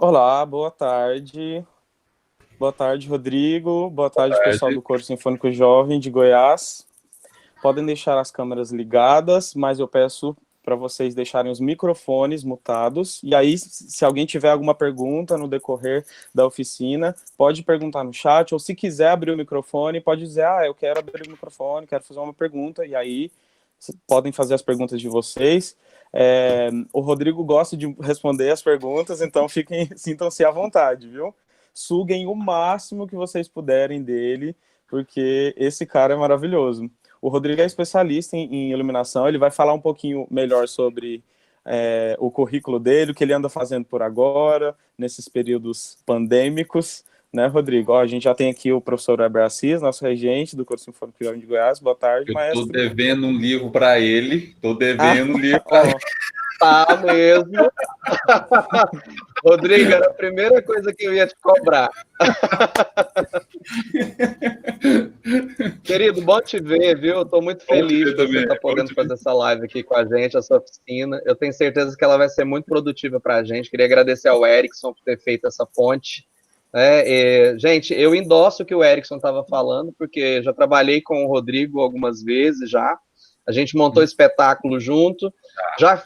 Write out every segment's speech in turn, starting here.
Olá, boa tarde. Boa tarde, Rodrigo. Boa tarde, pessoal do Coro Sinfônico Jovem de Goiás. Podem deixar as câmeras ligadas, mas eu peço para vocês deixarem os microfones mutados. E aí, se alguém tiver alguma pergunta no decorrer da oficina, pode perguntar no chat, ou se quiser abrir o microfone, pode dizer, eu quero abrir o microfone, quero fazer uma pergunta, e aí podem fazer as perguntas de vocês. O Rodrigo gosta de responder as perguntas, então sintam-se à vontade, viu? Suguem o máximo que vocês puderem dele, porque esse cara é maravilhoso. O Rodrigo é especialista em iluminação, ele vai falar um pouquinho melhor sobre o currículo dele, o que ele anda fazendo por agora, nesses períodos pandêmicos, né, Rodrigo? A gente já tem aqui o professor Heber Assis, nosso regente do Curso Sinfônico Jovem de Goiás. Boa tarde, eu maestro. Estou devendo um livro para ele, um livro para ele. Tá mesmo. Rodrigo, era a primeira coisa que eu ia te cobrar. Querido, bom te ver, viu? Estou muito feliz de você estar podendo fazer essa live aqui com a gente, essa oficina. Eu tenho certeza que ela vai ser muito produtiva para a gente. Queria agradecer ao Erickson por ter feito essa ponte. Gente, eu endosso o que o Erickson estava falando, porque já trabalhei com o Rodrigo algumas vezes já. A gente montou espetáculo junto.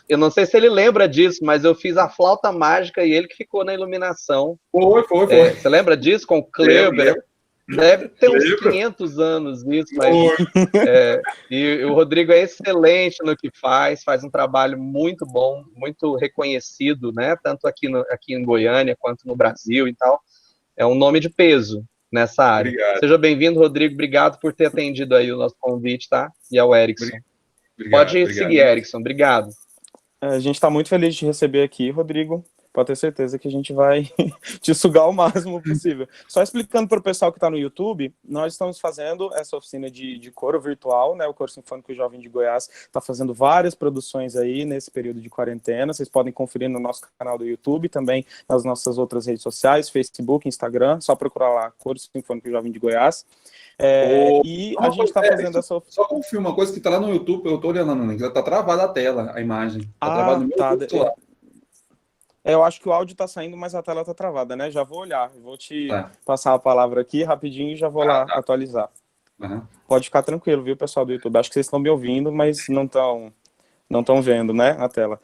Eu não sei se ele lembra disso, mas eu fiz a flauta mágica e ele que ficou na iluminação. Foi. Você lembra disso com o Kleber? Deve ter uns 500 anos isso, mas e o Rodrigo é excelente no que faz um trabalho muito bom, muito reconhecido, né? Tanto aqui em Goiânia quanto no Brasil e tal. É um nome de peso nessa área. Obrigado. Seja bem-vindo, Rodrigo. Obrigado por ter atendido aí o nosso convite, tá? E ao Erickson. Pode seguir, Erickson. Obrigado. A gente está muito feliz de te receber aqui, Rodrigo. Pode ter certeza que a gente vai te sugar o máximo possível. Só explicando para o pessoal que está no YouTube, nós estamos fazendo essa oficina de coro virtual, né? O Coro Sinfônico Jovem de Goiás está fazendo várias produções aí nesse período de quarentena. Vocês podem conferir no nosso canal do YouTube, também nas nossas outras redes sociais, Facebook, Instagram. Só procurar lá, Coro Sinfônico Jovem de Goiás. E a gente está fazendo essa oficina. Só confirma uma coisa que está lá no YouTube, eu estou olhando no link, está travada a tela, a imagem. Está travada no meu YouTube. Eu acho que o áudio está saindo, mas a tela está travada, né? Já vou olhar. Vou te passar a palavra aqui rapidinho e já vou lá atualizar. Pode ficar tranquilo, viu, pessoal do YouTube? Acho que vocês estão me ouvindo, mas não estão vendo, né, a tela.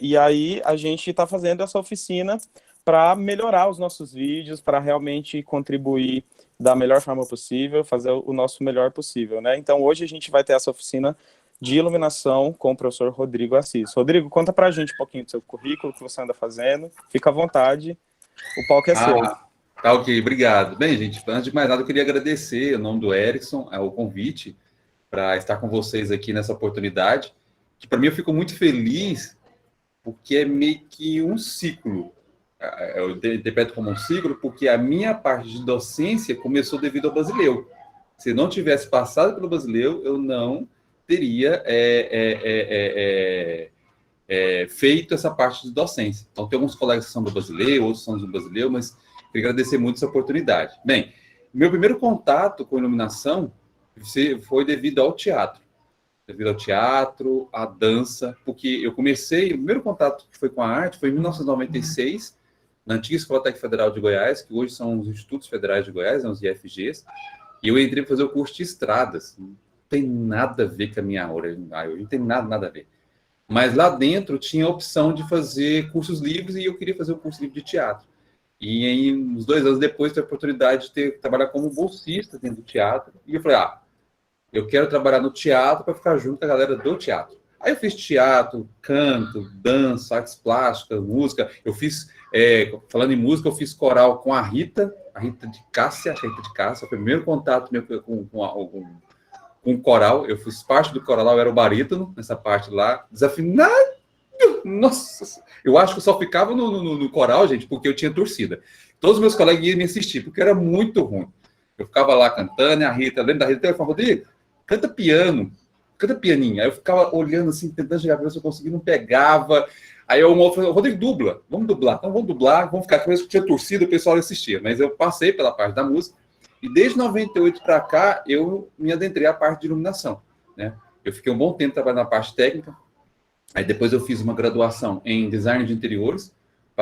E aí a gente está fazendo essa oficina para melhorar os nossos vídeos, para realmente contribuir da melhor forma possível, fazer o nosso melhor possível, né? Então hoje a gente vai ter essa oficina de iluminação com o professor Rodrigo Assis. Rodrigo, conta pra gente um pouquinho do seu currículo, o que você anda fazendo. Fica à vontade, o palco é seu. Tá ok, obrigado. Bem, gente, antes de mais nada, eu queria agradecer, em nome do Erickson, o convite para estar com vocês aqui nessa oportunidade, que para mim eu fico muito feliz, porque é meio que um ciclo. Eu interpreto como um ciclo, porque a minha parte de docência começou devido ao Basileu. Se não tivesse passado pelo Basileu, eu não teria feito essa parte de docência. Então, tem alguns colegas que são do Basileu, outros são do Basileu, mas queria agradecer muito essa oportunidade. Bem, meu primeiro contato com iluminação foi devido ao teatro. Devido ao teatro, à dança, porque eu comecei, o primeiro contato que foi com a arte foi em 1996, na antiga Escola Técnica Federal de Goiás, que hoje são os Institutos Federais de Goiás, os IFGs, e eu entrei para fazer o curso de estradas. Tem nada a ver com a minha aula, não tem nada a ver. Mas lá dentro tinha a opção de fazer cursos livres e eu queria fazer o curso livre de teatro. E aí, uns 2 anos depois, tive a oportunidade de trabalhar como bolsista dentro do teatro. E eu falei, eu quero trabalhar no teatro para ficar junto com a galera do teatro. Aí eu fiz teatro, canto, dança, artes plásticas, música. Eu fiz, falando em música, eu fiz coral com a Rita de Cássia, foi o primeiro contato meu com o coral. Eu fiz parte do coral, eu era o barítono, nessa parte lá, desafinado. Nossa, eu acho que eu só ficava no coral, gente, porque eu tinha torcida. Todos os meus colegas iam me assistir, porque era muito ruim. Eu ficava lá cantando, e a Rita, lembra da Rita? Eu falava, Rodrigo, canta pianinho. Aí eu ficava olhando assim, tentando chegar para ver se eu conseguia, não pegava. Aí eu falei, Rodrigo, dubla, vamos dublar. Então vamos dublar, vamos ficar. Como eu tinha torcida, o pessoal assistia. Mas eu passei pela parte da música. E desde 98 para cá, eu me adentrei à parte de iluminação, né? Eu fiquei um bom tempo trabalhando na parte técnica. Aí depois eu fiz uma graduação em design de interiores,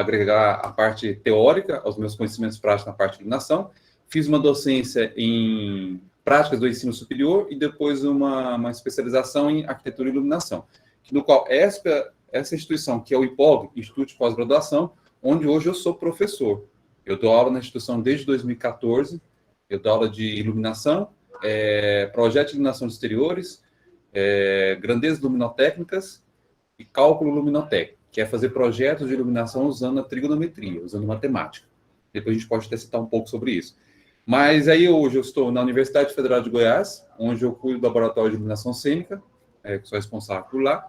para agregar a parte teórica aos meus conhecimentos práticos na parte de iluminação. Fiz uma docência em práticas do ensino superior e depois uma especialização em arquitetura e iluminação, no qual essa instituição, que é o IPOG, Instituto de Pós-Graduação, onde hoje eu sou professor. Eu dou aula na instituição desde 2014, eu dou aula de iluminação, projeto de iluminação de exteriores, grandezas luminotécnicas e cálculo luminotécnico, que é fazer projetos de iluminação usando a trigonometria, usando matemática. Depois a gente pode até citar um pouco sobre isso. Mas aí hoje eu estou na Universidade Federal de Goiás, onde eu cuido do laboratório de iluminação cênica, que sou responsável por lá.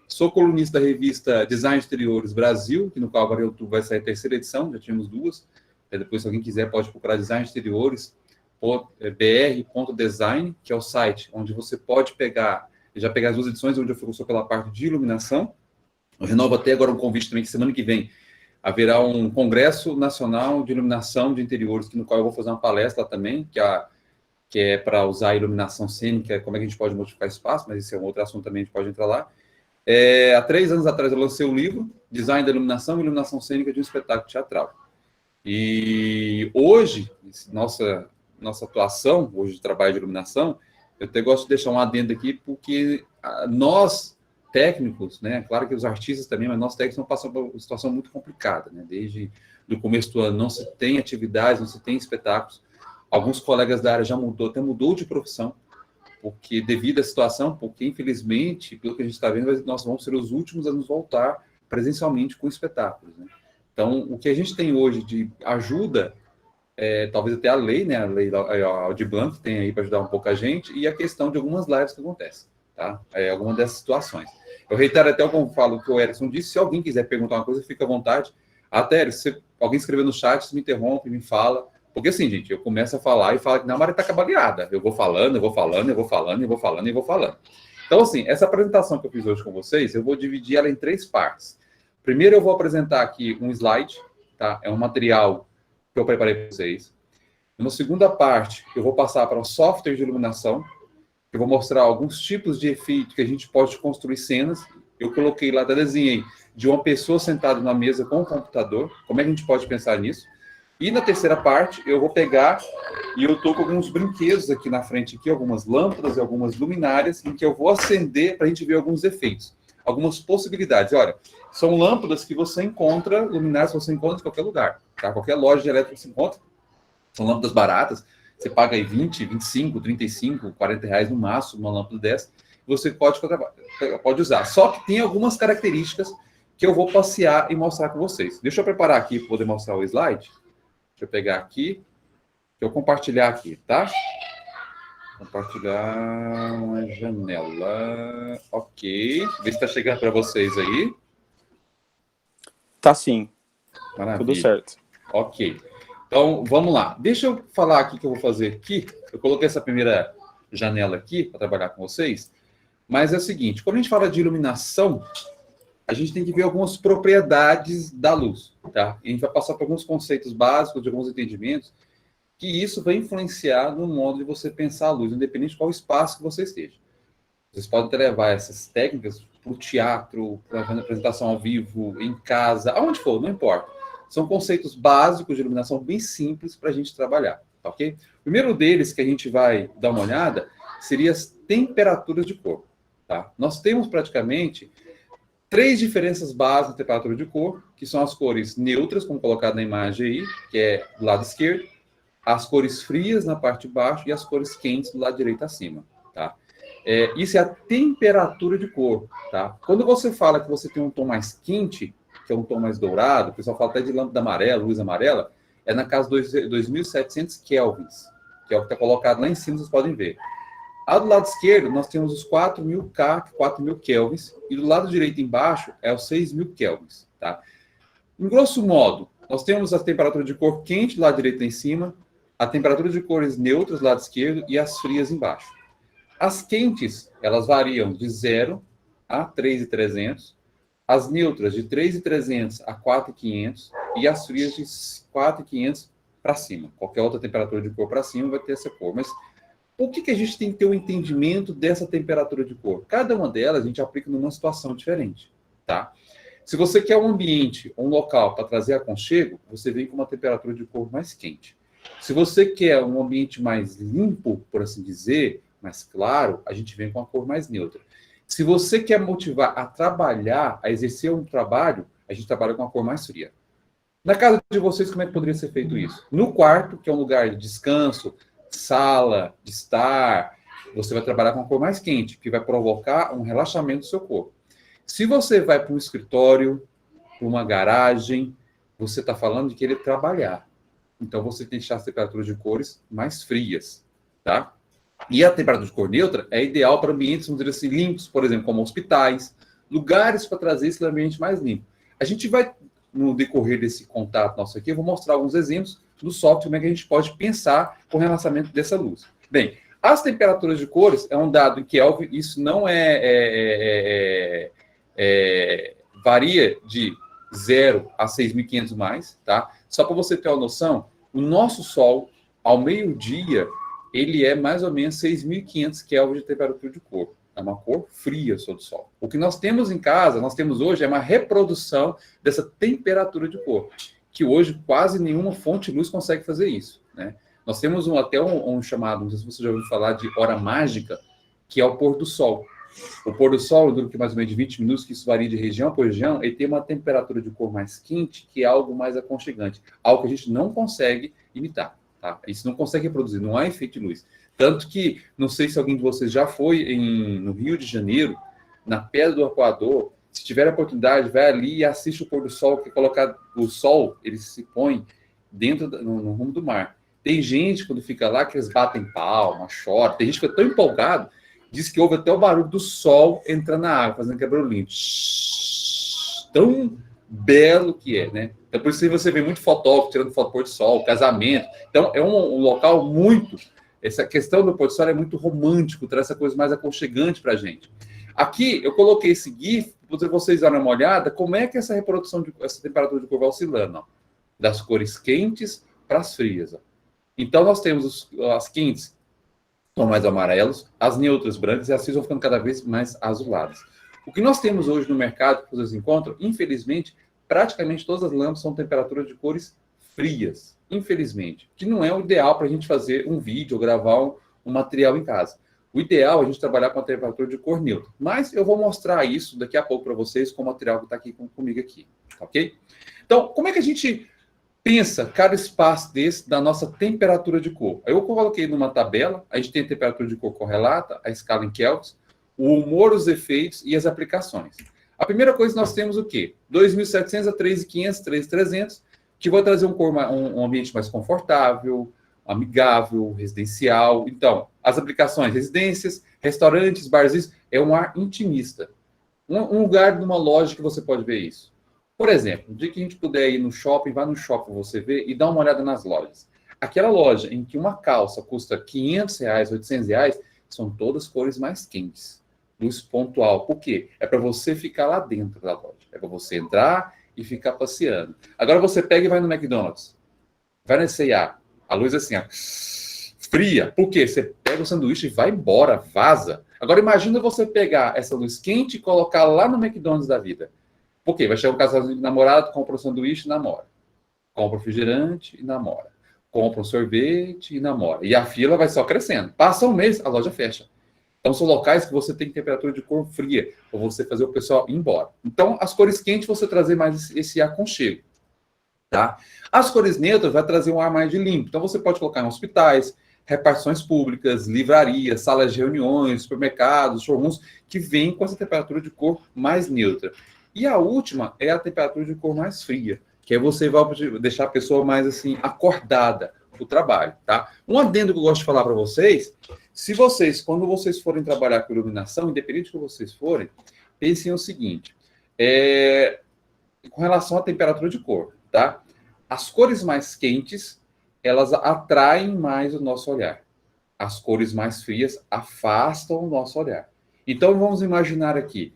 Sou colunista da revista Design Exteriores Brasil, que no qual agora em outubro vai sair a 3ª edição, já tínhamos 2. Depois, se alguém quiser, pode procurar Design Exteriores, br.design, que é o site onde você pode pegar as 2 edições, onde eu sou pela parte de iluminação. Eu renovo até agora um convite também, que semana que vem haverá um Congresso Nacional de Iluminação de Interiores, no qual eu vou fazer uma palestra também, que é para usar a iluminação cênica, como é que a gente pode modificar espaço, mas esse é um outro assunto também, a gente pode entrar lá. Há 3 anos atrás eu lancei um livro, Design da Iluminação e Iluminação Cênica de um Espetáculo Teatral. E hoje, nossa atuação, hoje de trabalho de iluminação, eu até gosto de deixar um adendo aqui, porque nós, técnicos, né, claro que os artistas também, mas nós técnicos não passamos por uma situação muito complicada, né, desde o começo do ano não se tem atividades, não se tem espetáculos, alguns colegas da área já até mudou de profissão, porque devido à situação, porque infelizmente, pelo que a gente está vendo, nós vamos ser os últimos a nos voltar presencialmente com espetáculos, né. Então, o que a gente tem hoje de ajuda, talvez até a lei, né, a lei Aldir Blanc tem aí para ajudar um pouco a gente, e a questão de algumas lives que acontecem, tá? Algumas dessas situações. Eu reitero até como falo o que o Erickson disse, se alguém quiser perguntar uma coisa, fica à vontade. Até, se alguém escrever no chat, se me interrompe, me fala. Porque assim, gente, eu começo a falar e falo que na Maria está cabaleada. Eu vou falando, eu vou falando, eu vou falando, eu vou falando, eu vou falando. Então, assim, essa apresentação que eu fiz hoje com vocês, eu vou dividir ela em 3 partes. Primeiro, eu vou apresentar aqui um slide, tá? É um material que eu preparei para vocês. Na segunda parte, eu vou passar para um software de iluminação. Eu vou mostrar alguns tipos de efeito que a gente pode construir cenas. Eu coloquei lá, desenhei de uma pessoa sentada na mesa com um computador. Como é que a gente pode pensar nisso? E na terceira parte, eu vou pegar e eu estou com alguns brinquedos aqui na frente, aqui, algumas lâmpadas e algumas luminárias, em que eu vou acender para a gente ver alguns efeitos, algumas possibilidades. Olha, são lâmpadas que você encontra, luminárias que você encontra em qualquer lugar, tá? Qualquer loja de elétrica você encontra. São lâmpadas baratas. Você paga aí 20, 25, 35, 40 reais no máximo uma lâmpada dessa. Você pode usar. Só que tem algumas características que eu vou passear e mostrar para vocês. Deixa eu preparar aqui para poder mostrar o slide. Deixa eu pegar aqui. Deixa eu compartilhar aqui, tá? Compartilhar uma janela. Ok. Vê se está chegando para vocês aí. Tá sim. Maravilha. Tudo certo. Ok. Então, vamos lá. Deixa eu falar aqui o que eu vou fazer aqui. Eu coloquei essa primeira janela aqui para trabalhar com vocês. Mas é o seguinte, quando a gente fala de iluminação, a gente tem que ver algumas propriedades da luz, tá? E a gente vai passar por alguns conceitos básicos, de alguns entendimentos, que isso vai influenciar no modo de você pensar a luz, independente de qual espaço que você esteja. Vocês podem levar essas técnicas para o teatro, para a apresentação ao vivo, em casa, aonde for, não importa. São conceitos básicos de iluminação bem simples para a gente trabalhar, tá ok? O primeiro deles que a gente vai dar uma olhada seria as temperaturas de cor, tá? Nós temos praticamente 3 diferenças básicas de temperatura de cor, que são as cores neutras, como colocado na imagem aí, que é do lado esquerdo, as cores frias na parte de baixo e as cores quentes do lado direito acima, tá? Isso é a temperatura de cor, tá? Quando você fala que você tem um tom mais quente, que é um tom mais dourado, o pessoal fala até de lâmpada amarela, luz amarela, é na casa dos 2.700 kelvins, que é o que está colocado lá em cima, vocês podem ver. Do lado esquerdo, nós temos os 4.000 K, 4.000 kelvins, e do lado direito embaixo é os 6.000 kelvins, tá? Em grosso modo, nós temos a temperatura de cor quente do lado direito em cima, a temperatura de cores neutras do lado esquerdo e as frias embaixo. As quentes, elas variam de 0 a 3.300, as neutras de 3.300 a 4.500 e as frias de 4.500 para cima. Qualquer outra temperatura de cor para cima vai ter essa cor. Mas por que a gente tem que ter um entendimento dessa temperatura de cor? Cada uma delas a gente aplica numa situação diferente, tá? Se você quer um ambiente, um local para trazer aconchego, você vem com uma temperatura de cor mais quente. Se você quer um ambiente mais limpo, por assim dizer, mais claro, a gente vem com a cor mais neutra. Se você quer motivar a trabalhar, a exercer um trabalho, a gente trabalha com a cor mais fria. Na casa de vocês, como é que poderia ser feito isso? No quarto, que é um lugar de descanso, sala, de estar, você vai trabalhar com a cor mais quente, que vai provocar um relaxamento do seu corpo. Se você vai para um escritório, para uma garagem, você está falando de querer trabalhar. Então, você tem que deixar as temperaturas de cores mais frias, tá? E a temperatura de cor neutra é ideal para ambientes, vamos dizer assim, limpos, por exemplo, como hospitais, lugares para trazer esse ambiente mais limpo. A gente vai, no decorrer desse contato nosso aqui, eu vou mostrar alguns exemplos do software, como é que a gente pode pensar com o relacionamento dessa luz. Bem, as temperaturas de cores é um dado em Kelvin, isso não varia de 0 a 6.500 mais, tá? Só para você ter uma noção, o nosso Sol, ao meio-dia, ele é mais ou menos 6.500 Kelvin de temperatura de cor. É uma cor fria sobre o Sol. O que nós temos em casa, nós temos hoje, é uma reprodução dessa temperatura de cor, que hoje quase nenhuma fonte de luz consegue fazer isso, né? Nós temos até um chamado, não sei se você já ouviu falar de hora mágica, que é o pôr do sol. O pôr do sol dura mais ou menos de 20 minutos, que isso varia de região por região, ele tem uma temperatura de cor mais quente, que é algo mais aconchegante, algo que a gente não consegue imitar, tá? Isso não consegue reproduzir, não há efeito de luz. Tanto que, não sei se alguém de vocês já foi no Rio de Janeiro, na Pedra do Arpoador, se tiver a oportunidade, vai ali e assiste o pôr do sol, que colocar o sol, ele se põe dentro no rumo do mar. Tem gente, quando fica lá, que eles batem palma, choram. Tem gente que fica tão empolgado, diz que ouve até o barulho do sol entrando na água, fazendo aquele barulhinho. Tão belo que é, né? Então, por isso que você vê muito fotógrafo tirando foto do pôr do sol, casamento. Então, é um local muito... Essa questão do pôr do sol é muito romântico, traz essa coisa mais aconchegante para a gente. Aqui, eu coloquei esse GIF, para vocês darem uma olhada, como é que essa reprodução, essa temperatura de cor vai oscilando, ó, das cores quentes para as frias, ó. Então, nós temos as quentes, são mais amarelos, as neutras brancas e as frias vão ficando cada vez mais azuladas. O que nós temos hoje no mercado, que vocês encontram, infelizmente, praticamente todas as lâmpadas são temperaturas de cores frias, infelizmente, que não é o ideal para a gente fazer um vídeo ou gravar um material em casa. O ideal é a gente trabalhar com a temperatura de cor neutra. Mas eu vou mostrar isso daqui a pouco para vocês com o material que está aqui comigo aqui, ok? Então, como é que a gente pensa cada espaço desse da nossa temperatura de cor? Eu coloquei numa tabela, a gente tem a temperatura de cor correlata, a escala em kelvins, o humor, os efeitos e as aplicações. A primeira coisa nós temos o quê? 2.700 a 3.500, 3.300, que vai trazer um ambiente mais confortável, amigável, residencial. Então, as aplicações, residências, restaurantes, barzinhos, é um ar intimista. Um lugar de uma loja que você pode ver isso. Por exemplo, no dia que a gente puder ir no shopping, vá no shopping você vê e dá uma olhada nas lojas. Aquela loja em que uma calça custa R$500, R$800, são todas cores mais quentes. Luz pontual. Por quê? É para você ficar lá dentro da loja. É para você entrar e ficar passeando. Agora você pega e vai no McDonald's. Vai na C&A. A luz é assim, ó, fria. Por quê? Você pega o sanduíche e vai embora, vaza. Agora imagina você pegar essa luz quente e colocar lá no McDonald's da vida. Por quê? Vai chegar um casalzinho de namorado, compra um sanduíche e namora. Compra um refrigerante e namora. Compra um sorvete e namora. E a fila vai só crescendo. Passa um mês, a loja fecha. Então, são locais que você tem temperatura de cor fria, para você fazer o pessoal ir embora. Então, as cores quentes, você trazer mais esse aconchego. Tá? As cores neutras vai trazer um ar mais de limpo. Então, você pode colocar em hospitais, repartições públicas, livrarias, salas de reuniões, supermercados, showrooms, que vêm com essa temperatura de cor mais neutra. E a última é a temperatura de cor mais fria, que aí você vai deixar a pessoa mais assim, acordada para o trabalho, tá? Um adendo que eu gosto de falar para vocês, quando vocês forem trabalhar com iluminação, independente do que vocês forem, pensem o seguinte, com relação à temperatura de cor, tá? As cores mais quentes, elas atraem mais o nosso olhar. As cores mais frias afastam o nosso olhar. Então, vamos imaginar aqui,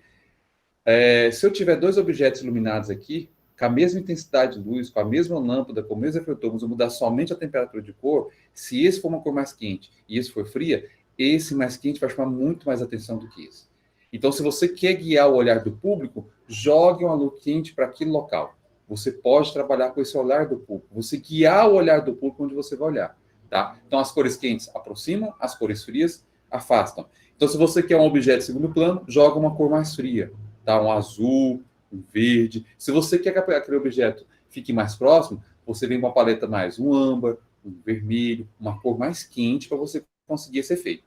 se eu tiver dois objetos iluminados aqui, com a mesma intensidade de luz, com a mesma lâmpada, com o mesmo refletor, vamos mudar somente a temperatura de cor, se esse for uma cor mais quente e esse for fria, esse mais quente vai chamar muito mais atenção do que esse. Então, se você quer guiar o olhar do público, jogue uma luz quente para aquele local. Você pode trabalhar com esse olhar do público. Você guiar o olhar do público onde você vai olhar. Tá? Então, as cores quentes aproximam, as cores frias afastam. Então, se você quer um objeto de segundo plano, joga uma cor mais fria. Tá? Um azul, um verde. Se você quer que aquele objeto fique mais próximo, você vem com uma paleta mais um âmbar, um vermelho, uma cor mais quente para você conseguir esse efeito.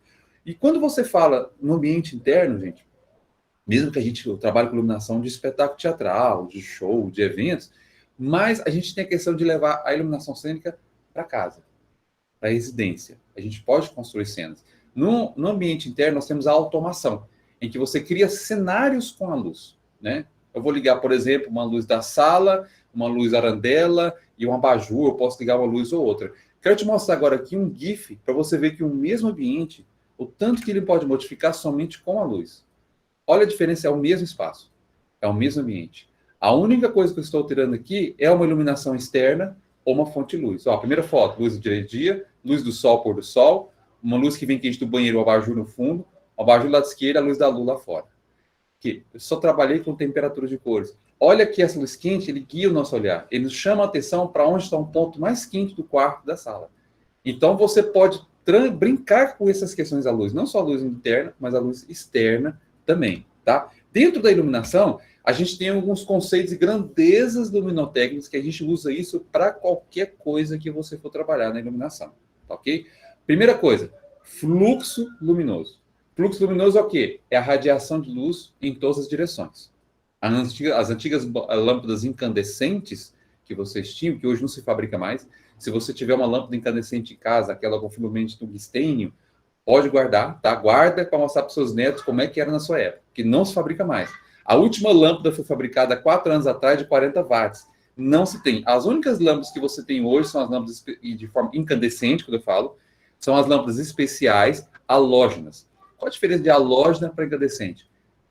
E quando você fala no ambiente interno, gente, mesmo que a gente trabalhe com iluminação de espetáculo teatral, de show, de eventos, mas a gente tem a questão de levar a iluminação cênica para casa, para a residência. A gente pode construir cenas. No ambiente interno, nós temos a automação, em que você cria cenários com a luz, né? Eu vou ligar, por exemplo, uma luz da sala, uma luz arandela e um abajur, eu posso ligar uma luz ou outra. Quero te mostrar agora aqui um GIF, para você ver que o mesmo ambiente, o tanto que ele pode modificar somente com a luz. Olha a diferença, é o mesmo espaço, é o mesmo ambiente. A única coisa que eu estou alterando aqui é uma iluminação externa ou uma fonte de luz. Ó, a primeira foto, luz do dia, luz do sol, pôr do sol, uma luz que vem quente do banheiro, o abajur no fundo, o abajur lá da esquerda, a luz da lua lá fora. Aqui, eu só trabalhei com temperatura de cores. Olha que essa luz quente, ele guia o nosso olhar. Ele nos chama a atenção para onde está um ponto mais quente do quarto, da sala. Então, você pode brincar com essas questões da luz. Não só a luz interna, mas a luz externa também, tá? Dentro da iluminação, a gente tem alguns conceitos e grandezas luminotécnicas que a gente usa isso para qualquer coisa que você for trabalhar na iluminação, tá ok? Primeira coisa, fluxo luminoso. Fluxo luminoso é o quê? É a radiação de luz em todas as direções. As antigas lâmpadas incandescentes que vocês tinham, que hoje não se fabrica mais, se você tiver uma lâmpada incandescente em casa, aquela com filamento de tungstênio, pode guardar, tá? Guarda para mostrar para os seus netos como é que era na sua época, que não se fabrica mais. A última lâmpada foi fabricada há 4 anos atrás, de 40 watts. Não se tem. As únicas lâmpadas que você tem hoje são as lâmpadas de forma incandescente, quando eu falo, são as lâmpadas especiais halógenas. Qual a diferença de halógena para incandescente?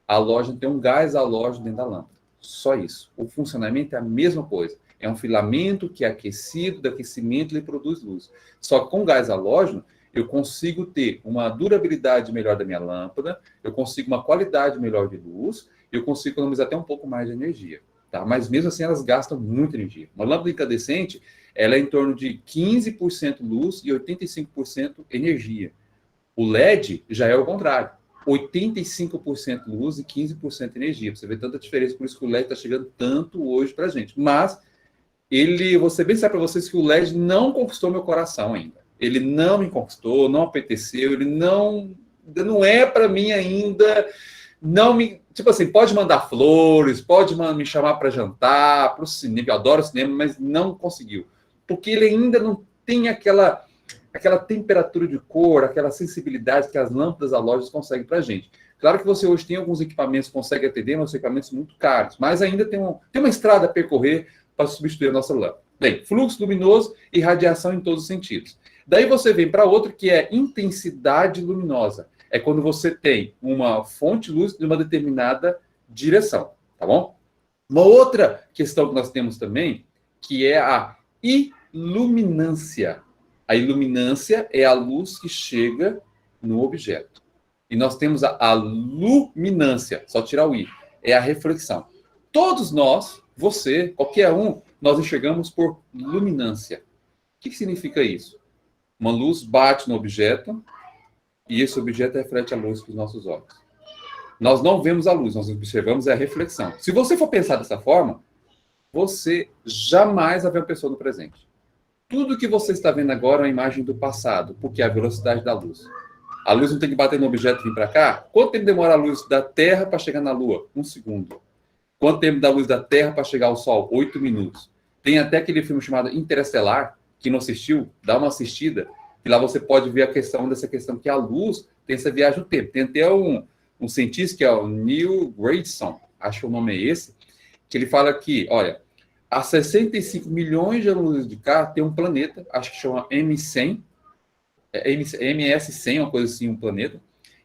A halógena tem um gás halógeno dentro da lâmpada. Só isso. O funcionamento é a mesma coisa. É um filamento que é aquecido, do aquecimento ele produz luz. Só que com gás halógeno, eu consigo ter uma durabilidade melhor da minha lâmpada, eu consigo uma qualidade melhor de luz, eu consigo economizar até um pouco mais de energia. Tá? Mas mesmo assim, elas gastam muita energia. Uma lâmpada incandescente, ela é em torno de 15% luz e 85% energia. O LED já é o contrário. 85% luz e 15% energia. Você vê tanta diferença, por isso que o LED está chegando tanto hoje para a gente. Mas, vou ser bem sério para vocês que o LED não conquistou meu coração ainda. Ele não me conquistou, não apeteceu, ele não é para mim ainda, não me... Tipo assim, pode mandar flores, pode me chamar para jantar, para o cinema, eu adoro cinema, mas não conseguiu. Porque ele ainda não tem aquela temperatura de cor, aquela sensibilidade que as lâmpadas halógenas conseguem para a gente. Claro que você hoje tem alguns equipamentos que conseguem atender, mas são equipamentos muito caros, mas ainda tem uma estrada a percorrer para substituir a nossa lâmpada. Bem, fluxo luminoso e radiação em todos os sentidos. Daí você vem para outro que é intensidade luminosa. É quando você tem uma fonte de luz de uma determinada direção, tá bom? Uma outra questão que nós temos também, que é a iluminância. A iluminância é a luz que chega no objeto. E nós temos a luminância, só tirar o i, é a reflexão. Todos nós, você, qualquer um, nós enxergamos por luminância. O que significa isso? Uma luz bate no objeto e esse objeto reflete a luz com os nossos olhos. Nós não vemos a luz, nós observamos a reflexão. Se você for pensar dessa forma, você jamais vai ver uma pessoa no presente. Tudo que você está vendo agora é uma imagem do passado, porque é a velocidade da luz. A luz não tem que bater no objeto e vir para cá? Quanto tempo demora a luz da Terra para chegar na Lua? 1 segundo. Quanto tempo da luz da Terra para chegar ao Sol? 8 minutos. Tem até aquele filme chamado Interestelar, que não assistiu, dá uma assistida, e lá você pode ver dessa questão que a luz tem essa viagem no tempo. Tem até um cientista, que é o Neil Grayson, acho que o nome é esse, que ele fala que, olha, a 65 milhões de anos-luz de cá tem um planeta, acho que chama MS100, uma coisa assim, um planeta,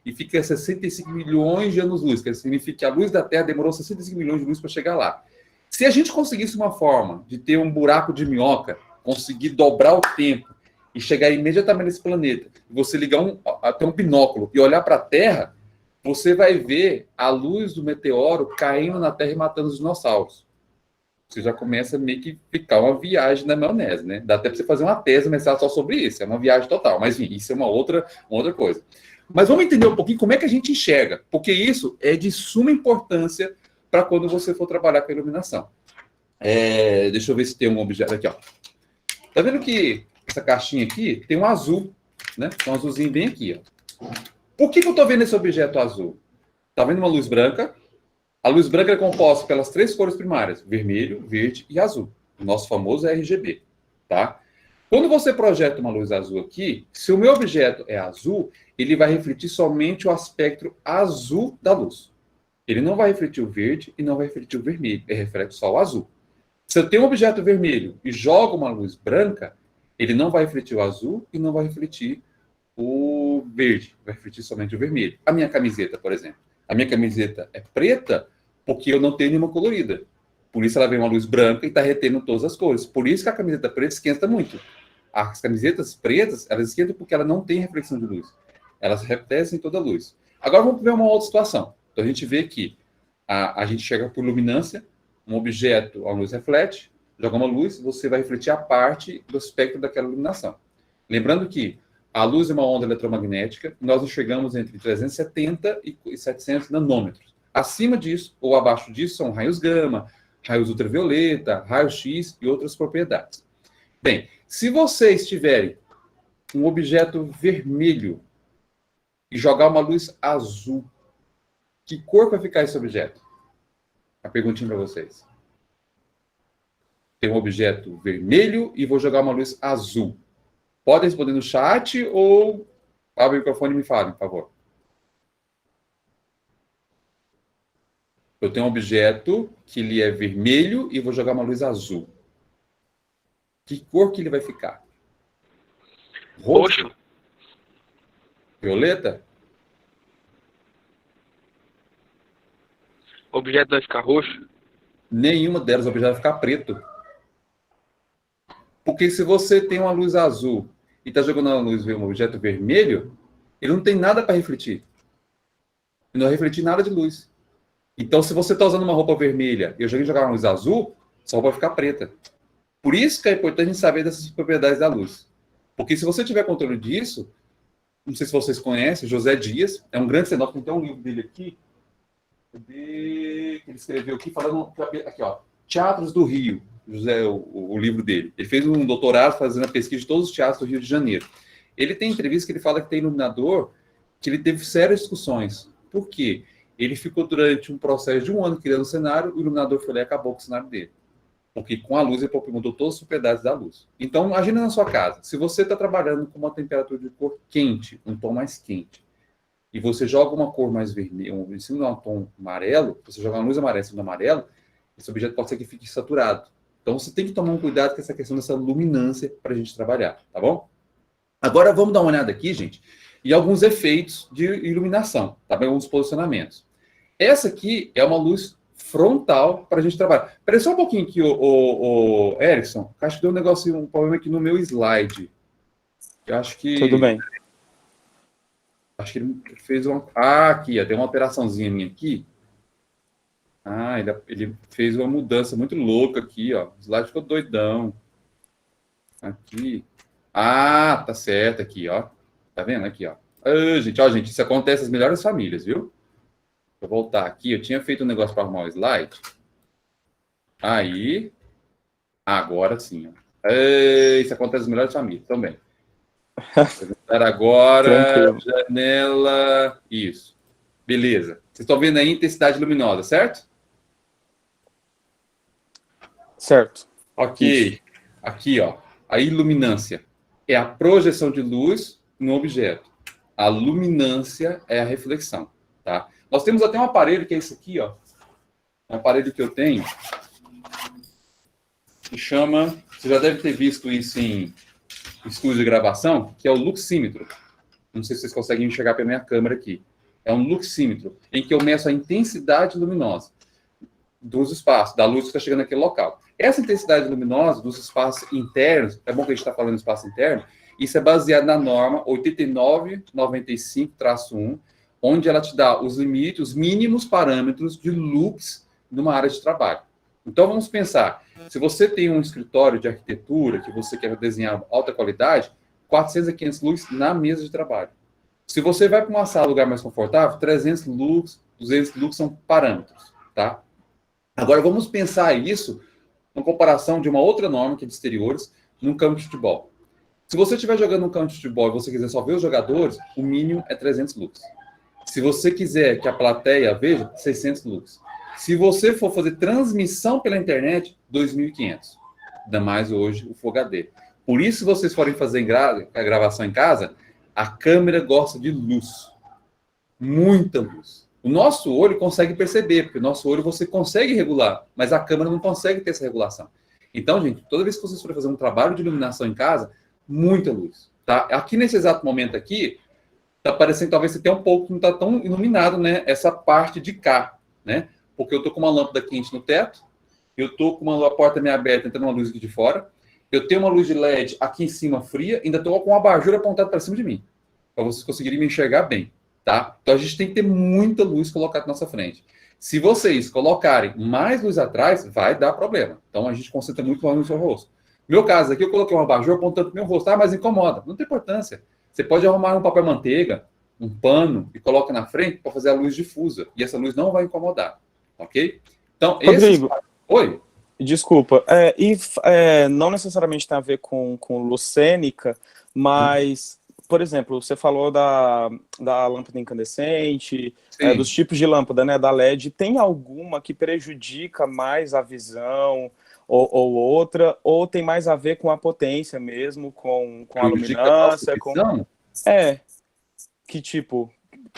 e fica a 65 milhões de anos-luz, que significa que a luz da Terra demorou 65 milhões de luz para chegar lá. Se a gente conseguisse uma forma de ter um buraco de minhoca, conseguir dobrar o tempo e chegar imediatamente nesse planeta, você ligar até um binóculo e olhar para a Terra, você vai ver a luz do meteoro caindo na Terra e matando os dinossauros. Você já começa a meio que ficar uma viagem na maionese, né? Dá até para você fazer uma tese mestral só sobre isso. É uma viagem total. Mas, enfim, isso é uma outra coisa. Mas vamos entender um pouquinho como é que a gente enxerga. Porque isso é de suma importância para quando você for trabalhar com a iluminação. Deixa eu ver se tem um objeto aqui, ó. Tá vendo que essa caixinha aqui tem um azul, né? Tem um azulzinho bem aqui, ó. Por que eu estou vendo esse objeto azul? Tá vendo uma luz branca? A luz branca é composta pelas 3 cores primárias, vermelho, verde e azul. O nosso famoso RGB, tá? Quando você projeta uma luz azul aqui, se o meu objeto é azul, ele vai refletir somente o aspecto azul da luz. Ele não vai refletir o verde e não vai refletir o vermelho, ele reflete só o azul. Se eu tenho um objeto vermelho e jogo uma luz branca, ele não vai refletir o azul e não vai refletir o verde, vai refletir somente o vermelho. A minha camiseta, por exemplo. A minha camiseta é preta porque eu não tenho nenhuma colorida. Por isso ela vem uma luz branca e está retendo todas as cores. Por isso que a camiseta preta esquenta muito. As camisetas pretas, elas esquentam porque ela não tem reflexão de luz. Elas refletem toda a luz. Agora vamos ver uma outra situação. Então a gente vê que a gente chega por luminância, um objeto, a luz reflete, joga uma luz, você vai refletir a parte do espectro daquela iluminação. Lembrando que a luz é uma onda eletromagnética, nós enxergamos entre 370 e 700 nanômetros. Acima disso, ou abaixo disso, são raios gama, raios ultravioleta, raio-x e outras propriedades. Bem, se vocês tiverem um objeto vermelho e jogar uma luz azul, que cor vai ficar esse objeto? A perguntinha para vocês. Tem um objeto vermelho e vou jogar uma luz azul. Podem responder no chat ou abre o microfone e me falem, por favor. Eu tenho um objeto que ele é vermelho e vou jogar uma luz azul. Que cor que ele vai ficar? Roxo? Violeta? O objeto vai ficar roxo? Nenhuma delas, o objeto vai ficar preto. Porque se você tem uma luz azul e está jogando uma luz, um objeto vermelho, ele não tem nada para refletir. Ele não vai refletir nada de luz. Então, se você está usando uma roupa vermelha e eu jogar uma luz azul, sua roupa vai ficar preta. Por isso que é importante a gente saber dessas propriedades da luz. Porque se você tiver controle disso, não sei se vocês conhecem, José Dias, é um grande cenógrafo, tem um livro dele aqui, que ele escreveu aqui, falando, aqui ó, Teatros do Rio, José, o livro dele. Ele fez um doutorado fazendo a pesquisa de todos os teatros do Rio de Janeiro. Ele tem entrevista que ele fala que tem iluminador que ele teve sérias discussões. Por quê? Ele ficou durante um processo de 1 ano criando o cenário, o iluminador foi lá e acabou com o cenário dele. Porque com a luz ele mudou todas as propriedades da luz. Então, imagina na sua casa, se você está trabalhando com uma temperatura de cor quente, um tom mais quente, e você joga uma cor mais vermelha, em cima de um tom amarelo, você joga uma luz amarela em cima do amarelo, esse objeto pode ser que fique saturado. Então, você tem que tomar um cuidado com essa questão dessa luminância para a gente trabalhar, tá bom? Agora, vamos dar uma olhada aqui, gente, e alguns efeitos de iluminação, tá bem? Alguns posicionamentos. Essa aqui é uma luz frontal para a gente trabalhar. Espera só um pouquinho aqui, o Erickson. Acho que deu um problema aqui no meu slide. Eu acho que... Tudo bem. Acho que ele fez uma... Ah, aqui, ó, tem uma operaçãozinha minha aqui. Ah, ele fez uma mudança muito louca aqui, ó. O slide ficou doidão. Aqui. Ah, tá certo aqui, ó. Tá vendo? Aqui, ó. Ah, gente, isso acontece nas melhores famílias, viu? Vou voltar aqui. Eu tinha feito um negócio para arrumar o slide. Aí. Agora sim, ó. Isso acontece nas melhores famílias também. Vou agora. Janela. Isso. Beleza. Vocês estão vendo aí a intensidade luminosa, certo? Certo. Ok. Isso. Aqui, ó. A iluminância é a projeção de luz no objeto. A luminância é a reflexão, tá? Nós temos até um aparelho que é esse aqui, ó. Um aparelho que eu tenho que chama... Você já deve ter visto isso em estúdio de gravação, que é o luxímetro. Não sei se vocês conseguem enxergar pela minha câmera aqui. É um luxímetro, em que eu meço a intensidade luminosa dos espaços, da luz que está chegando naquele local. Essa intensidade luminosa dos espaços internos, é bom que a gente está falando de espaço interno, isso é baseado na norma 8995-1, onde ela te dá os limites, os mínimos parâmetros de loops numa área de trabalho. Então, vamos pensar, se você tem um escritório de arquitetura que você quer desenhar alta qualidade, 400 a 500 lux na mesa de trabalho. Se você vai para uma sala, lugar mais confortável, 300 lux, 200 lux são parâmetros, tá? Agora, vamos pensar isso em comparação de uma outra norma, que é de exteriores, num campo de futebol. Se você estiver jogando um campo de futebol e você quiser só ver os jogadores, o mínimo é 300 lux. Se você quiser que a plateia veja, 600 lux. Se você for fazer transmissão pela internet, 2.500. Ainda mais hoje o Full HD. Por isso, se vocês forem fazer a gravação em casa, a câmera gosta de luz. Muita luz. O nosso olho consegue perceber, porque o nosso olho você consegue regular, mas a câmera não consegue ter essa regulação. Então, gente, toda vez que vocês forem fazer um trabalho de iluminação em casa, muita luz. Tá? Aqui nesse exato momento aqui, tá parecendo talvez você tenha um pouco, não está tão iluminado, né? Essa parte de cá, né? Porque eu tô com uma lâmpada quente no teto, eu tô com uma porta meio aberta, entrando uma luz aqui de fora, eu tenho uma luz de LED aqui em cima fria, ainda tô com um abajur apontado para cima de mim, para vocês conseguirem me enxergar bem, tá? Então a gente tem que ter muita luz colocada na nossa frente. Se vocês colocarem mais luz atrás, vai dar problema. Então a gente concentra muito mais no seu rosto. No meu caso aqui, eu coloquei um abajur apontando para o meu rosto, mas incomoda, não tem importância. Você pode arrumar um papel manteiga, um pano e coloca na frente para fazer a luz difusa, e essa luz não vai incomodar. Ok? Então, Rodrigo, Oi? Desculpa, não necessariamente tem a ver com luz cênica, mas, por exemplo, você falou da lâmpada incandescente, dos tipos de lâmpada, né, da LED, tem alguma que prejudica mais a visão ou outra, ou tem mais a ver com a potência mesmo, com a luminância?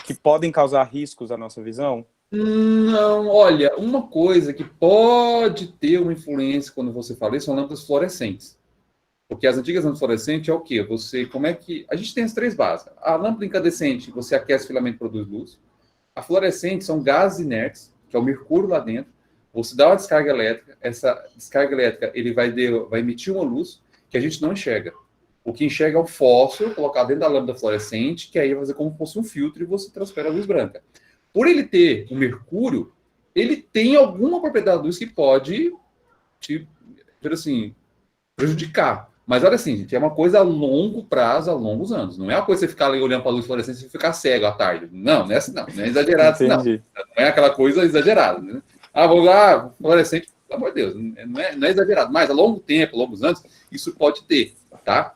Que podem causar riscos à nossa visão? Não, olha, uma coisa que pode ter uma influência quando você fala isso são lâmpadas fluorescentes. Porque as antigas lâmpadas fluorescentes é o quê? A gente tem as três bases. A lâmpada incandescente, você aquece o filamento e produz luz. A fluorescente são gases inertes, que é o mercúrio lá dentro. Você dá uma descarga elétrica, essa descarga elétrica ele vai emitir uma luz que a gente não enxerga. O que enxerga é o fósforo colocado dentro da lâmpada fluorescente, que aí vai fazer como se fosse um filtro e você transfere a luz branca. Por ele ter o mercúrio, ele tem alguma propriedade da luz que pode prejudicar. Mas olha assim, gente, é uma coisa a longo prazo, a longos anos. Não é uma coisa você ficar ali olhando para a luz fluorescente e ficar cego à tarde. Não, não é assim, não é exagerado assim, não. Não é aquela coisa exagerada. Né? Vou lá, fluorescente, pelo amor de Deus, não é exagerado. Mas a longo tempo, a longos anos, isso pode ter, tá?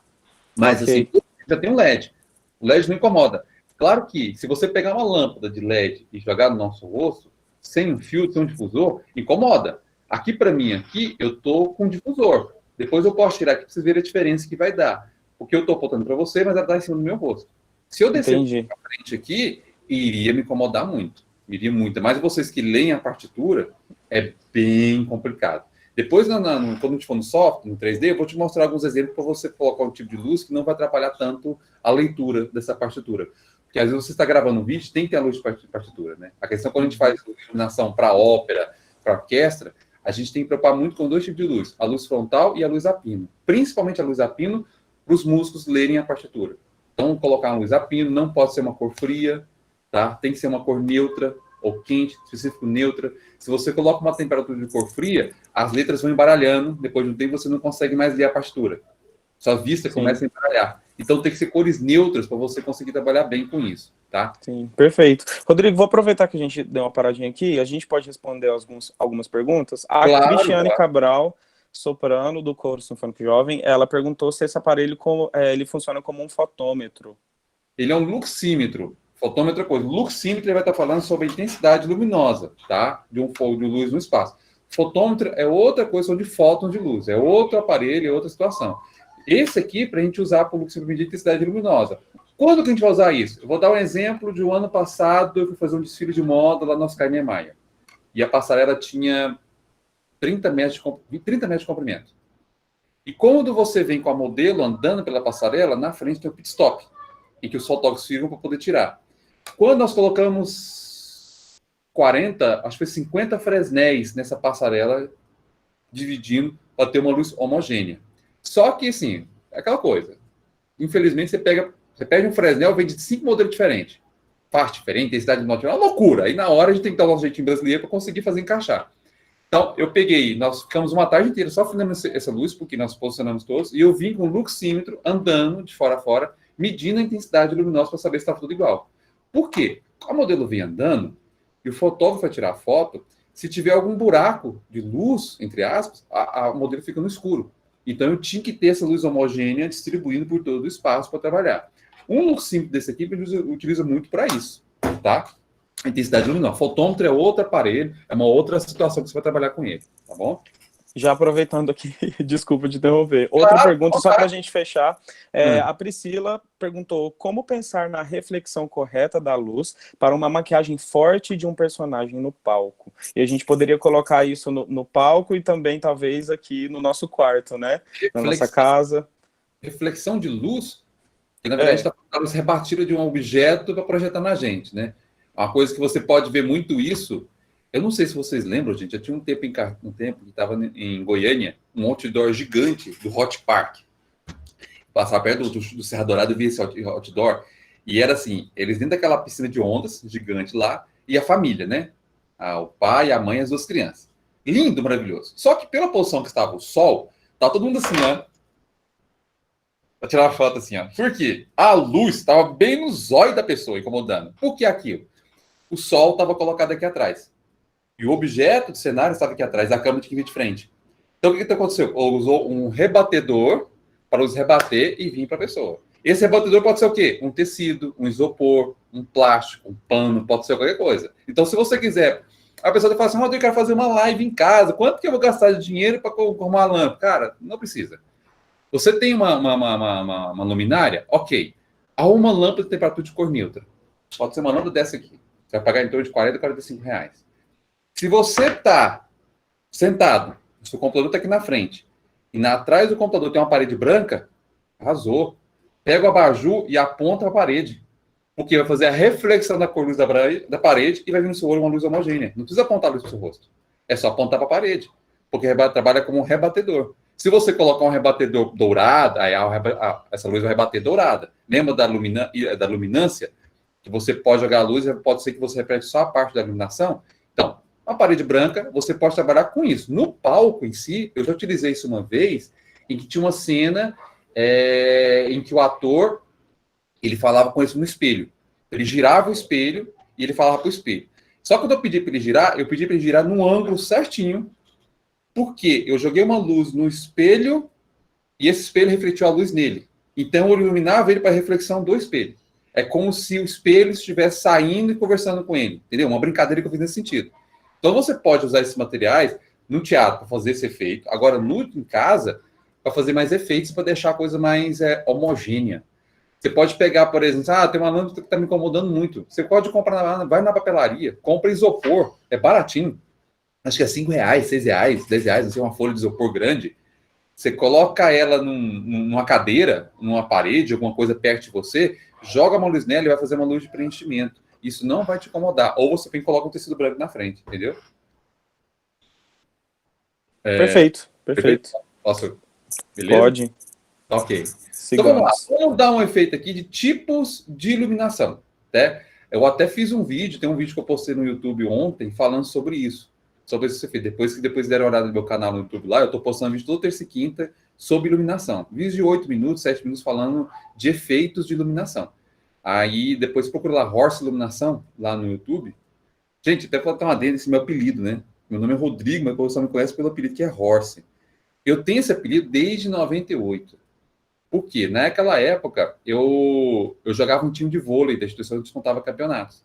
Mas assim, já tem um LED. O LED não incomoda. Claro que, se você pegar uma lâmpada de LED e jogar no nosso rosto, sem um filtro, sem um difusor, incomoda. Aqui, para mim, eu tô com um difusor. Depois eu posso tirar aqui para vocês verem a diferença que vai dar. Porque eu tô apontando para você, mas ela está em cima do meu rosto. Se eu descer para frente aqui, iria me incomodar muito. Iria muito. Mas vocês que leem a partitura, é bem complicado. Depois, quando a gente for no software, no 3D, eu vou te mostrar alguns exemplos para você colocar um tipo de luz que não vai atrapalhar tanto a leitura dessa partitura. Porque às vezes você está gravando um vídeo, tem que ter a luz de partitura, né? A questão quando a gente faz iluminação para ópera, para orquestra, a gente tem que preocupar muito com dois tipos de luz, a luz frontal e a luz a pino. Principalmente a luz a pino, para os músicos lerem a partitura. Então, colocar uma luz a pino não pode ser uma cor fria, tá? Tem que ser uma cor neutra ou quente, específico neutra. Se você coloca uma temperatura de cor fria, as letras vão embaralhando, depois de um tempo você não consegue mais ler a partitura. Sua vista começa a embaralhar. Então tem que ser cores neutras para você conseguir trabalhar bem com isso, tá? Sim, perfeito. Rodrigo, vou aproveitar que a gente deu uma paradinha aqui, a gente pode responder algumas perguntas. Cristiane Cabral, soprano do Coro Sinfônico Jovem, ela perguntou se esse aparelho ele funciona como um fotômetro. Ele é um luxímetro. Fotômetro é coisa. Luxímetro ele vai estar falando sobre a intensidade luminosa, tá? De luz no espaço. Fotômetro é outra coisa, são de fótons de luz. É outro aparelho, é outra situação. Esse aqui, para a gente usar para o luxímetro de intensidade luminosa. Quando que a gente vai usar isso? Eu vou dar um exemplo de um ano passado, eu fui fazer um desfile de moda lá no Oscar Niemeyer. E a passarela tinha 30 metros de comprimento. E quando você vem com a modelo andando pela passarela, na frente tem o pit stop, em que os fotógrafos ficam para poder tirar. Quando nós colocamos 40, acho que foi 50 Fresnéis nessa passarela, dividindo para ter uma luz homogênea. Só que, é aquela coisa. Infelizmente, você pega um Fresnel, vende 5 modelos diferentes. faz diferente, intensidade de noite, é uma loucura. Aí na hora a gente tem que dar o nosso jeitinho brasileiro para conseguir fazer encaixar. Então, eu peguei, nós ficamos uma tarde inteira só afinando essa luz, porque nós posicionamos todos, e eu vim com o luxímetro, andando de fora a fora, medindo a intensidade luminosa para saber se estava tudo igual. Por quê? O modelo vem andando, e o fotógrafo vai tirar a foto, se tiver algum buraco de luz, entre aspas, o modelo fica no escuro. Então, eu tinha que ter essa luz homogênea distribuindo por todo o espaço para trabalhar. Um luxímetro desse aqui utiliza muito para isso, tá? A intensidade luminosa. Fotômetro é outro aparelho, é uma outra situação que você vai trabalhar com ele, tá bom? Já aproveitando aqui, desculpa te interromper. Outra pergunta, só para a gente fechar. A Priscila perguntou como pensar na reflexão correta da luz para uma maquiagem forte de um personagem no palco. E a gente poderia colocar isso no palco e também, talvez, aqui no nosso quarto, né? Na nossa casa. Reflexão de luz, que na verdade está a luz rebatida de um objeto para projetar na gente, né? Uma coisa que você pode ver muito isso. Eu não sei se vocês lembram, gente, eu tinha um tempo que estava em Goiânia, um outdoor gigante do Hot Park. Passava perto do Serra Dourada e via esse outdoor. E era assim, eles dentro daquela piscina de ondas gigante lá, e a família, né? O pai, a mãe e as duas crianças. Lindo, maravilhoso. Só que pela posição que estava o sol, estava todo mundo assim, ó. Para tirar uma foto assim, ó. Por quê? A luz estava bem no zóio da pessoa, incomodando. Por que aquilo? O sol estava colocado aqui atrás. E o objeto do cenário estava aqui atrás, a câmera tinha que vir de frente. Então, o que aconteceu? Usou um rebatedor para os rebater e vir para a pessoa. Esse rebatedor pode ser o quê? Um tecido, um isopor, um plástico, um pano, pode ser qualquer coisa. Então, se você quiser... A pessoa fala assim, Rodrigo, eu quero fazer uma live em casa. Quanto que eu vou gastar de dinheiro para comprar uma lâmpada? Cara, não precisa. Você tem uma luminária? Ok. Há uma lâmpada de temperatura de cor neutra. Pode ser uma lâmpada dessa aqui. Você vai pagar em torno de 40 a 45 reais. Se você está sentado, o seu computador está aqui na frente, e atrás do computador tem uma parede branca, arrasou. Pega o abajur e aponta para a parede. Porque vai fazer a reflexão da cor luz da parede e vai vir no seu olho uma luz homogênea. Não precisa apontar a luz para o seu rosto. É só apontar para a parede. Porque trabalha como um rebatedor. Se você colocar um rebatedor dourado, aí essa luz vai rebater dourada. Lembra da luminância? Que você pode jogar a luz e pode ser que você repete só a parte da iluminação. Então, uma parede branca, você pode trabalhar com isso. No palco em si, eu já utilizei isso uma vez, em que tinha uma cena em que o ator, ele falava com isso no espelho. Ele girava o espelho e ele falava para o espelho. Só que quando eu pedi para ele girar num ângulo certinho, porque eu joguei uma luz no espelho e esse espelho refletiu a luz nele. Então, eu iluminava ele para a reflexão do espelho. É como se o espelho estivesse saindo e conversando com ele. Entendeu? Uma brincadeira que eu fiz nesse sentido. Então, você pode usar esses materiais no teatro para fazer esse efeito. Agora, em casa, para fazer mais efeitos, para deixar a coisa mais homogênea. Você pode pegar, por exemplo, tem uma lâmpada que está me incomodando muito. Você pode comprar, vai na papelaria, compra isopor, é baratinho. Acho que é 5 reais, 6 reais, 10 reais, não sei, uma folha de isopor grande. Você coloca ela numa cadeira, numa parede, alguma coisa perto de você, joga uma luz nela e vai fazer uma luz de preenchimento. Isso não vai te incomodar. Ou você coloca um tecido branco na frente, entendeu? Perfeito. Posso? Beleza? Pode. Ok. Sigamos. Então vamos lá. Vamos dar um efeito aqui de tipos de iluminação. Né? Eu até fiz um vídeo, tem um vídeo que eu postei no YouTube ontem falando sobre isso. Sobre esse efeito. Depois deram uma olhada no meu canal no YouTube lá, eu estou postando vídeo toda terça e quinta sobre iluminação. Vídeo de 8 minutos, 7 minutos falando de efeitos de iluminação. Aí depois procura lá, Horse Iluminação, lá no YouTube. Gente, até para ter uma adendo, esse meu apelido, né? Meu nome é Rodrigo, mas o pessoal me conhece pelo apelido que é Horse. Eu tenho esse apelido desde 98. Por quê? Naquela época, eu jogava um time de vôlei da instituição que disputava campeonatos.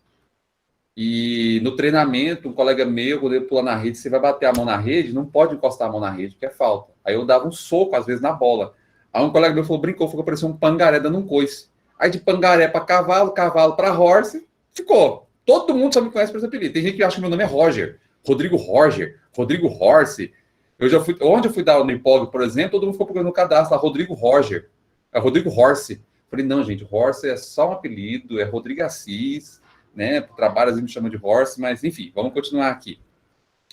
E no treinamento, um colega meu, quando ele pula na rede, você vai bater a mão na rede, não pode encostar a mão na rede, porque é falta. Aí eu dava um soco, às vezes, na bola. Aí um colega meu brincou, falou que parecia um pangaré dando um coice. Aí de pangaré para cavalo, cavalo para horse, ficou. Todo mundo só me conhece por esse apelido. Tem gente que acha que meu nome é Roger. Rodrigo Horse. Onde eu fui dar no Empolg, por exemplo, todo mundo ficou procurando no cadastro lá, Rodrigo Roger. É Rodrigo Horse. Falei, não, gente, Horse é só um apelido, é Rodrigo Assis, né? Trabalho, às vezes me chamam de Horse, mas enfim, vamos continuar aqui.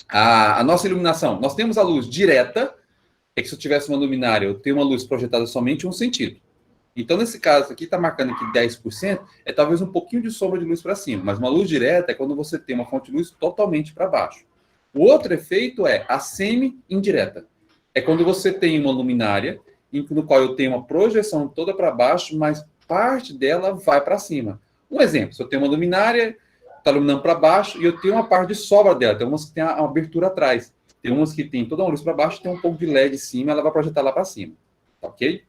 A nossa iluminação, nós temos a luz direta, é que se eu tivesse uma luminária, eu tenho uma luz projetada somente em um sentido. Então, nesse caso aqui, está marcando aqui 10%, é talvez um pouquinho de sombra de luz para cima, mas uma luz direta é quando você tem uma fonte de luz totalmente para baixo. O outro efeito é a semi-indireta. É quando você tem uma luminária, no qual eu tenho uma projeção toda para baixo, mas parte dela vai para cima. Um exemplo, se eu tenho uma luminária, está iluminando para baixo, e eu tenho uma parte de sobra dela, tem umas que tem uma abertura atrás, tem umas que tem toda uma luz para baixo, tem um pouco de LED em cima, ela vai projetar lá para cima, ok?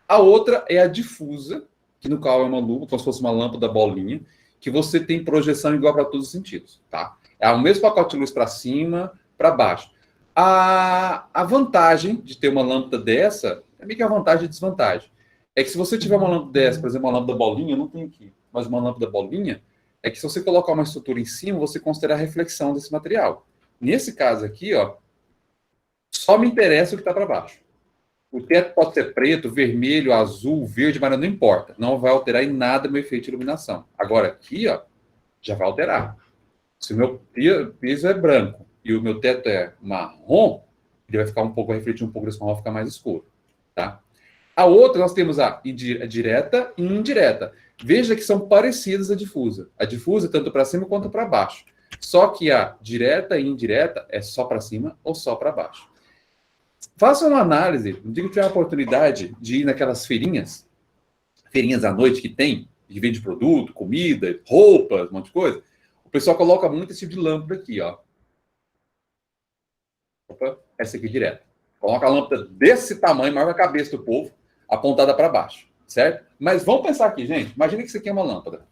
A outra é a difusa, que no qual é uma luz, como se fosse uma lâmpada bolinha, que você tem projeção igual para todos os sentidos, tá? É o mesmo pacote de luz para cima, para baixo. A vantagem de ter uma lâmpada dessa, é meio que a vantagem e desvantagem, é que se você tiver uma lâmpada dessa, por exemplo, uma lâmpada bolinha, eu não tenho aqui, mas uma lâmpada bolinha, é que se você colocar uma estrutura em cima, você considera a reflexão desse material. Nesse caso aqui, ó, só me interessa o que está para baixo. O teto pode ser preto, vermelho, azul, verde, mas não importa. Não vai alterar em nada meu efeito de iluminação. Agora aqui, ó, já vai alterar. Se o meu piso é branco e o meu teto é marrom, ele vai ficar vai refletir um pouco desse marrom, vai ficar mais escuro, tá? A outra, nós temos a direta e indireta. Veja que são parecidas a difusa. A difusa, tanto para cima quanto para baixo. Só que a direta e indireta é só para cima ou só para baixo. Faça uma análise, não digo que tiver a oportunidade de ir naquelas feirinhas à noite que tem, que vende produto, comida, roupas, um monte de coisa. O pessoal coloca muito esse tipo de lâmpada aqui, ó. Opa, essa aqui direto. Coloca a lâmpada desse tamanho, maior que a cabeça do povo, apontada para baixo, certo? Mas vamos pensar aqui, gente. Imagina que isso aqui é uma lâmpada.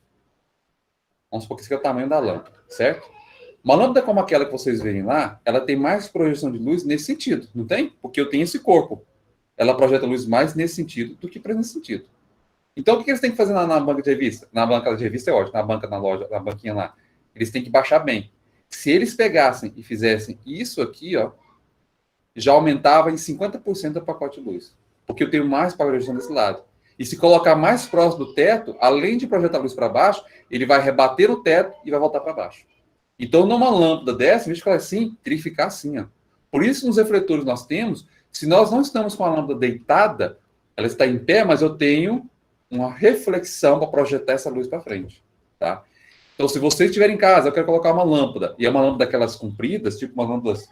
Vamos supor que esse aqui é o tamanho da lâmpada, certo? Uma lâmpada como aquela que vocês veem lá, ela tem mais projeção de luz nesse sentido, não tem? Porque eu tenho esse corpo. Ela projeta luz mais nesse sentido do que nesse sentido. Então, o que eles têm que fazer na banca de revista? Na banca de revista é ótimo, na banca, na loja, na banquinha lá. Eles têm que baixar bem. Se eles pegassem e fizessem isso aqui, ó, já aumentava em 50% o pacote de luz. Porque eu tenho mais projeção desse lado. E se colocar mais próximo do teto, além de projetar luz para baixo, ele vai rebater no teto e vai voltar para baixo. Então, numa lâmpada dessa, em vez de ficar assim, teria que ficar assim, ó. Por isso, nos refletores nós temos, se nós não estamos com a lâmpada deitada, ela está em pé, mas eu tenho uma reflexão para projetar essa luz para frente, tá? Então, se você estiver em casa, eu quero colocar uma lâmpada, e é uma lâmpada daquelas compridas, tipo umas lâmpadas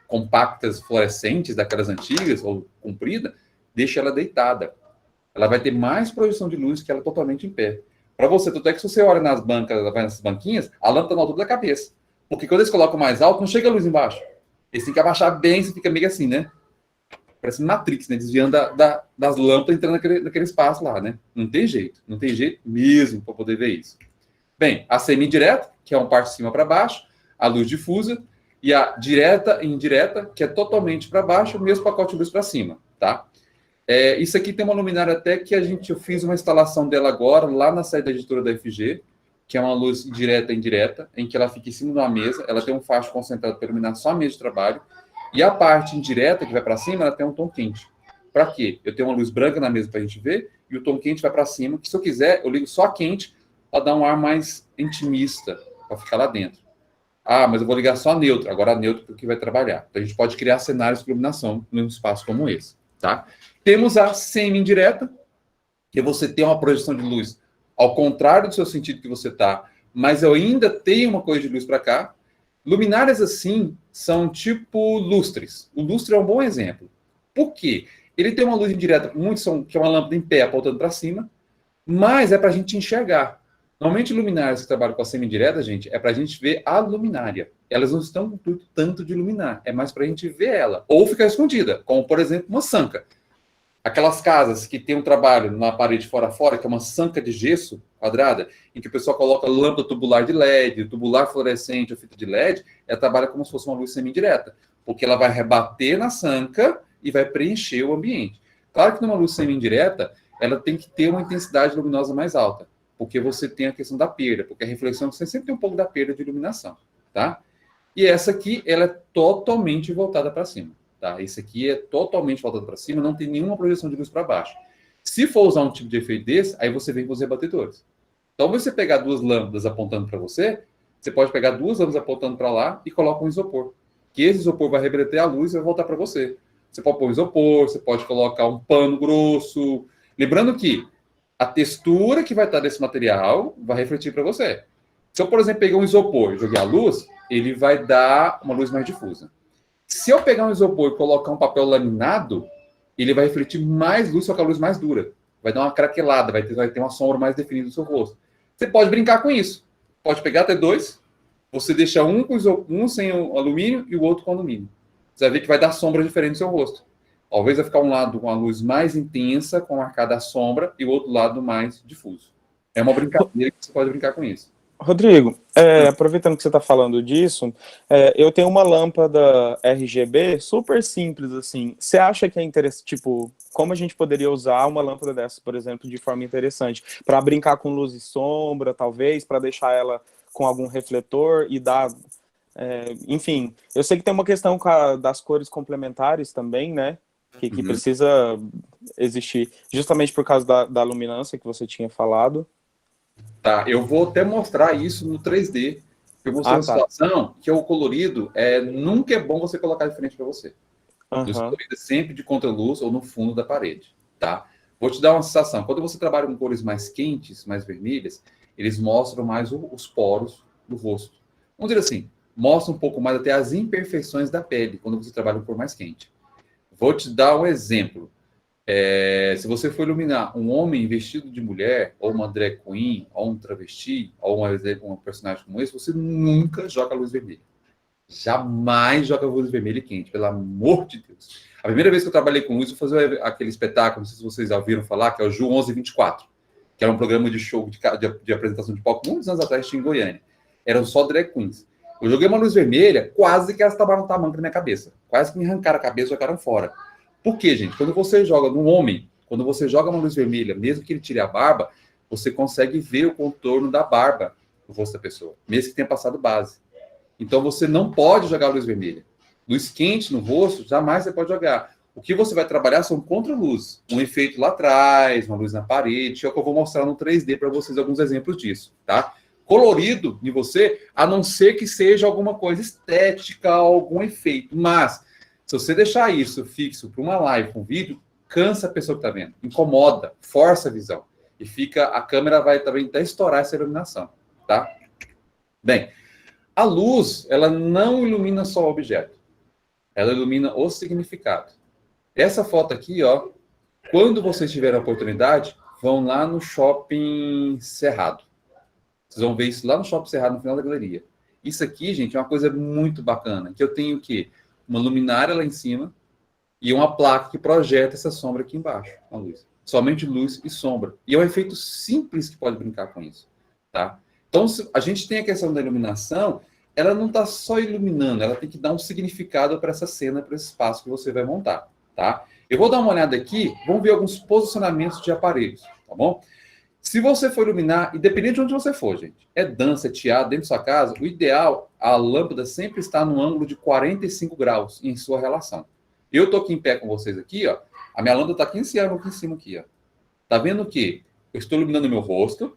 compactas, fluorescentes, daquelas antigas, ou comprida, deixa ela deitada. Ela vai ter mais projeção de luz que ela totalmente em pé. Para você, tanto é que se você olha nas bancas, vai nessas banquinhas, a lâmpada está na altura da cabeça. Porque quando eles colocam mais alto, não chega a luz embaixo. Eles têm que abaixar bem, você fica meio assim, né? Parece Matrix, né? Desviando das lâmpadas, entrando naquele espaço lá, né? Não tem jeito mesmo para poder ver isso. Bem, a semi-direta, que é uma parte de cima para baixo, a luz difusa, e a direta e indireta, que é totalmente para baixo, o mesmo pacote de luz para cima, tá? Isso aqui tem uma luminária até que eu fiz uma instalação dela agora, lá na sede da editora da FG, que é uma luz direta e indireta, em que ela fica em cima de uma mesa, ela tem um facho concentrado para iluminar só a mesa de trabalho, e a parte indireta, que vai para cima, ela tem um tom quente. Para quê? Eu tenho uma luz branca na mesa para a gente ver, e o tom quente vai para cima, que se eu quiser, eu ligo só quente, para dar um ar mais intimista, para ficar lá dentro. Ah, mas eu vou ligar só neutro, agora a neutro que vai trabalhar. Então a gente pode criar cenários de iluminação num espaço como esse, tá? Temos a semi-indireta, que você tem uma projeção de luz ao contrário do seu sentido que você está, mas eu ainda tenho uma coisa de luz para cá. Luminárias assim são tipo lustres. O lustre é um bom exemplo. Por quê? Ele tem uma luz indireta, que é uma lâmpada em pé apontando para cima, mas é para a gente enxergar. Normalmente, luminárias que trabalham com a semi-indireta, gente, é para a gente ver a luminária. Elas não estão com tudo tanto de iluminar, é mais para a gente ver ela. Ou ficar escondida, como, por exemplo, uma sanca. Aquelas casas que tem um trabalho na parede fora a fora, que é uma sanca de gesso quadrada, em que o pessoal coloca lâmpada tubular de LED, tubular fluorescente ou fita de LED, ela trabalha como se fosse uma luz semi-indireta, porque ela vai rebater na sanca e vai preencher o ambiente. Claro que numa luz semi-indireta, ela tem que ter uma intensidade luminosa mais alta, porque você tem a questão da perda, porque a reflexão você sempre tem um pouco da perda de iluminação, tá? E essa aqui, ela é totalmente voltada para cima. Tá? Esse aqui é totalmente voltado para cima, não tem nenhuma projeção de luz para baixo. Se for usar um tipo de efeito desse, aí você vem com os rebatedores. Então, você pegar duas lâmpadas apontando para você pode pegar duas lâmpadas apontando para lá e coloca um isopor. Que esse isopor vai reverter a luz e vai voltar para você. Você pode pôr um isopor, você pode colocar um pano grosso, Lembrando que a textura que vai estar desse material vai refletir para você. Se eu, por exemplo, pegar um isopor e jogar a luz, ele vai dar uma luz mais difusa. Se eu pegar um isopor e colocar um papel laminado, ele vai refletir mais luz, só que a luz mais dura. Vai dar uma craquelada, vai ter uma sombra mais definida no seu rosto. Você pode brincar com isso. Pode pegar até dois, você deixa um sem o alumínio e o outro com alumínio. Você vai ver que vai dar sombra diferente no seu rosto. Talvez vai ficar um lado com a luz mais intensa, com marcada a sombra, e o outro lado mais difuso. É uma brincadeira que você pode brincar com isso. Rodrigo, aproveitando que você está falando disso, eu tenho uma lâmpada RGB super simples, assim. Você acha que é interessante, tipo, como a gente poderia usar uma lâmpada dessa, por exemplo, de forma interessante? Para brincar com luz e sombra, talvez, para deixar ela com algum refletor e dar... enfim, eu sei que tem uma questão das cores complementares também, né? Que precisa existir, justamente por causa da luminância que você tinha falado. Tá, eu vou até mostrar isso no 3D. Eu mostrei uma situação que o colorido nunca é bom você colocar de frente para você. O colorido é sempre de contraluz ou no fundo da parede, tá? Vou te dar uma sensação. Quando você trabalha com cores mais quentes, mais vermelhas, eles mostram mais os poros do rosto. Vamos dizer assim, mostra um pouco mais até as imperfeições da pele, quando você trabalha com cor mais quente. Vou te dar um exemplo. Se você for iluminar um homem vestido de mulher, ou uma drag queen, ou um travesti, ou um personagem como esse, você nunca joga luz vermelha. Jamais joga luz vermelha e quente, pelo amor de Deus. A primeira vez que eu trabalhei com luz, eu fui fazer aquele espetáculo, não sei se vocês já ouviram falar, que é o Ju 1124, que era um programa de show, de apresentação de palco, muitos anos atrás, em Goiânia. Eram só drag queens. Eu joguei uma luz vermelha, quase que elas estavam no tamanho da minha cabeça. Quase que me arrancaram a cabeça e jogaram fora. Por quê, gente? Quando você joga no homem, quando você joga uma luz vermelha, mesmo que ele tire a barba, você consegue ver o contorno da barba do rosto da pessoa, mesmo que tenha passado base. Então, você não pode jogar luz vermelha. Luz quente no rosto, jamais você pode jogar. O que você vai trabalhar são contra-luz. Um efeito lá atrás, uma luz na parede, que é o que eu vou mostrar no 3D para vocês alguns exemplos disso, tá? Colorido em você, a não ser que seja alguma coisa estética, algum efeito. Mas, se você deixar isso fixo para uma live, um vídeo, cansa a pessoa que está vendo, incomoda, força a visão. E a câmera vai também até estourar essa iluminação, tá? Bem, a luz, ela não ilumina só o objeto. Ela ilumina o significado. Essa foto aqui, ó, quando vocês tiverem a oportunidade, vão lá no Shopping Cerrado. Vocês vão ver isso lá no Shopping Cerrado, no final da galeria. Isso aqui, gente, é uma coisa muito bacana, que eu tenho o quê? Uma luminária lá em cima e uma placa que projeta essa sombra aqui embaixo, a luz. Somente luz e sombra. E é um efeito simples que pode brincar com isso, tá? Então, a gente tem a questão da iluminação, ela não está só iluminando, ela tem que dar um significado para essa cena, para esse espaço que você vai montar, tá? Eu vou dar uma olhada aqui, vamos ver alguns posicionamentos de aparelhos, tá bom? Se você for iluminar, independente de onde você for, gente, dança, teatro, dentro da sua casa, o ideal, a lâmpada sempre está no ângulo de 45 graus em sua relação. Eu estou aqui em pé com vocês aqui, ó, a minha lâmpada está aqui em cima, aqui, ó. Tá vendo que eu estou iluminando meu rosto,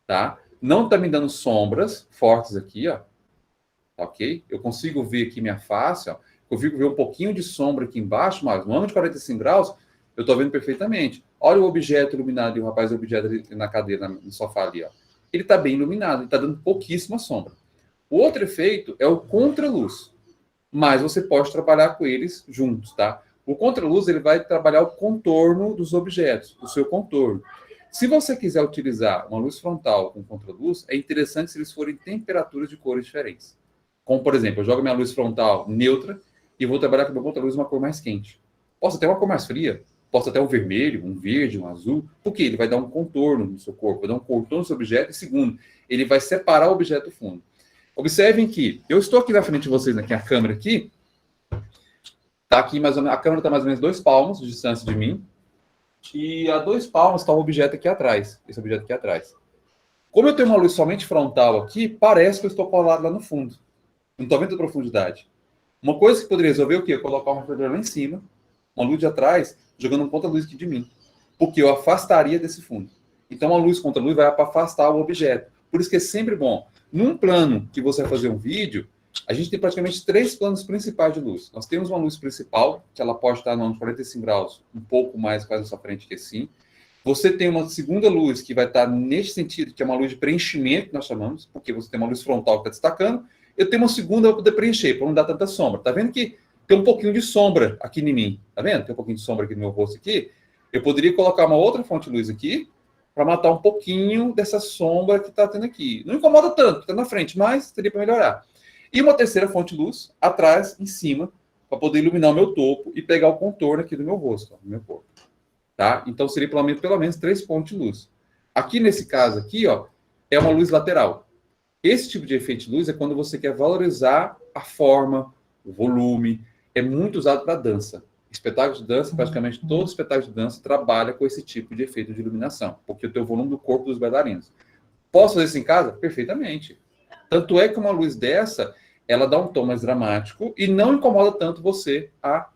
tá? Não está me dando sombras fortes aqui, ó. Ok? Eu consigo ver aqui minha face, ó. Eu consigo ver um pouquinho de sombra aqui embaixo, mas no ângulo de 45 graus, eu estou vendo perfeitamente. Olha o objeto iluminado e o rapaz, o objeto ali na cadeira, no sofá ali, ó. Ele está bem iluminado, ele está dando pouquíssima sombra. O outro efeito é o contraluz, mas você pode trabalhar com eles juntos, tá? O contraluz, ele vai trabalhar o contorno dos objetos, o seu contorno. Se você quiser utilizar uma luz frontal com contraluz, é interessante se eles forem temperaturas de cores diferentes. Como, por exemplo, eu jogo minha luz frontal neutra e vou trabalhar com meu contraluz uma cor mais quente. Posso ter uma cor mais fria, posso até um vermelho, um verde, um azul, porque ele vai dar um contorno no seu corpo, vai dar um contorno no seu objeto, e segundo, ele vai separar o objeto do fundo. Observem que eu estou aqui na frente de vocês, aqui a câmera aqui, tá aqui mais ou menos, a câmera está mais ou menos 2 palmos de distância de mim, e a 2 palmos está o objeto aqui atrás, esse objeto aqui atrás. Como eu tenho uma luz somente frontal aqui, parece que eu estou colado lá no fundo. Não estou vendo a profundidade. Uma coisa que poderia resolver é o quê? Eu colocar um refletor lá em cima, uma luz de atrás, jogando um contra-luz aqui de mim. Porque eu afastaria desse fundo. Então, a luz contra luz vai para afastar o objeto. Por isso que é sempre bom. Num plano que você vai fazer um vídeo, a gente tem praticamente 3 planos principais de luz. Nós temos uma luz principal, que ela pode estar no ângulo de 45 graus, um pouco mais quase na sua frente que assim. Você tem uma segunda luz que vai estar nesse sentido, que é uma luz de preenchimento, que nós chamamos, porque você tem uma luz frontal que está destacando. Eu tenho uma segunda para poder preencher, para não dar tanta sombra. Tá vendo que tem um pouquinho de sombra aqui em mim? Tá vendo? Tem um pouquinho de sombra aqui no meu rosto aqui. Eu poderia colocar uma outra fonte de luz aqui para matar um pouquinho dessa sombra que está tendo aqui. Não incomoda tanto, está na frente, mas teria para melhorar. E uma terceira fonte de luz atrás, em cima, para poder iluminar o meu topo e pegar o contorno aqui do meu rosto, ó, do meu corpo. Tá? Então seria pelo menos 3 pontos de luz. Aqui nesse caso aqui, ó, é uma luz lateral. Esse tipo de efeito de luz é quando você quer valorizar a forma, o volume. É muito usado para dança. Espetáculo de dança, praticamente todo espetáculo de dança trabalha com esse tipo de efeito de iluminação, porque o teu volume do corpo dos bailarinos. Posso fazer isso em casa? Perfeitamente. Tanto é que uma luz dessa, ela dá um tom mais dramático e não incomoda tanto você a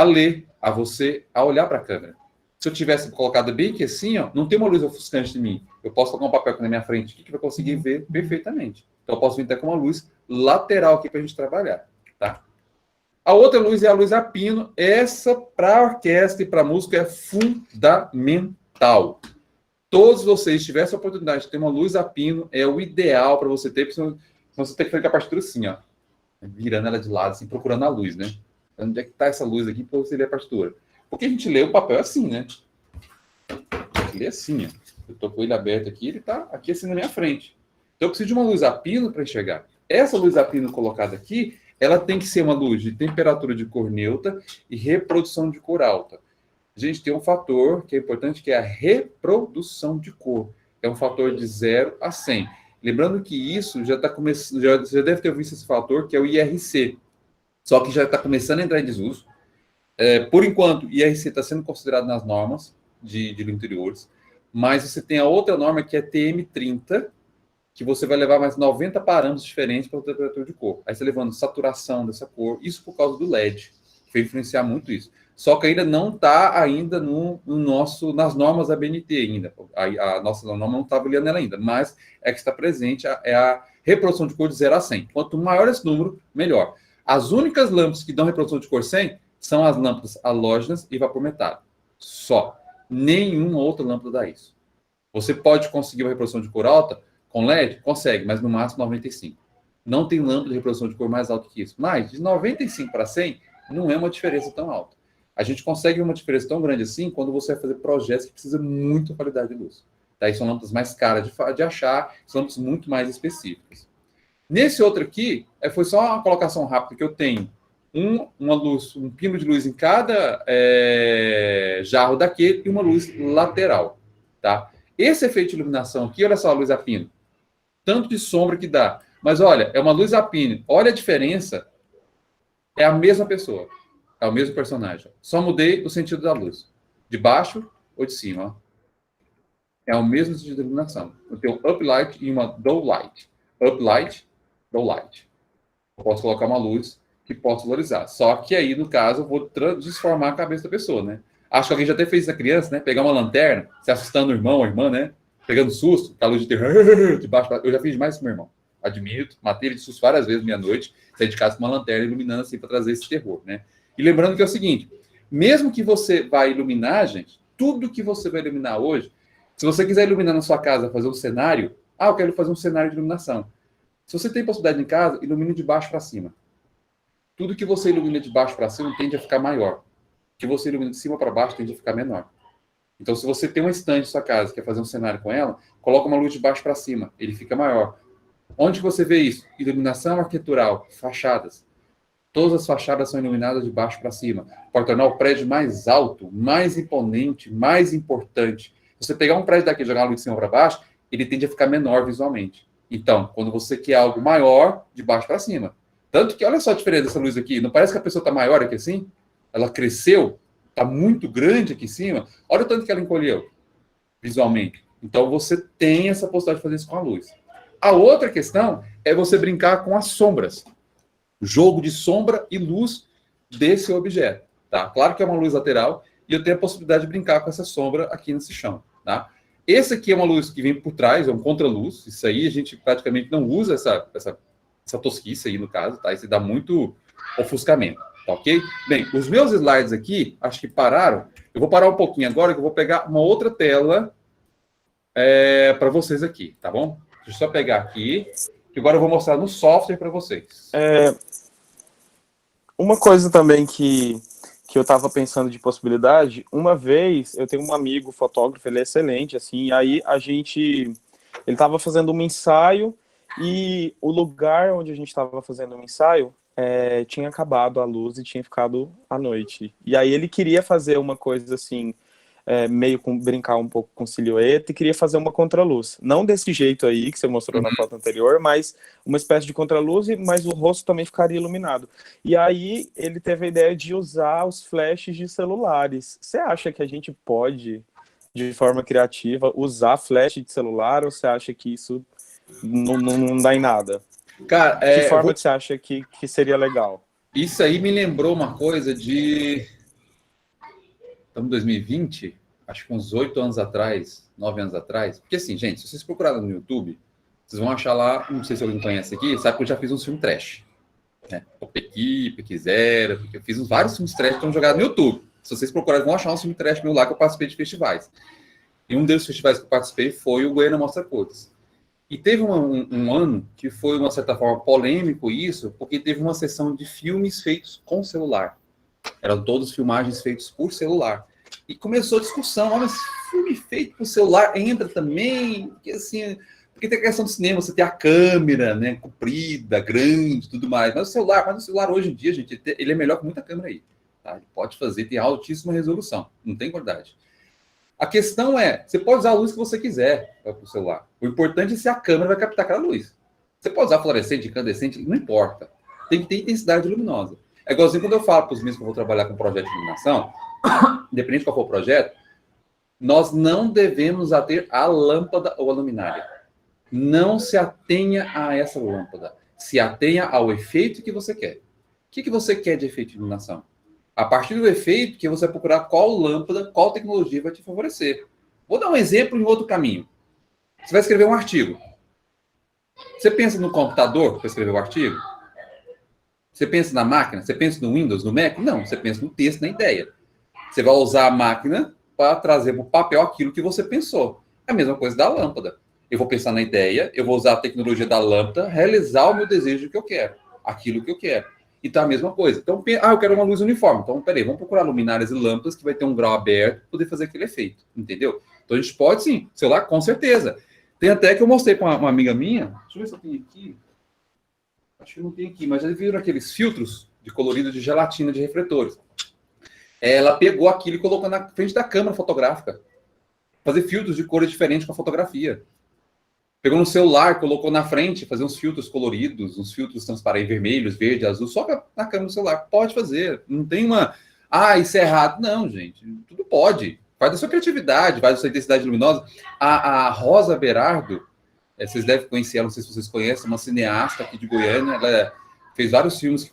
ler, a você a olhar para a câmera. Se eu tivesse colocado bem aqui assim, ó, não tem uma luz ofuscante de mim. Eu posso colocar um papel aqui na minha frente aqui que vai conseguir ver perfeitamente. Então eu posso vir até com uma luz lateral aqui para a gente trabalhar, tá? A outra luz é a luz a pino. Essa, para orquestra e para música, é fundamental. Todos vocês tivessem a oportunidade de ter uma luz a pino, é o ideal para você ter, porque senão você tem que fazer com a partitura assim, ó. Virando ela de lado, assim, procurando a luz, né? Onde é que está essa luz aqui para você ler a partitura? Porque a gente lê o papel assim, né? A gente lê assim, ó. Eu estou com ele aberto aqui, ele está aqui assim na minha frente. Então eu preciso de uma luz a pino para enxergar. Essa luz a pino colocada aqui, ela tem que ser uma luz de temperatura de cor neutra e reprodução de cor alta. A gente tem um fator que é importante, que é a reprodução de cor. É um fator de 0 a 100. Lembrando que isso já está começando, você já deve ter visto esse fator, que é o IRC. Só que já está começando a entrar em desuso. Por enquanto, o IRC está sendo considerado nas normas de interiores, mas você tem a outra norma que é TM30, que você vai levar mais 90 parâmetros diferentes para a temperatura de cor. Aí você levando saturação dessa cor, isso por causa do LED, que vai influenciar muito isso. Só que ainda não está ainda nas normas da BNT ainda. A nossa norma não está avaliando ela ainda, mas é que está presente é a reprodução de cor de 0 a 100. Quanto maior esse número, melhor. As únicas lâmpadas que dão reprodução de cor 100 são as lâmpadas halógenas e vapor metálico. Só. Nenhuma outra lâmpada dá isso. Você pode conseguir uma reprodução de cor alta com LED? Consegue, mas no máximo 95. Não tem lâmpada de reprodução de cor mais alta que isso. Mas de 95 para 100 não é uma diferença tão alta. A gente consegue uma diferença tão grande assim quando você vai fazer projetos que precisam muita qualidade de luz. Daí são lâmpadas mais caras de achar, são lâmpadas muito mais específicas. Nesse outro aqui, foi só uma colocação rápida que eu tenho uma luz, um pino de luz em cada jarro daquele e uma luz lateral, tá? Esse efeito de iluminação aqui, olha só a luz a pino. Tanto de sombra que dá. Mas olha, é uma luz a pino. Olha a diferença. É a mesma pessoa. É o mesmo personagem. Só mudei o sentido da luz. De baixo ou de cima. Ó. É o mesmo sentido de iluminação. Eu tenho uplight e uma downlight. Uplight, downlight. Eu posso colocar uma luz que posso valorizar. Só que aí, no caso, eu vou transformar a cabeça da pessoa, né? Acho que alguém já até fez isso na criança, né? Pegar uma lanterna, se assustando o irmão ou a irmã, né? Pegando susto, com a luz de terror de baixo. Eu já fiz demais com meu irmão. Admito. Matei ele de susto várias vezes meia-noite. Saí de casa com uma lanterna iluminando assim para trazer esse terror, né? E lembrando que é o seguinte, mesmo que você vá iluminar, gente, tudo que você vai iluminar hoje, se você quiser iluminar na sua casa, fazer um cenário, eu quero fazer um cenário de iluminação. Se você tem possibilidade em casa, ilumine de baixo para cima. Tudo que você ilumina de baixo para cima tende a ficar maior. O que você ilumina de cima para baixo tende a ficar menor. Então, se você tem uma estante em sua casa, quer fazer um cenário com ela, coloca uma luz de baixo para cima, ele fica maior. Onde você vê isso? Iluminação arquitetural, fachadas. Todas as fachadas são iluminadas de baixo para cima, para tornar o prédio mais alto, mais imponente, mais importante. Se você pegar um prédio daqui e jogar a luz de cima para baixo, ele tende a ficar menor visualmente. Então, quando você quer algo maior, de baixo para cima. Tanto que, olha só a diferença dessa luz aqui. Não parece que a pessoa está maior aqui assim? Ela cresceu, está muito grande aqui em cima. Olha o tanto que ela encolheu, visualmente. Então, você tem essa possibilidade de fazer isso com a luz. A outra questão é você brincar com as sombras. Jogo de sombra e luz desse objeto, tá? Claro que é uma luz lateral e eu tenho a possibilidade de brincar com essa sombra aqui nesse chão, tá? Esse aqui é uma luz que vem por trás, é um contraluz. Isso aí a gente praticamente não usa essa tosquice aí no caso, tá? Isso dá muito ofuscamento. Tá ok? Bem, os meus slides aqui, acho que pararam. Eu vou parar um pouquinho agora, que eu vou pegar uma outra tela para vocês aqui, tá bom? Deixa eu só pegar aqui, que agora eu vou mostrar no software para vocês. Uma coisa também que eu estava pensando de possibilidade, uma vez eu tenho um amigo fotógrafo, ele é excelente, assim, e aí ele estava fazendo um ensaio e o lugar onde a gente estava fazendo um ensaio tinha acabado a luz e tinha ficado à noite. E aí ele queria fazer uma coisa assim, meio brincar um pouco com silhueta e queria fazer uma contraluz. Não desse jeito aí que você mostrou na foto anterior, mas uma espécie de contraluz, mas o rosto também ficaria iluminado. E aí ele teve a ideia de usar os flashes de celulares. Você acha que a gente pode, de forma criativa, usar flash de celular ou você acha que isso não dá em nada? Cara, que forma que você acha que seria legal? Isso aí me lembrou uma coisa de... Estamos em 2020, acho que uns 8 anos atrás, 9 anos atrás. Porque assim, gente, se vocês procurarem no YouTube, vocês vão achar lá, não sei se alguém conhece aqui, sabe que eu já fiz um filme trash. Né? Pequi, Pequizera, eu fiz vários filmes trash que estão jogados no YouTube. Se vocês procurarem, vão achar um filme trash meu lá que eu participei de festivais. E um desses festivais que eu participei foi o Goiânia Mostra Cores. E teve um ano que foi, de uma certa forma, polêmico isso, porque teve uma sessão de filmes feitos com celular. Eram todas filmagens feitas por celular. E começou a discussão, mas filme feito por celular entra também? Porque, assim, porque tem a questão do cinema, você tem a câmera, né, comprida, grande, tudo mais. Mas o celular hoje em dia, gente, ele é melhor que muita câmera aí. Tá? Ele pode fazer, tem altíssima resolução, não tem qualidade. A questão é, você pode usar a luz que você quiser para o celular. O importante é se a câmera vai captar aquela luz. Você pode usar fluorescente, incandescente, não importa. Tem que ter intensidade luminosa. É igualzinho quando eu falo para os meus que eu vou trabalhar com projeto de iluminação, independente de qual for o projeto, nós não devemos ater a lâmpada ou a luminária. Não se atenha a essa lâmpada. Se atenha ao efeito que você quer. O que você quer de efeito de iluminação? A partir do efeito que você vai procurar qual lâmpada, qual tecnologia vai te favorecer. Vou dar um exemplo em outro caminho. Você vai escrever um artigo. Você pensa no computador para escrever o artigo? Você pensa na máquina? Você pensa no Windows, no Mac? Não, você pensa no texto, na ideia. Você vai usar a máquina para trazer para o papel aquilo que você pensou. É a mesma coisa da lâmpada. Eu vou pensar na ideia, eu vou usar a tecnologia da lâmpada, realizar o meu desejo que eu quero, aquilo que eu quero. Então, a mesma coisa. Então, eu quero uma luz uniforme. Então, peraí, vamos procurar luminárias e lâmpadas que vai ter um grau aberto para poder fazer aquele efeito. Entendeu? Então, a gente pode, sim. Celular, com certeza. Tem até que eu mostrei para uma amiga minha. Deixa eu ver se eu tenho aqui. Acho que não tem aqui, mas já viram aqueles filtros de colorido de gelatina de refletores. Ela pegou aquilo e colocou na frente da câmera fotográfica. Fazer filtros de cores diferentes com a fotografia. Pegou no celular, colocou na frente, fazer uns filtros coloridos, uns filtros transparentes, vermelhos, verde, azul, só na câmera do celular. Pode fazer. Não tem uma... isso é errado. Não, gente. Tudo pode. Faz da sua criatividade, faz da sua intensidade luminosa. A Rosa Berardo, vocês devem conhecer ela, não sei se vocês conhecem, uma cineasta aqui de Goiânia. Ela fez vários filmes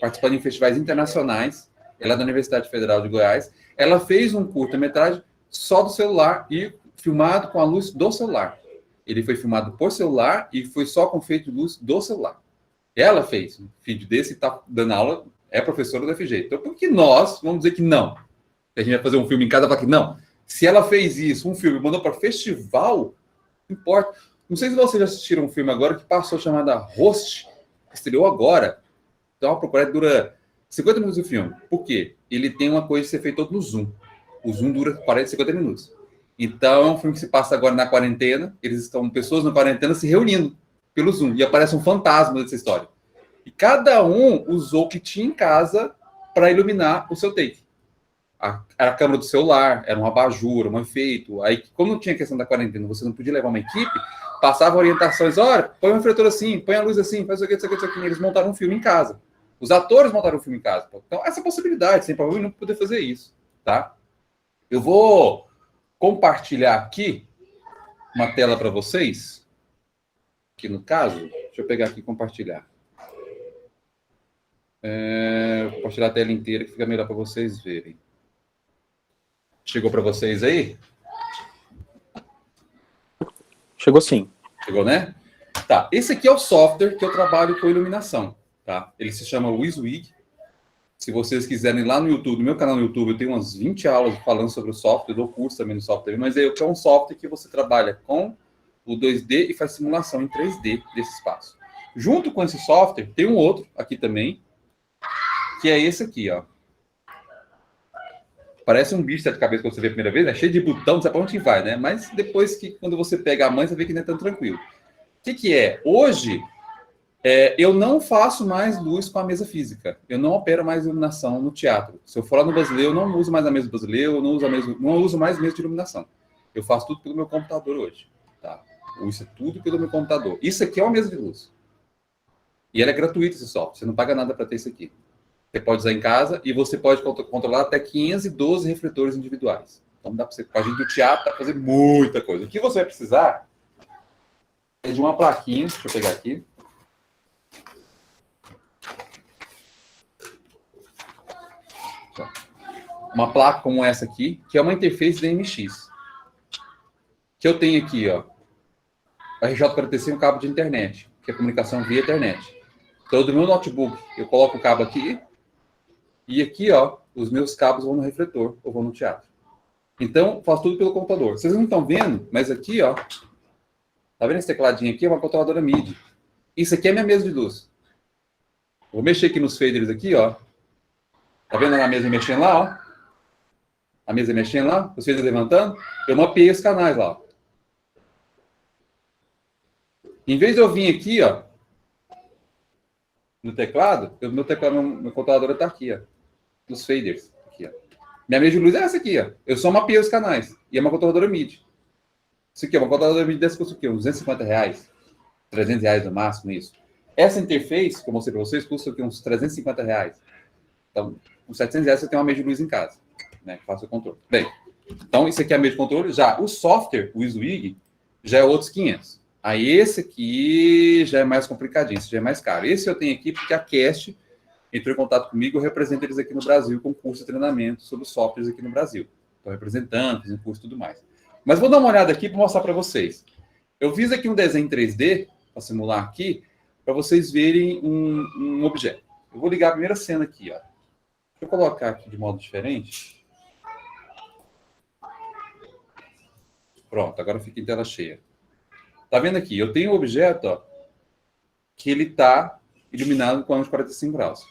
participando em festivais internacionais. Ela é da Universidade Federal de Goiás. Ela fez um curta-metragem só do celular e filmado com a luz do celular. Ele foi filmado por celular e foi só com efeito de luz do celular. Ela fez um vídeo desse e está dando aula, é professora da FG. Então, por que nós vamos dizer que não? A gente vai fazer um filme em casa e falar que não. Se ela fez isso, um filme, mandou para festival, não importa. Não sei se vocês já assistiram um filme agora que passou chamado Host, que estreou agora. Então, a procura dura 50 minutos do filme. Por quê? Ele tem uma coisa de ser feita todo no Zoom. O Zoom dura 40, 50 minutos. Então, é um filme que se passa agora na quarentena. Pessoas na quarentena se reunindo pelo Zoom. E aparece um fantasma dessa história. E cada um usou o que tinha em casa para iluminar o seu take. Era a câmera do celular, era um abajur, um efeito. Aí, como não tinha questão da quarentena, você não podia levar uma equipe, passava orientações. Olha, põe um refletor assim, põe a luz assim, faz isso aqui. Eles montaram um filme em casa. Os atores montaram um filme em casa. Então, essa possibilidade, sem problema, não poder fazer isso. Tá? Eu vou compartilhar aqui uma tela para vocês. Aqui no caso, deixa eu pegar aqui e compartilhar. Vou compartilhar a tela inteira que fica melhor para vocês verem. Chegou para vocês aí? Chegou sim. Chegou, né? Tá. Esse aqui é o software que eu trabalho com iluminação. Tá? Ele se chama WYSIWYG. Se vocês quiserem ir lá no YouTube, no meu canal no YouTube, eu tenho umas 20 aulas falando sobre o software, eu dou curso também no software, mas é um software que você trabalha com o 2D e faz simulação em 3D desse espaço. Junto com esse software, tem um outro aqui também, que é esse aqui, ó. Parece um bicho de sete cabeças quando você vê a primeira vez, né? Cheio de botão, não sabe pra onde vai, né? Mas depois que, quando você pega a mãe, você vê que não é tão tranquilo. O que é? Hoje, eu não faço mais luz com a mesa física. Eu não opero mais iluminação no teatro. Se eu for lá no Brasileiro, eu não uso mais a mesa do Brasileiro, eu não uso mais mesa de iluminação. Eu faço tudo pelo meu computador hoje. Tá? Isso é tudo pelo meu computador. Isso aqui é uma mesa de luz. E ela é gratuita, esse software. Você não paga nada para ter isso aqui. Você pode usar em casa e você pode controlar até 512 refletores individuais. Então dá para você, a gente do teatro, dá para fazer muita coisa. O que você vai precisar é de uma plaquinha. Deixa eu pegar aqui. Uma placa como essa aqui, que é uma interface DMX. Que eu tenho aqui, ó. A RJ45 é um cabo de internet, que é comunicação via internet. Então, do meu notebook, eu coloco o cabo aqui, e aqui, ó, os meus cabos vão no refletor, ou vão no teatro. Então, faço tudo pelo computador. Vocês não estão vendo, mas aqui, ó, tá vendo esse tecladinho aqui? É uma controladora MIDI. Isso aqui é minha mesa de luz. Vou mexer aqui nos faders aqui, ó. Tá vendo a mesa mexendo lá, ó? A mesa mexendo lá, os faders levantando. Eu mapeei os canais lá, ó. Em vez de eu vir aqui, ó, no teclado, meu teclado, meu controlador está aqui, ó, nos faders. Aqui, ó. Minha mesa de luz é essa aqui, ó. Eu só mapeei os canais. E é uma controladora MIDI. Isso aqui é uma controladora MIDI dessa custa o quê? Uns R$250, R$300 no máximo, isso. Essa interface, que eu mostrei para vocês, custa aqui uns R$350. Então, com R$700 você tem uma mesa de luz em casa, né? Que faça o controle. Bem, então isso aqui é a mesa de controle. Já o software, o Swig, já é outros 500. Aí esse aqui já é mais complicadinho, esse já é mais caro. Esse eu tenho aqui porque a Cast entrou em contato comigo, eu represento eles aqui no Brasil com curso de treinamento sobre softwares aqui no Brasil. Estou representando, fiz um curso e tudo mais. Mas vou dar uma olhada aqui para mostrar para vocês. Eu fiz aqui um desenho 3D, para simular aqui, para vocês verem um objeto. Eu vou ligar a primeira cena aqui, ó. Deixa eu colocar aqui de modo diferente. Pronto, agora fica em tela cheia. Tá vendo aqui? Eu tenho um objeto, ó, que ele está iluminado com ângulo de 45 graus.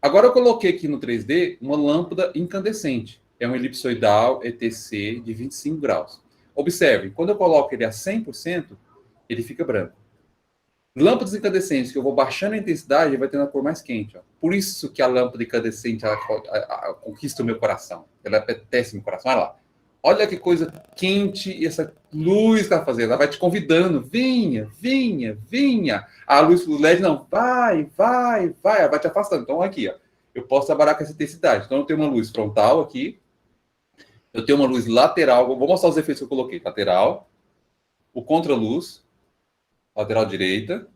Agora eu coloquei aqui no 3D uma lâmpada incandescente. É um elipsoidal ETC de 25 graus. Observe, quando eu coloco ele a 100%, ele fica branco. Lâmpadas incandescentes que eu vou baixando a intensidade, vai tendo a cor mais quente. Ó. Por isso que a lâmpada incandescente ela conquista o meu coração. Ela apetece meu coração. Olha lá. Olha que coisa quente e essa luz que ela está fazendo. Ela vai te convidando. Vinha, vinha, vinha. A luz do LED não. Vai, vai, vai. Ela vai te afastando. Então, aqui, ó. Eu posso trabalhar com essa intensidade. Então, eu tenho uma luz frontal aqui. Eu tenho uma luz lateral. Vou mostrar os efeitos que eu coloquei. Lateral. O contraluz. Lateral direita.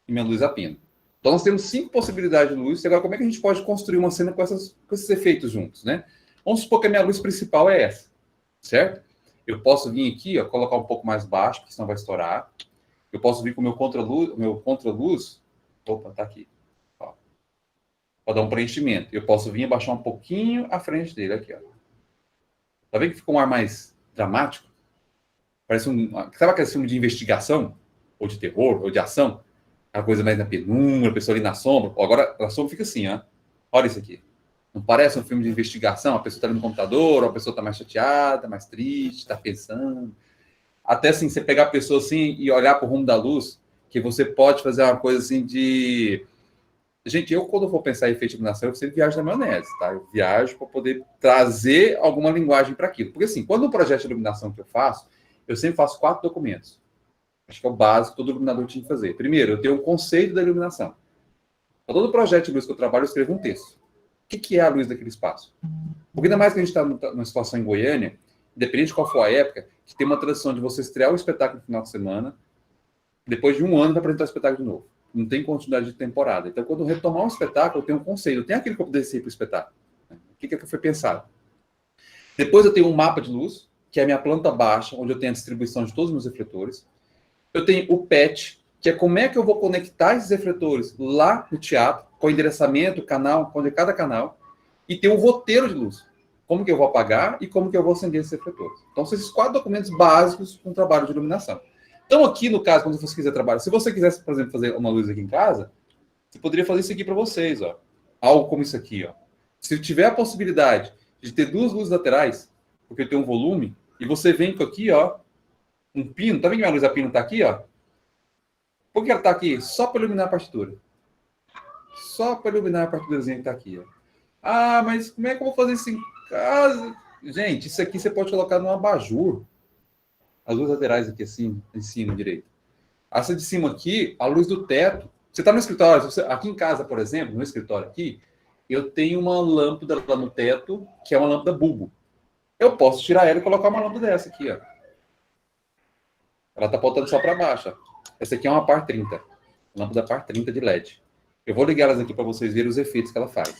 E minha luz a pino. Então, nós temos 5 possibilidades de luz. E agora, como é que a gente pode construir uma cena com esses efeitos juntos, né? Vamos supor que a minha luz principal é essa. Certo? Eu posso vir aqui, ó, colocar um pouco mais baixo, porque senão vai estourar. Eu posso vir com o meu contraluz. Opa, tá aqui. Para dar um preenchimento. Eu posso vir abaixar um pouquinho a frente dele, aqui, ó. Tá vendo que ficou um ar mais dramático? Parece sabe aquele filme de investigação? Ou de terror, ou de ação? Aquela coisa mais na penumbra, a pessoa ali na sombra. Agora, a sombra fica assim, ó. Olha isso aqui. Não parece um filme de investigação? A pessoa está ali no computador, a pessoa está mais chateada, mais triste, está pensando. Até assim, você pegar a pessoa assim e olhar para o rumo da luz, que você pode fazer uma coisa assim de... Gente, eu quando vou pensar em efeito de iluminação, eu sempre viajo na maionese, tá? Eu viajo para poder trazer alguma linguagem para aquilo. Porque assim, quando um projeto de iluminação que eu sempre faço 4 documentos. Acho que é o básico que todo iluminador tinha que fazer. Primeiro, eu tenho um conceito da iluminação. Para todo projeto de luz que eu trabalho, eu escrevo um texto. O que é a luz daquele espaço? Porque ainda mais que a gente está numa situação em Goiânia, independente de qual for a época, que tem uma tradição de você estrear o espetáculo no final de semana, depois de um ano vai apresentar o espetáculo de novo. Não tem continuidade de temporada. Então, quando eu retomar um espetáculo, eu tenho um conceito. Eu tenho aquele que eu desci para o espetáculo. O que foi pensado? Depois eu tenho um mapa de luz, que é a minha planta baixa, onde eu tenho a distribuição de todos os meus refletores. Eu tenho o PET, que é como é que eu vou conectar esses refletores lá no teatro, com o endereçamento, canal, onde é cada canal, e tem um roteiro de luz. Como que eu vou apagar e como que eu vou acender esses refletores. Então, são esses 4 documentos básicos para um trabalho de iluminação. Então, aqui no caso, quando você quiser trabalhar, se você quisesse, por exemplo, fazer uma luz aqui em casa, você poderia fazer isso aqui para vocês, ó. Algo como isso aqui, ó. Se tiver a possibilidade de ter 2 luzes laterais, porque tem um volume, e você vem com aqui, ó, um pino, tá vendo que a luz a pino tá aqui, ó? Por que ela tá aqui? Só para iluminar a partitura. Só para iluminar a partiturazinha que tá aqui, ó. Ah, mas como é que eu vou fazer isso em casa? Gente, isso aqui você pode colocar num abajur. As luzes laterais aqui assim, em cima, direito. Essa de cima aqui, a luz do teto. Você está no escritório, aqui em casa, por exemplo, no escritório aqui, eu tenho uma lâmpada lá no teto, que é uma lâmpada bulbo. Eu posso tirar ela e colocar uma lâmpada dessa aqui, ó. Ela está apontando só para baixo, ó. Essa aqui é uma par 30. Lâmpada par 30 de LED. Eu vou ligar elas aqui para vocês verem os efeitos que ela faz.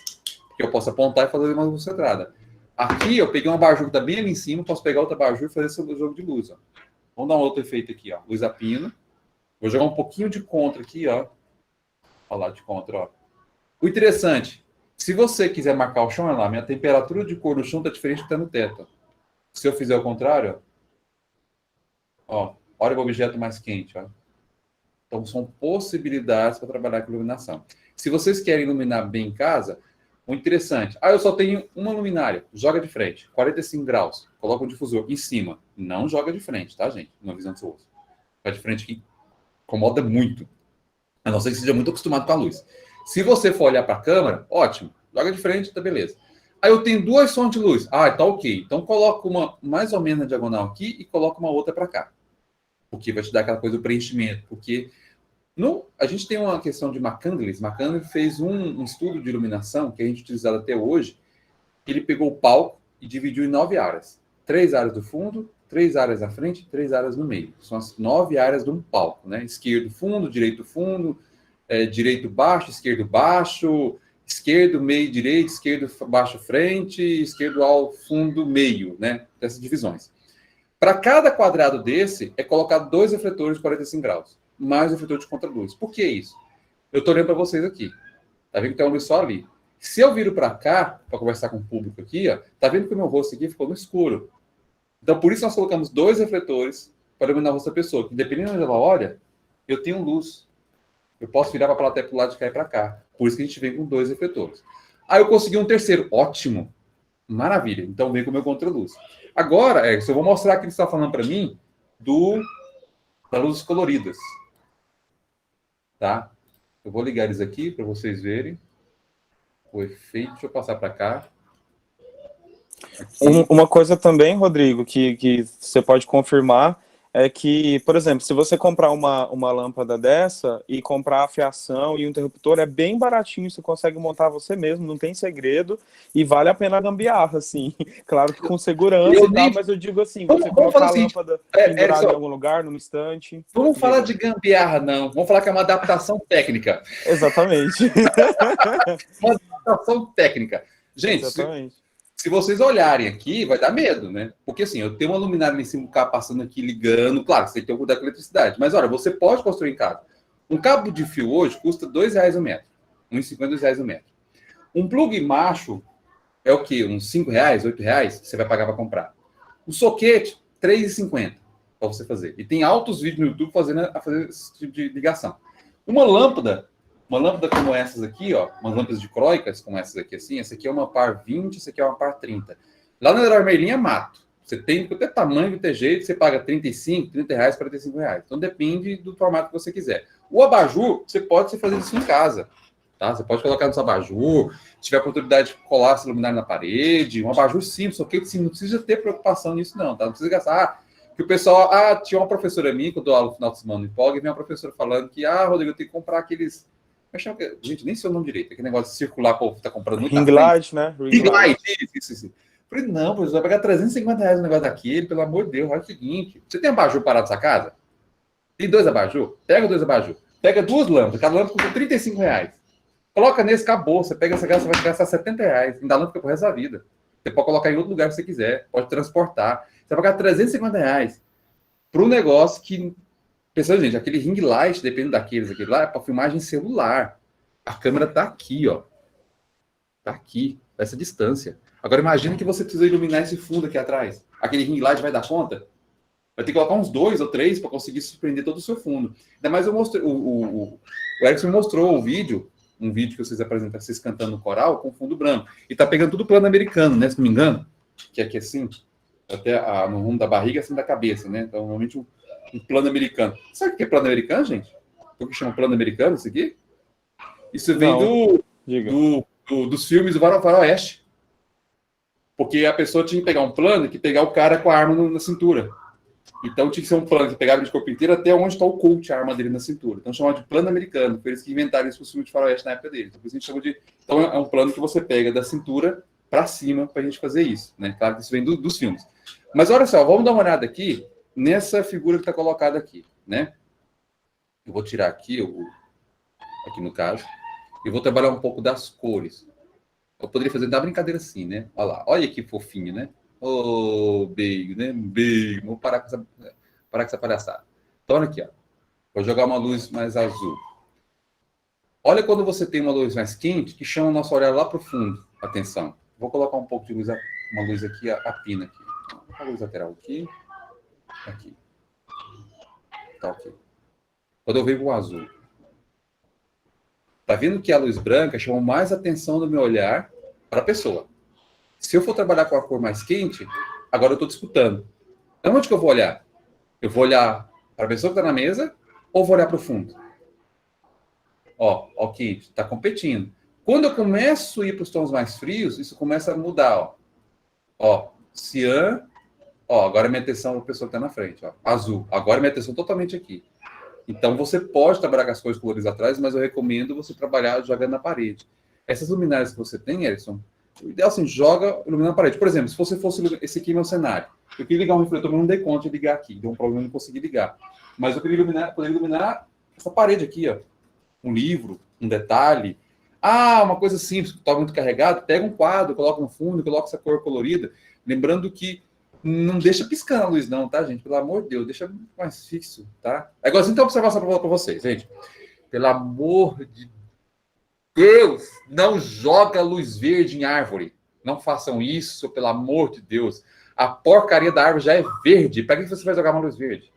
Porque eu posso apontar e fazer uma luz centrada. Aqui eu peguei um abajur que está bem ali em cima, posso pegar outro abajur e fazer esse jogo de luz, ó. Vamos dar um outro efeito aqui, ó. Luz a pino. Vou jogar um pouquinho de contra aqui, ó. Olha lá, de contra, ó. O interessante, se você quiser marcar o chão, olha lá, minha temperatura de cor no chão está diferente do que está no teto. Se eu fizer o contrário, ó, olha o objeto mais quente, ó. Então, são possibilidades para trabalhar com iluminação. Se vocês querem iluminar bem em casa, o interessante, eu só tenho uma luminária, joga de frente, 45 graus, coloca um difusor em cima. Não joga de frente, tá, gente? Uma visão do seu rosto. Joga de frente que incomoda muito. A não ser que seja muito acostumado com a luz. Se você for olhar para a câmera, ótimo. Joga de frente, tá beleza. Aí eu tenho 2 fontes de luz. Tá ok. Então coloca uma mais ou menos na diagonal aqui e coloca uma outra para cá. Porque vai te dar aquela coisa do preenchimento. Porque a gente tem uma questão de McCandless. McCandless fez um estudo de iluminação que a gente utilizado até hoje. Ele pegou o palco e dividiu em 9 áreas. 3 áreas do fundo, 3 áreas à frente, 3 áreas no meio. São as 9 áreas de um palco, né? Esquerdo, fundo, direito baixo, esquerdo baixo, esquerdo, meio, direito, esquerdo, baixo, frente, esquerdo ao fundo, meio, né? Dessas divisões. Para cada quadrado desse, é colocado 2 refletores de 45 graus, mais um refletor de contraluz. Por que isso? Eu estou olhando para vocês aqui. Tá vendo que tem uma luz só ali. Se eu viro para cá, para conversar com o público aqui, ó, tá vendo que o meu rosto aqui ficou no escuro. Então, por isso nós colocamos 2 refletores para iluminar o rosto da pessoa. Que, dependendo de onde ela olha, eu tenho luz. Eu posso virar para a plateia para o lado de cá e para cá. Por isso que a gente vem com 2 refletores. Aí eu consegui um terceiro. Ótimo. Maravilha. Então, vem com o meu contraluz. Agora, eu vou mostrar aqui que você está falando para mim das luzes coloridas. Tá? Eu vou ligar eles aqui para vocês verem o efeito. Deixa eu passar para cá. Uma coisa também, Rodrigo, que você pode confirmar é que, por exemplo, se você comprar uma lâmpada dessa e comprar a fiação e o interruptor, é bem baratinho, você consegue montar você mesmo, não tem segredo e vale a pena a gambiarra, assim. Claro que com segurança e tal, mas eu digo assim, você colocar a lâmpada pendurada em algum lugar, num estante... Vamos falar de gambiarra, não. Vamos falar que é uma adaptação técnica. Exatamente. Uma adaptação técnica. Gente, se vocês olharem aqui, vai dar medo, né? Porque assim, eu tenho uma luminária em cima do cabo passando aqui, ligando. Claro, você tem que cuidar com eletricidade. Mas olha, você pode construir em casa. Um cabo de fio hoje custa R$2 o metro. R$1,50, R$2 o metro. Um plug macho é o quê? Uns R$5, R$8 você vai pagar para comprar. Um soquete, R$3,50 para você fazer. E tem altos vídeos no YouTube fazendo esse tipo de ligação. Uma lâmpada como essas aqui, ó, umas lâmpadas dicróicas como essas aqui, assim, essa aqui é uma par 20, essa aqui é uma par 30. Lá na Leroy Merlin é mato. Você tem qualquer tamanho, qualquer jeito, você paga R$35, R$30, R$45. Então depende do formato que você quiser. O abajur, você pode fazer isso em casa. Tá? Você pode colocar no seu abajur, se tiver a oportunidade de colar essa luminária na parede, um abajur simples, só que não precisa ter preocupação nisso não, tá? Não precisa gastar. Que o pessoal, tinha uma professora minha, que eu dou aula no final de semana no IPOG, e vem uma professora falando que, Rodrigo, eu tenho que comprar aqueles... Gente, nem sei o nome direito. Aquele negócio de circular, pô, tá comprando muito. Ring light, né? Ring light, isso. Falei, não, professor, vai pagar R$350 o negócio daquele, pelo amor de Deus. Olha o seguinte, você tem abajur parado na sua casa? Tem 2 abajur? Pega 2 abajur. Pega 2 lâmpadas, cada lâmpada custa R$35. Coloca nesse, acabou. Você pega essa casa, você vai gastar R$70. Ainda lâmpada pro resto da vida. Você pode colocar em outro lugar que você quiser. Pode transportar. Você vai pagar R$350 para um negócio que... Pessoal, gente, aquele ring light, dependendo daquele lá, é para filmagem celular. A câmera está aqui, ó. Está aqui, essa distância. Agora imagina que você precisa iluminar esse fundo aqui atrás. Aquele ring light vai dar conta? Vai ter que colocar uns 2 ou 3 para conseguir surpreender todo o seu fundo. Ainda mais eu mostrei, o Erickson mostrou um vídeo que vocês apresentaram, vocês cantando no coral com fundo branco. E tá pegando tudo plano americano, né? Se não me engano. Que aqui é assim, até no rumo da barriga, assim da cabeça, né? Então, normalmente um plano americano. Sabe o que é plano americano, gente? O que chama plano americano, isso aqui? Isso vem dos filmes do Faroeste. Porque a pessoa tinha que pegar um plano que pegar o cara com a arma na cintura. Então tinha que ser um plano que pegava de corpo inteiro até onde está o coach, a arma dele na cintura. Então chamava de plano americano. Foi eles que inventaram isso para o filme de Faroeste na época dele. Então, a gente chama de... então é um plano que você pega da cintura para cima para a gente fazer isso, né? Claro que isso vem dos filmes. Mas olha só, vamos dar uma olhada aqui nessa figura que está colocada aqui, né? Eu vou tirar aqui, aqui no caso, e vou trabalhar um pouco das cores. Eu poderia fazer da brincadeira assim, né? Olha lá, olha que fofinho, né? Ô, beijo, né? Beijo. Vou parar com essa palhaçada. Então, olha aqui, ó. Vou jogar uma luz mais azul. Olha quando você tem uma luz mais quente, que chama o nosso olhar lá para o fundo. Atenção. Vou colocar um pouco de luz, uma luz aqui, a pina aqui. Uma luz lateral aqui. Aqui. Tá ok. Quando eu venho com o azul. Tá vendo que a luz branca chama mais atenção do meu olhar para a pessoa. Se eu for trabalhar com a cor mais quente, agora eu estou disputando. Então, onde que eu vou olhar? Eu vou olhar para a pessoa que está na mesa ou vou olhar para o fundo? Ó, ok, está competindo. Quando eu começo a ir para os tons mais frios, isso começa a mudar, ó. Ó, cian, ó, agora minha atenção é a pessoa que está na frente, ó. Azul, agora minha atenção totalmente aqui. Então, você pode trabalhar com as cores coloridas atrás, mas eu recomendo você trabalhar jogando na parede. Essas luminárias que você tem, Erickson, o ideal assim, joga ilumina na parede. Por exemplo, se você fosse... Esse aqui é meu cenário. Eu queria ligar um refletor, mas não dei conta de ligar aqui. Deu um problema e não consegui ligar. Mas eu queria poderia iluminar essa parede aqui, ó. Um livro, um detalhe. Ah, uma coisa simples, que está muito carregado, pega um quadro, coloca no fundo, coloca essa cor colorida. Lembrando que não deixa piscando a luz, não, tá, gente? Pelo amor de Deus, deixa mais fixo, tá? É igualzinho então observação para vocês, gente. Pelo amor de Deus, não joga luz verde em árvore. Não façam isso, pelo amor de Deus. A porcaria da árvore já é verde. Para que você vai jogar uma luz verde?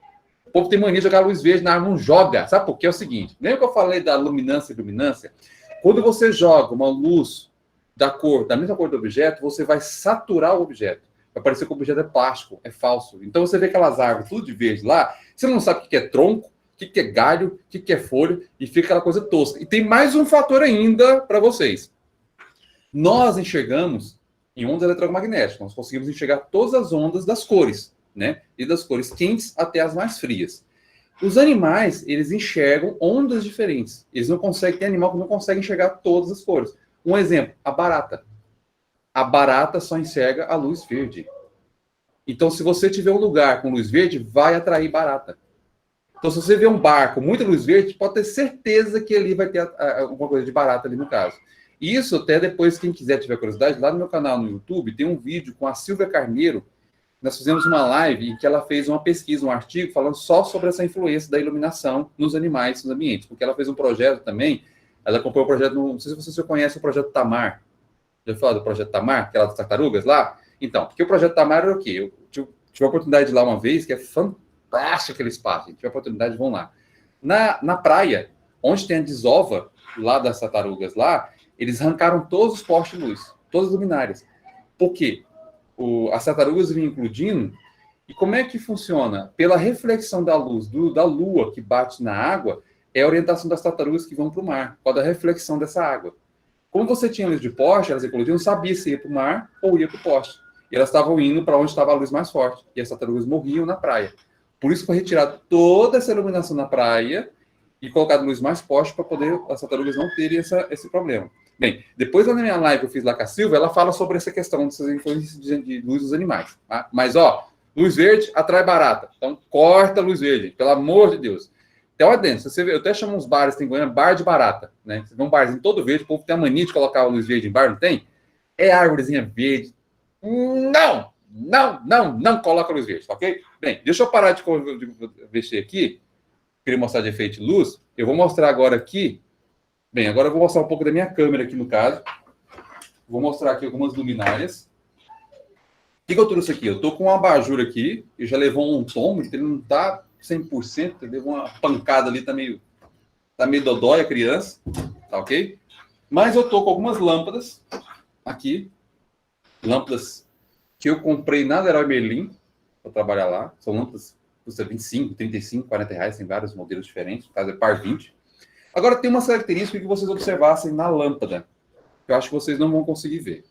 O povo tem mania de jogar luz verde na árvore, não joga. Sabe por quê? É o seguinte, lembra que eu falei da luminância e luminância? Quando você joga uma luz da mesma cor do objeto, você vai saturar o objeto. Vai parecer que o objeto é plástico, é falso. Então você vê aquelas árvores tudo de verde lá, você não sabe o que é tronco, o que é galho, o que é folha, e fica aquela coisa tosca. E tem mais um fator ainda para vocês. Nós enxergamos em ondas eletromagnéticas, nós conseguimos enxergar todas as ondas das cores, né? E das cores quentes até as mais frias. Os animais, eles enxergam ondas diferentes. Eles não conseguem, tem animal que não consegue enxergar todas as cores. Um exemplo, a barata. A barata só enxerga a luz verde. Então, se você tiver um lugar com luz verde, vai atrair barata. Então, se você vê um bar com muita luz verde, pode ter certeza que ali vai ter alguma coisa de barata ali no caso. Isso até depois, quem quiser, tiver curiosidade, lá no meu canal no YouTube, tem um vídeo com a Silvia Carneiro. Nós fizemos uma live em que ela fez uma pesquisa, um artigo, falando só sobre essa influência da iluminação nos animais, nos ambientes. Porque ela fez um projeto também, ela acompanhou o projeto, não sei se você conhece o projeto Tamar. Já falou do projeto Tamar, aquela das tartarugas lá? Então, porque o projeto Tamar era o quê? Eu tive a oportunidade de ir lá uma vez, que é fantástico aquele espaço. Tive a oportunidade, vão lá. Na praia, onde tem a desova lá das tartarugas lá, eles arrancaram todos os postes de luz, todas as luminárias. Por quê? As tartarugas vinham incluindo, e como é que funciona? Pela reflexão da luz da lua que bate na água, é a orientação das tartarugas que vão para o mar, por causa da reflexão dessa água. Como você tinha luz de poste, elas eclodiam, não sabia se ia para o mar ou ia para o poste. E elas estavam indo para onde estava a luz mais forte, e as tartarugas morriam na praia. Por isso foi retirado toda essa iluminação na praia e colocado luz mais forte para poder as tartarugas não terem esse problema. Bem, depois na minha live que eu fiz lá com a Silvia, ela fala sobre essa questão dessas influências de luz dos animais. Tá? Mas, ó, luz verde atrai barata. Então, corta a luz verde, pelo amor de Deus. Então, adentro, você vê, eu até chamo uns bares, tem em Goiânia, bar de barata. Né? Você vê um barzinho todo verde, o povo tem a mania de colocar a luz verde em bar, não tem? É árvorezinha verde. Não coloca a luz verde, ok? Bem, deixa eu parar de mexer aqui. Queria mostrar de efeito de luz. Eu vou mostrar agora aqui Bem, agora eu vou mostrar um pouco da minha câmera aqui no caso. Vou mostrar aqui algumas luminárias. O que eu trouxe aqui? Eu tô com um abajur aqui, e já levou um tombo, ele não tá 100%, ele levou uma pancada ali, tá meio dodói a criança, tá ok? Mas eu tô com algumas lâmpadas aqui, lâmpadas que eu comprei na Leroy Merlin para trabalhar lá. São lâmpadas que custam 25, 35, 40 reais, tem vários modelos diferentes, no caso é par 20. Agora tem uma característica que vocês observassem na lâmpada, que eu acho que vocês não vão conseguir ver.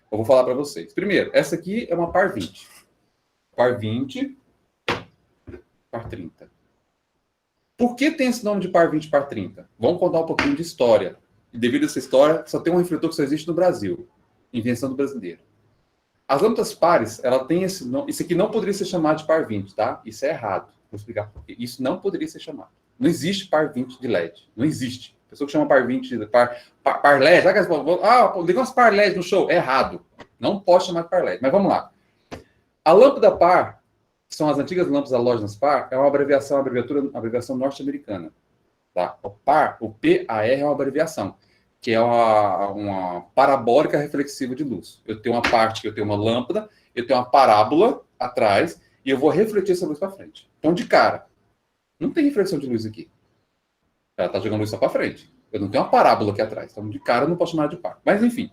Eu vou falar para vocês. Primeiro, essa aqui é uma par 20. Par 20, par 30. Por que tem esse nome de par 20 e par 30? Vamos contar um pouquinho de história. E devido a essa história, só tem um refletor que só existe no Brasil. Invenção do brasileiro. As lâmpadas pares, ela tem esse nome. Isso aqui não poderia ser chamado de par 20, tá? Isso é errado. Vou explicar por quê. Isso não poderia ser chamado. Não existe par 20 de LED. Não existe. A pessoa que chama par 20 de par LED. Ligou umas par LED no show. É errado. Não pode chamar de par LED. Mas vamos lá. A lâmpada par, que são as antigas lâmpadas halógenas par, é uma abreviação norte-americana. Tá? O par, o PAR é uma abreviação, que é uma parabólica reflexiva de luz. Eu tenho uma parte que eu tenho uma lâmpada, eu tenho uma parábola atrás, e eu vou refletir essa luz para frente. Então, de cara, não tem reflexão de luz aqui. Ela está jogando luz só para frente. Eu não tenho uma parábola aqui atrás. Então, de cara, eu não posso chamar de par. Mas, enfim.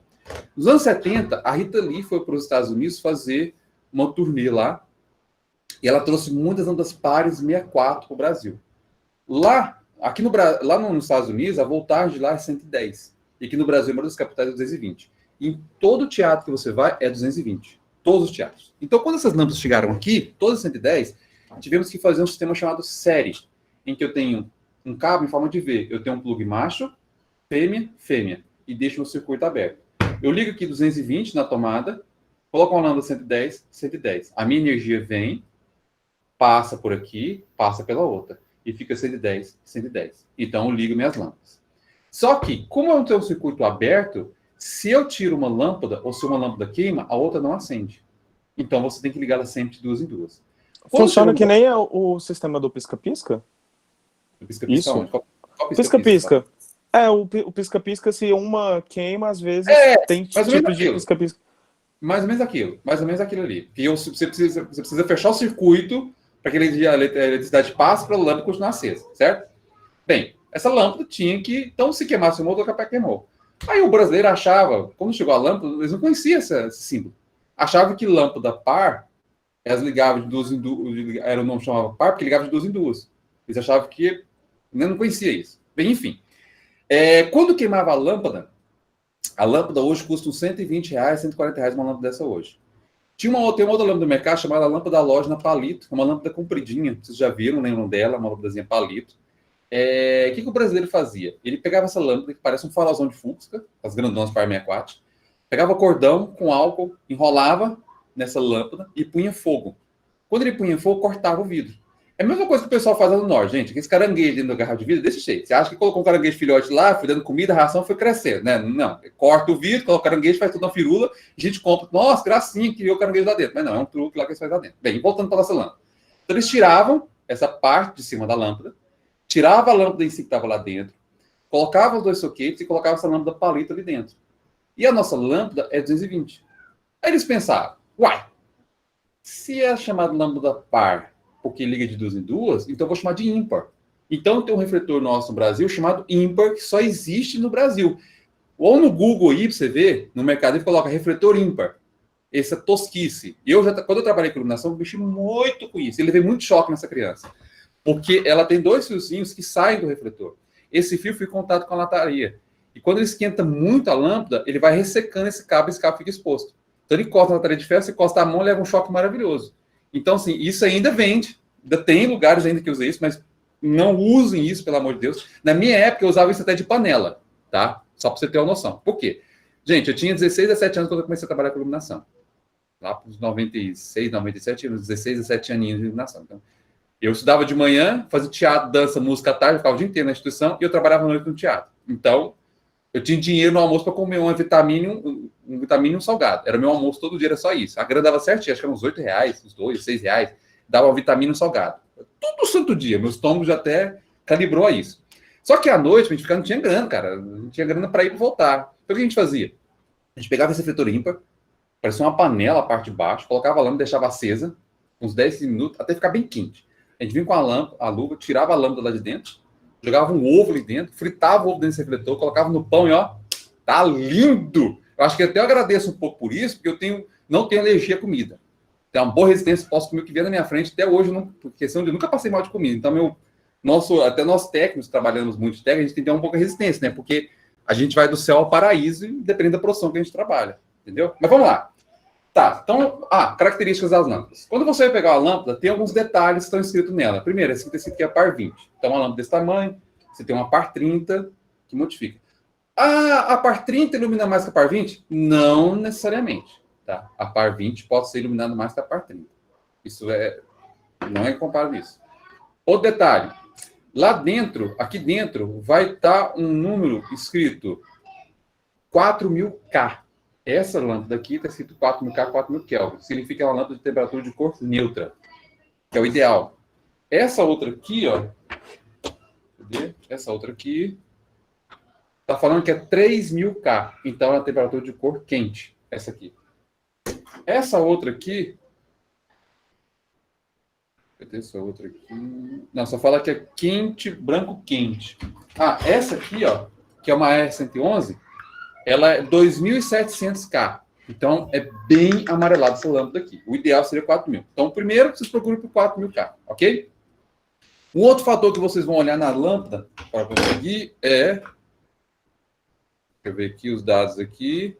Nos anos 70, a Rita Lee foi para os Estados Unidos fazer uma turnê lá. E ela trouxe muitas lâmpadas pares 64 para o Brasil. Lá nos Estados Unidos, a voltagem lá é 110. E aqui no Brasil, a maioria das capitais é 220. E em todo teatro que você vai, é 220. Todos os teatros. Então, quando essas lâmpadas chegaram aqui, todas 110, tivemos que fazer um sistema chamado série, em que eu tenho um cabo em forma de V. Eu tenho um plug macho, fêmea, fêmea. E deixo o circuito aberto. Eu ligo aqui 220 na tomada, coloco uma lâmpada 110, 110. A minha energia vem, passa por aqui, passa pela outra. E fica 110, 110. Então, eu ligo minhas lâmpadas. Só que, como eu não tenho um circuito aberto, se eu tiro uma lâmpada, ou se uma lâmpada queima, a outra não acende. Então, você tem que ligar ela sempre de duas em duas. Funciona que nem o sistema do pisca-pisca? Pisca-pisca onde? Qual pisca-pisca. O pisca-pisca, se uma queima, às vezes tem tipo de pisca-pisca. Mais ou menos aquilo ali. Porque você precisa fechar o circuito para que a eletricidade passe para a lâmpada continuar acesa, certo? Bem, essa lâmpada tinha que... Então, se queimasse o motor, o capé queimou. Aí o brasileiro achava, quando chegou a lâmpada, eles não conheciam esse símbolo. Achava que lâmpada par, elas ligavam de duas em duas, era o nome que chamava par, porque ligava de duas em duas. Eles achavam que... não conhecia isso. Bem, enfim. Quando queimava a lâmpada hoje custa uns 120 reais, 140 reais uma lâmpada dessa hoje. Tem uma outra lâmpada no mercado chamada lâmpada halógena palito, uma lâmpada compridinha, vocês já viram, lembram dela, uma lâmpadazinha palito. O que o brasileiro fazia? Ele pegava essa lâmpada, que parece um farolzão de Fusca, as grandonas par 64, pegava cordão com álcool, enrolava nessa lâmpada e punha fogo. Quando ele punha fogo, cortava o vidro. É a mesma coisa que o pessoal faz lá no norte, gente. Esse caranguejo dentro da garrafa de vidro, desse jeito. Você acha que colocou um caranguejo filhote lá, foi dando comida, a ração foi crescendo, né? Não. Corta o vidro, coloca o caranguejo, faz tudo na firula, a gente compra. Nossa, gracinha, que o caranguejo lá dentro. Mas não, é um truque lá que eles fazem lá dentro. Bem, voltando para essa lâmpada. Então, eles tiravam essa parte de cima da lâmpada, tiravam a lâmpada em si que estava lá dentro, colocavam os dois soquetes e colocavam essa lâmpada palito ali dentro. E a nossa lâmpada é 220. Aí eles pensaram, se é chamada lâmpada par, porque liga de duas em duas, então eu vou chamar de ímpar. Então tem um refletor nosso no Brasil chamado ímpar, que só existe no Brasil. Ou no Google aí, pra você ver, no mercado ele coloca refletor ímpar. Essa tosquice. Quando eu trabalhei com iluminação, eu mexi muito com isso. Ele levei muito choque nessa criança. Porque ela tem dois fiozinhos que saem do refletor. Esse fio fica em contato com a lataria. E quando ele esquenta muito a lâmpada, ele vai ressecando esse cabo fica exposto. Então ele corta a lataria de ferro, você encosta a mão e leva um choque maravilhoso. Então, assim, isso ainda vende. Ainda tem lugares ainda que usam isso, mas não usem isso, pelo amor de Deus. Na minha época, eu usava isso até de panela, tá? Só para você ter uma noção. Por quê? Gente, eu tinha 16, 17 anos quando eu comecei a trabalhar com iluminação. Lá para os 96, 97, uns 16, 17 aninhos de iluminação. Então, eu estudava de manhã, fazia teatro, dança, música à tarde, ficava o dia inteiro na instituição, e eu trabalhava à noite no teatro. Então, eu tinha dinheiro no almoço para comer um vitamina e um salgado. Era o meu almoço todo dia, era só isso. A grana dava certinho, acho que eram uns 8 reais, uns 2, 6 reais. Dava uma vitamina e um salgado. Todo santo dia. Meu estômago já até calibrou a isso. Só que à noite, a gente ficava, não tinha grana, cara. Não tinha grana para ir e voltar. Então, o que a gente fazia? A gente pegava esse refletor ímpar, parecia uma panela a parte de baixo, colocava a lâmpada, deixava acesa, uns 10 minutos, até ficar bem quente. A gente vinha com a luva, tirava a lâmpada lá de dentro, jogava um ovo ali dentro, fritava o ovo dentro desse refletor, colocava no pão e ó, tá lindo! Eu acho que até eu agradeço um pouco por isso, porque não tenho alergia à comida. Tenho uma boa resistência, posso comer o que vier na minha frente, até hoje, por questão de nunca passei mal de comida. Então, até nós técnicos, trabalhamos muito de técnica, a gente tem que ter um pouco de resistência, né? Porque a gente vai do céu ao paraíso e depende da profissão que a gente trabalha, entendeu? Mas vamos lá. Tá, então, características das lâmpadas. Quando você vai pegar uma lâmpada, tem alguns detalhes que estão escritos nela. Primeiro, esse tecido aqui é par 20. Então, uma lâmpada desse tamanho, você tem uma par 30, que modifica. A par 30 ilumina mais que a par 20? Não necessariamente. Tá? A par 20 pode ser iluminada mais que a par 30. Não é comparável isso. Outro detalhe. Lá dentro, aqui dentro, vai estar um número escrito 4000K. Essa lâmpada aqui está escrito 4000K, 4000 Kelvin. Significa que é uma lâmpada de temperatura de cor neutra, que é o ideal. Essa outra aqui, ó. Cadê? Essa outra aqui está falando que é 3000K. Então é a temperatura de cor quente. Essa aqui. Essa outra aqui. Cadê essa outra aqui? Não, só fala que é quente, branco quente. Essa aqui, ó, que é uma R111, ela é 2700K. Então, é bem amarelada essa lâmpada aqui. O ideal seria 4000. Então, primeiro, vocês procuram por 4000K, ok? Um outro fator que vocês vão olhar na lâmpada, para conseguir, é... Deixa eu ver aqui os dados aqui.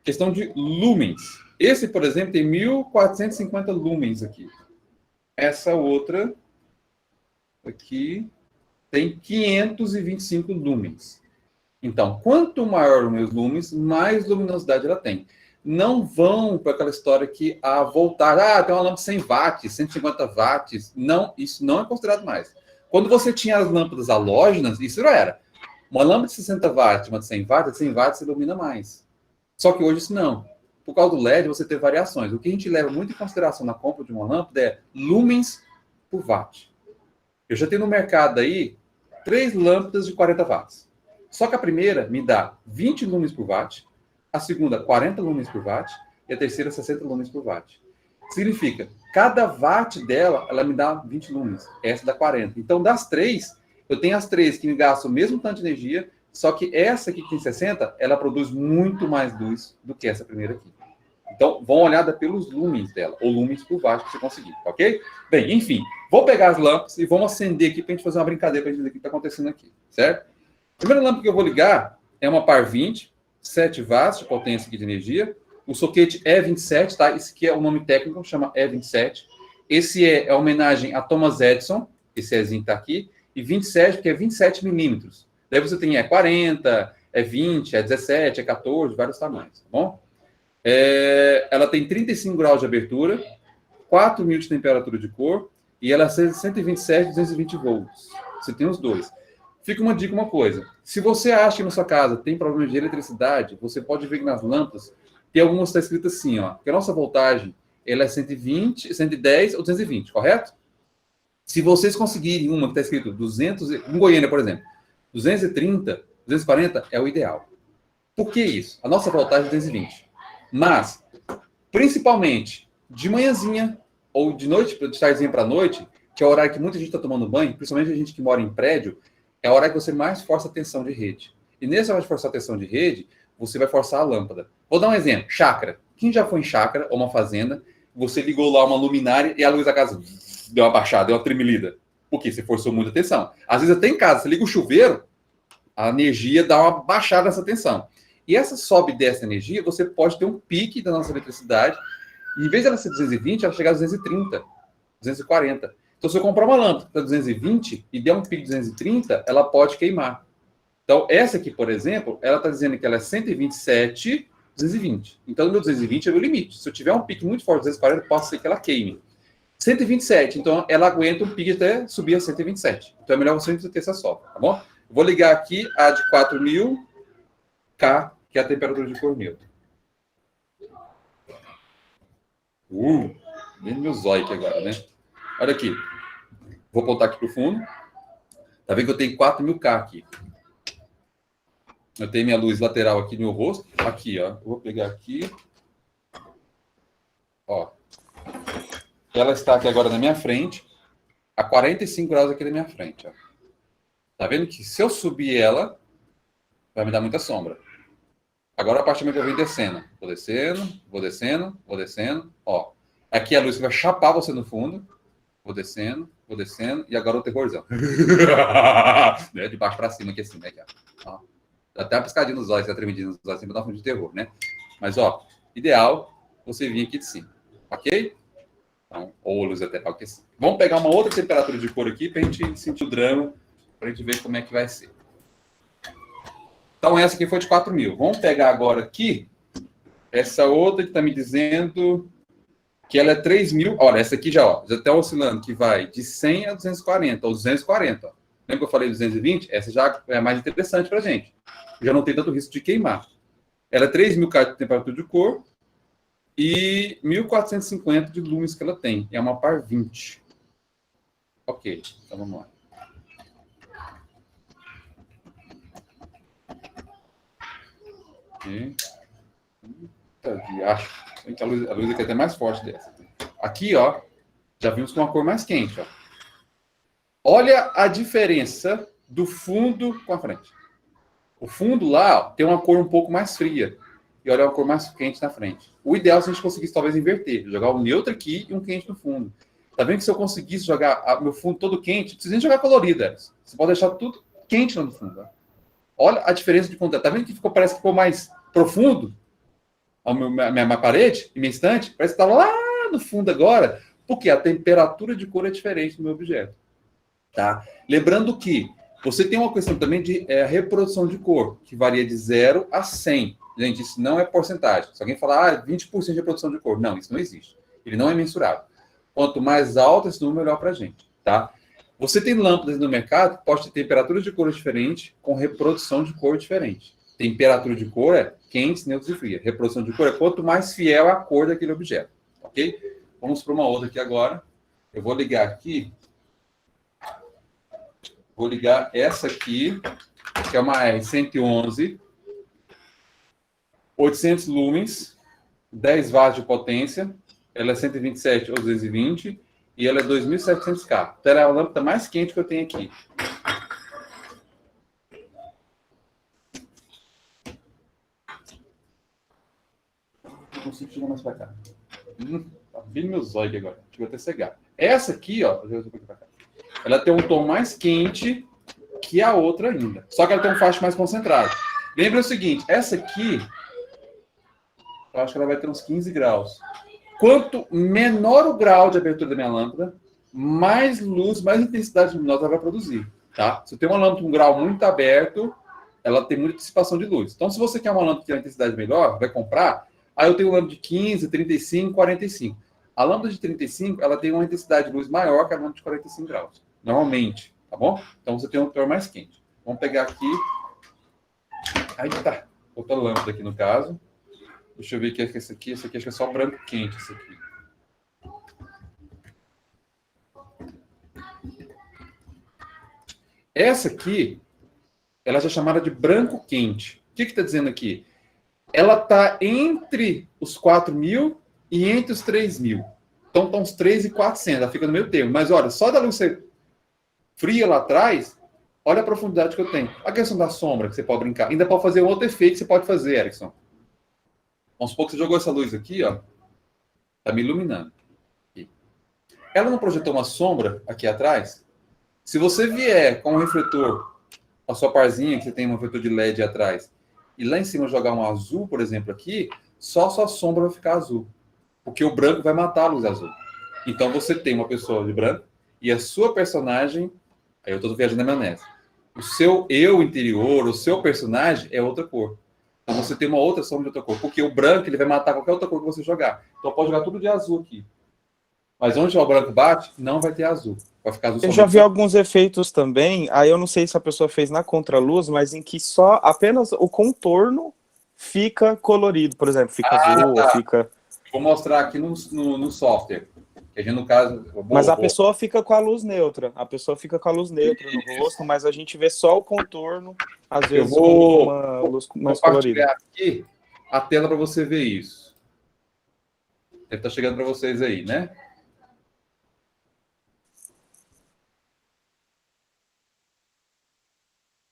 Questão de lumens. Esse, por exemplo, tem 1450 lumens aqui. Essa outra aqui tem 525 lumens. Então, quanto maior os meus lumens, mais luminosidade ela tem. Não vão para aquela história que a voltar, tem uma lâmpada de 100 watts, 150 watts. Não, isso não é considerado mais. Quando você tinha as lâmpadas halógenas, isso não era. Uma lâmpada de 60 watts, uma de 100 watts ilumina mais. Só que hoje isso não. Por causa do LED, você tem variações. O que a gente leva muito em consideração na compra de uma lâmpada é lumens por watt. Eu já tenho no mercado aí 3 lâmpadas de 40 watts. Só que a primeira me dá 20 lumens por watt, a segunda 40 lumens por watt e a terceira 60 lumens por watt. Significa, cada watt dela, ela me dá 20 lumens. Essa dá 40. Então, das 3, eu tenho as 3 que me gastam o mesmo tanto de energia, só que essa aqui que tem 60, ela produz muito mais luz do que essa primeira aqui. Então, vão olhar pelos lumens dela, ou lumens por watt que você conseguir, ok? Bem, enfim, vou pegar as lâmpadas e vamos acender aqui para a gente fazer uma brincadeira para a gente ver o que está acontecendo aqui, certo? A primeira lâmpada que eu vou ligar é uma par 20, 7 watts de potência aqui de energia. O soquete é 27, tá? Esse aqui é o nome técnico, chama E27. Esse é homenagem a Thomas Edison, esse Ezinho está aqui, e 27, porque é 27 milímetros. Daí você tem E40, E20, E17, E14, vários tamanhos, tá bom? Ela tem 35 graus de abertura, 4.000 de temperatura de cor, e ela é 127, 220 volts. Você tem os dois. Fica uma dica, uma coisa. Se você acha que na sua casa tem problema de eletricidade, você pode ver que nas lâmpadas tem algumas que está escrito assim, ó, que a nossa voltagem ela é 120, 110 ou 220, correto? Se vocês conseguirem uma que está escrito 200, em Goiânia, por exemplo, 230, 240 é o ideal. Por que isso? A nossa voltagem é 220. Mas, principalmente, de manhãzinha ou de noite, de tardezinha para noite, que é o horário que muita gente está tomando banho, principalmente a gente que mora em prédio, é a hora que você mais força a tensão de rede. E nessa hora de forçar a tensão de rede, você vai forçar a lâmpada. Vou dar um exemplo. Chácara. Quem já foi em chácara ou uma fazenda, você ligou lá uma luminária e a luz da casa deu uma baixada, deu uma tremelida. Por quê? Você forçou muita tensão. Às vezes até em casa, você liga o chuveiro, a energia dá uma baixada nessa tensão. E essa sobe e desce energia, você pode ter um pique da nossa eletricidade. E em vez dela ser 220, ela chegar a 230, 240. Então, se eu comprar uma lâmpada para 220 e der um pico de 230, ela pode queimar. Então, essa aqui, por exemplo, ela está dizendo que ela é 127, 220. Então, no meu 220 é o meu limite. Se eu tiver um pico muito forte de 240, pode ser que ela queime. 127, então ela aguenta um pico até subir a 127. Então, é melhor você ter essa sobra, tá bom? Eu vou ligar aqui a de 4000K, que é a temperatura de cor neutra. Bem no meu zóio aqui agora, né? Olha aqui. Vou apontar aqui para o fundo. Tá vendo que eu tenho 4.000K aqui. Eu tenho minha luz lateral aqui no meu rosto. Aqui, ó. Eu vou pegar aqui. Ó. Ela está aqui agora na minha frente. A 45 graus aqui na minha frente, ó. Tá vendo que se eu subir ela, vai me dar muita sombra. Agora, a partir do momento que eu venho descendo. Vou descendo, vou descendo, vou descendo. Ó. Aqui a luz que vai chapar você no fundo. Vou descendo, e agora o terrorzão. De baixo para cima, aqui assim, né? Ó. Dá até uma piscadinha nos olhos, a tremidinha nos olhos, assim, pra dar um fundo de terror, né? Mas, ó, ideal você vir aqui de cima, ok? Então, ou luz lateral aqui assim. Vamos pegar uma outra temperatura de cor aqui pra gente sentir o drama, pra gente ver como é que vai ser. Então, essa aqui foi de 4.000. Vamos pegar agora aqui essa outra que tá me dizendo que ela é 3.000. Olha, essa aqui já tá oscilando, que vai de 100 a 240, ou 240, ó. Lembra que eu falei 220? Essa já é mais interessante pra gente. Já não tem tanto risco de queimar. Ela é 3.000K de temperatura de cor e 1.450 de lumens que ela tem. É uma par 20. Ok, então vamos lá. Okay. A luz aqui é até mais forte dessa. Aqui, ó, já vimos com uma cor mais quente, ó. Olha a diferença do fundo com a frente. O fundo lá, ó, tem uma cor um pouco mais fria. E olha uma cor mais quente na frente. O ideal é se a gente conseguisse talvez inverter. Jogar um neutro aqui e um quente no fundo. Tá vendo que se eu conseguisse jogar meu fundo todo quente, não precisa nem jogar colorido. Você pode deixar tudo quente lá no fundo. Ó. Olha a diferença de contraste. Tá vendo que parece que ficou mais profundo? Minha parede e minha estante, parece que está lá no fundo agora. Porque a temperatura de cor é diferente do meu objeto. Tá? Lembrando que você tem uma questão também de reprodução de cor, que varia de 0 a 100. Gente, isso não é porcentagem. Se alguém falar 20% de reprodução de cor, não, isso não existe. Ele não é mensurável. Quanto mais alto esse número, melhor para a gente. Tá? Você tem lâmpadas no mercado que pode ter temperaturas de cor diferentes com reprodução de cor diferente. Temperatura de cor é quente, neutro e fria. Reprodução de cor é quanto mais fiel à cor daquele objeto. Ok? Vamos para uma outra aqui agora. Eu vou ligar aqui. Vou ligar essa aqui, que é uma R111, 800 lumens, 10 watts de potência, ela é 127 ou 220, e ela é 2.700K. Então, ela é a lâmpada mais quente que eu tenho aqui. Não consigo chegar mais para cá. Tá vindo meu zóio aqui agora. Chegou até cegar. Essa aqui, ó, ela tem um tom mais quente que a outra ainda. Só que ela tem um faixa mais concentrado. Lembra o seguinte, essa aqui, eu acho que ela vai ter uns 15 graus. Quanto menor o grau de abertura da minha lâmpada, mais luz, mais intensidade luminosa ela vai produzir. Tá? Se eu tenho uma lâmpada com um grau muito aberto, ela tem muita dissipação de luz. Então, se você quer uma lâmpada que tem uma intensidade melhor, vai comprar, aí eu tenho uma lâmpada de 15, 35, 45. A lâmpada de 35, ela tem uma intensidade de luz maior que a lâmpada de 45 graus. Normalmente, tá bom? Então, você tem um teor mais quente. Vamos pegar aqui. Aí tá. Outra lâmpada aqui no caso. Deixa eu ver o que é esse aqui. Esse aqui acho que é só branco quente. Esse aqui. Essa aqui, ela já é chamada de branco quente. O que está dizendo aqui? Ela está entre os 4.000 e entre os 3.000. Então, estão uns 3.400. Ela fica no meio termo. Mas, olha, só da luz ser fria lá atrás, olha a profundidade que eu tenho. A questão da sombra, que você pode brincar. Ainda pode fazer um outro efeito que você pode fazer, Erickson. Vamos supor que você jogou essa luz aqui, ó. Tá me iluminando. Aqui. Ela não projetou uma sombra aqui atrás? Se você vier com um refletor, a sua parzinha, que você tem um refletor de LED atrás, e lá em cima jogar um azul, por exemplo, aqui, só a sua sombra vai ficar azul. Porque o branco vai matar a luz azul. Então você tem uma pessoa de branco e a sua personagem, aí eu estou viajando na maionese, o seu eu interior, o seu personagem é outra cor. Então você tem uma outra sombra de outra cor. Porque o branco ele vai matar qualquer outra cor que você jogar. Então pode jogar tudo de azul aqui. Mas onde o branco bate, não vai ter azul. Vai ficar azul. Eu já vi alguns efeitos também, aí eu não sei se a pessoa fez na contraluz, mas em que só apenas o contorno fica colorido, por exemplo, fica azul, tá. fica... Vou mostrar aqui no software. Que a gente, no caso... Mas a pessoa fica com a luz neutra. A pessoa fica com a luz neutra no rosto, mas a gente vê só o contorno, às vezes eu vou com uma luz mais compartilhar colorida. aqui a tela para você ver isso. Deve estar chegando para vocês aí, né?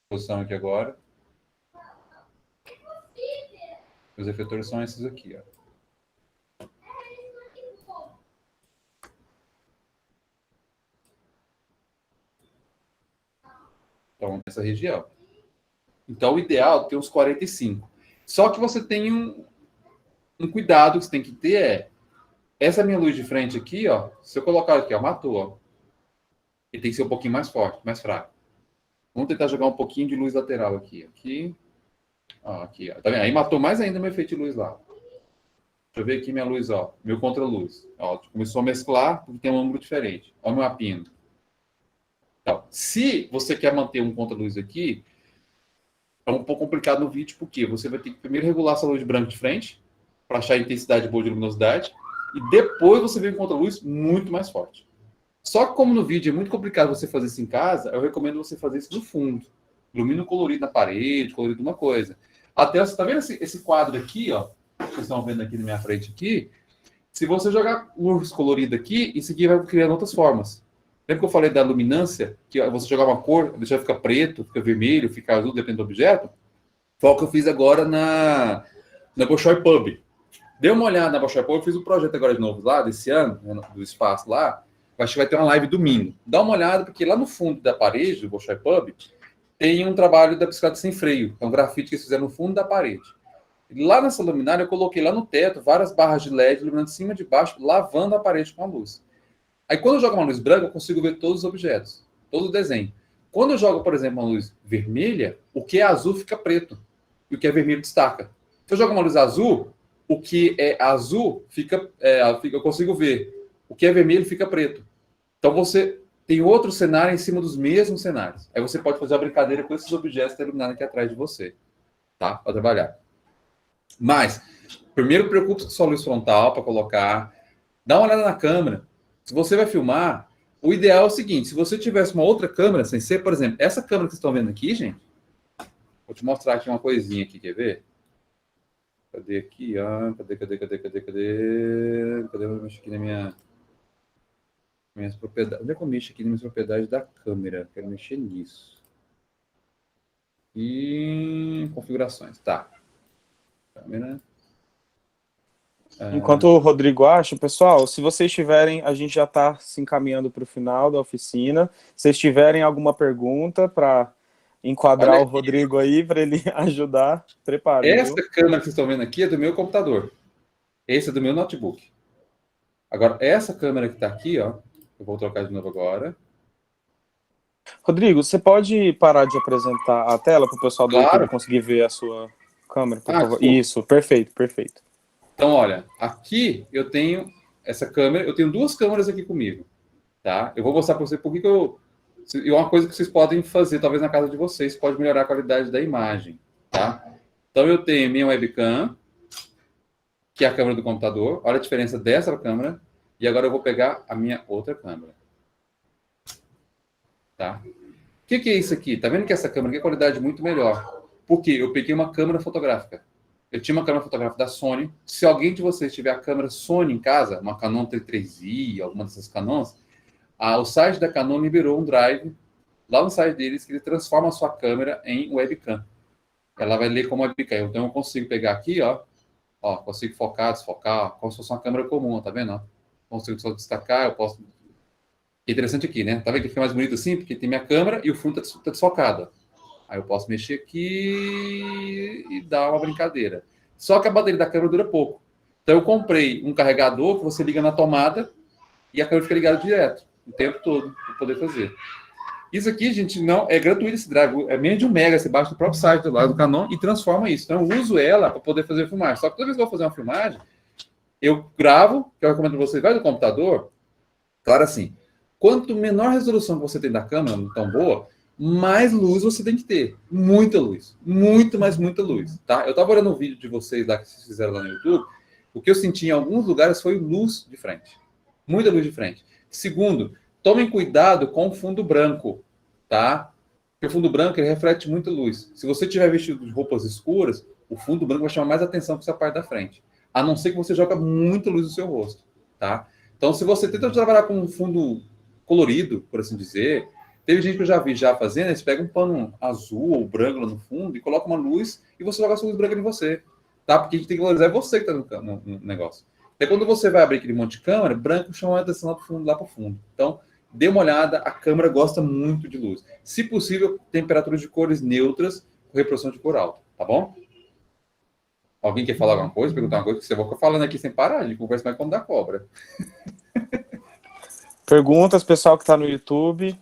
Posição aqui agora. Os efetores são esses aqui, ó. Então, nessa região. Então, o ideal é ter uns 45. Só que você tem um cuidado que você tem que ter essa minha luz de frente aqui, ó. Se eu colocar aqui, ó, matou, ó. Ele tem que ser um pouquinho mais forte, mais fraco. Vamos tentar jogar um pouquinho de luz lateral aqui. Ó, aqui, ó. Tá vendo? Aí matou mais ainda meu efeito de luz lá. Deixa eu ver aqui minha luz, ó. Meu contra-luz. Ó, começou a mesclar porque tem um ângulo diferente. Ó o meu apino. Então, se você quer manter um contra-luz aqui, é um pouco complicado no vídeo, porque você vai ter que primeiro regular essa luz de branco de frente, para achar a intensidade boa de luminosidade, e depois você vem com contra-luz muito mais forte. Só que como no vídeo é muito complicado você fazer isso em casa, eu recomendo você fazer isso no fundo. Ilumina colorido na parede, colorido uma coisa. Até você tá vendo esse quadro aqui, ó, que vocês estão vendo aqui na minha frente aqui? Se você jogar luz colorida aqui, isso aqui vai criando outras formas. Lembra que eu falei da luminância? Que você jogar uma cor, deixar ficar preto, fica vermelho, fica azul, depende do objeto? Foi o que eu fiz agora na Bolshoi Pub. Dê uma olhada na Bolshoi Pub, eu fiz um projeto agora de novo lá, desse ano, né, do espaço lá. Acho que vai ter uma live domingo. Dá uma olhada, porque lá no fundo da parede do Bolshoi Pub tem um trabalho da bicicleta sem freio. É um grafite que eles fizeram no fundo da parede. Lá nessa luminária, eu coloquei lá no teto várias barras de LED iluminando de cima e de baixo, lavando a parede com a luz. Aí, quando eu jogo uma luz branca, eu consigo ver todos os objetos, todo o desenho. Quando eu jogo, por exemplo, uma luz vermelha, o que é azul fica preto e o que é vermelho destaca. Se eu jogo uma luz azul, o que é azul eu consigo ver. O que é vermelho fica preto. Então, você tem outro cenário em cima dos mesmos cenários. Aí você pode fazer uma brincadeira com esses objetos que estão iluminados aqui atrás de você, tá? Para trabalhar. Mas, primeiro, preocupe-se com sua luz frontal para colocar. Dá uma olhada na câmera. Se você vai filmar, o ideal é o seguinte: se você tivesse uma outra câmera, sem ser, por exemplo, essa câmera que vocês estão vendo aqui, gente, vou te mostrar aqui uma coisinha aqui, quer ver? Cadê aqui? Cadê? Eu mexo aqui na minhas propriedades. Onde é que eu mexo aqui nas minhas propriedades da câmera? Quero mexer nisso. E configurações, tá. Câmera. Enquanto o Rodrigo acha, pessoal, se vocês tiverem, a gente já está se encaminhando para o final da oficina. Se vocês tiverem alguma pergunta para enquadrar o Rodrigo aí, para ele ajudar, prepare. Essa câmera que vocês estão vendo aqui é do meu computador. Esse é do meu notebook. Agora, essa câmera que está aqui, ó, eu vou trocar de novo agora. Rodrigo, você pode parar de apresentar a tela para o pessoal do YouTube conseguir ver a sua câmera, por favor? Desculpa. Isso, perfeito, perfeito. Então, olha, aqui eu tenho essa câmera, eu tenho duas câmeras aqui comigo, tá? Eu vou mostrar para você por que eu... E uma coisa que vocês podem fazer, talvez na casa de vocês, pode melhorar a qualidade da imagem, tá? Então, eu tenho minha webcam, que é a câmera do computador. Olha a diferença dessa câmera. E agora eu vou pegar a minha outra câmera. Tá? O que é isso aqui? Tá vendo que essa câmera aqui é qualidade muito melhor? Porque eu peguei uma câmera fotográfica. Eu tinha uma câmera fotográfica da Sony. Se alguém de vocês tiver a câmera Sony em casa, uma Canon T3i, alguma dessas Canons, o site da Canon liberou um drive lá no site deles que ele transforma a sua câmera em webcam. Ela vai ler como webcam. Então eu consigo pegar aqui, ó, consigo focar, desfocar, como se fosse uma câmera comum, tá vendo? Ó? Consigo só destacar, eu posso... É interessante aqui, né? Tá vendo que fica mais bonito assim? Porque tem minha câmera e o fundo tá desfocado. Aí eu posso mexer aqui e dar uma brincadeira. Só que a bateria da câmera dura pouco. Então eu comprei um carregador que você liga na tomada e a câmera fica ligada direto, o tempo todo, para poder fazer. Isso aqui, gente, não é gratuito esse drive. É menos de 1 mega, você baixa no próprio site do lado do Canon e transforma isso. Então eu uso ela para poder fazer filmagem. Só que toda vez que eu vou fazer uma filmagem, eu gravo, que eu recomendo para você, vai do computador. Claro assim, quanto menor resolução que você tem da câmera, não tão boa, mais luz você tem que ter. Muita luz. Muito, mas muita luz. Tá? Eu estava olhando um vídeo de vocês lá que vocês fizeram lá no YouTube. O que eu senti em alguns lugares foi luz de frente. Muita luz de frente. Segundo, tomem cuidado com o fundo branco, tá? Porque o fundo branco ele reflete muita luz. Se você tiver vestido de roupas escuras, o fundo branco vai chamar mais atenção que essa parte da frente. A não ser que você joga muita luz no seu rosto, tá? Então, se você tenta trabalhar com um fundo colorido, por assim dizer, teve gente que eu já vi já fazendo, eles pegam um pano azul ou branco lá no fundo e colocam uma luz e você joga a sua luz branca em você, tá? Porque a gente tem que valorizar você que está no negócio. Até quando você vai abrir aquele monte de câmera, branco chama a atenção lá para o fundo. Então, dê uma olhada, a câmera gosta muito de luz. Se possível, temperaturas de cores neutras com reprodução de cor alta, tá bom? Alguém quer falar alguma coisa, perguntar uma coisa? Que você vai ficar falando aqui sem parar, a gente conversa mais como da cobra. Perguntas, pessoal que está no YouTube.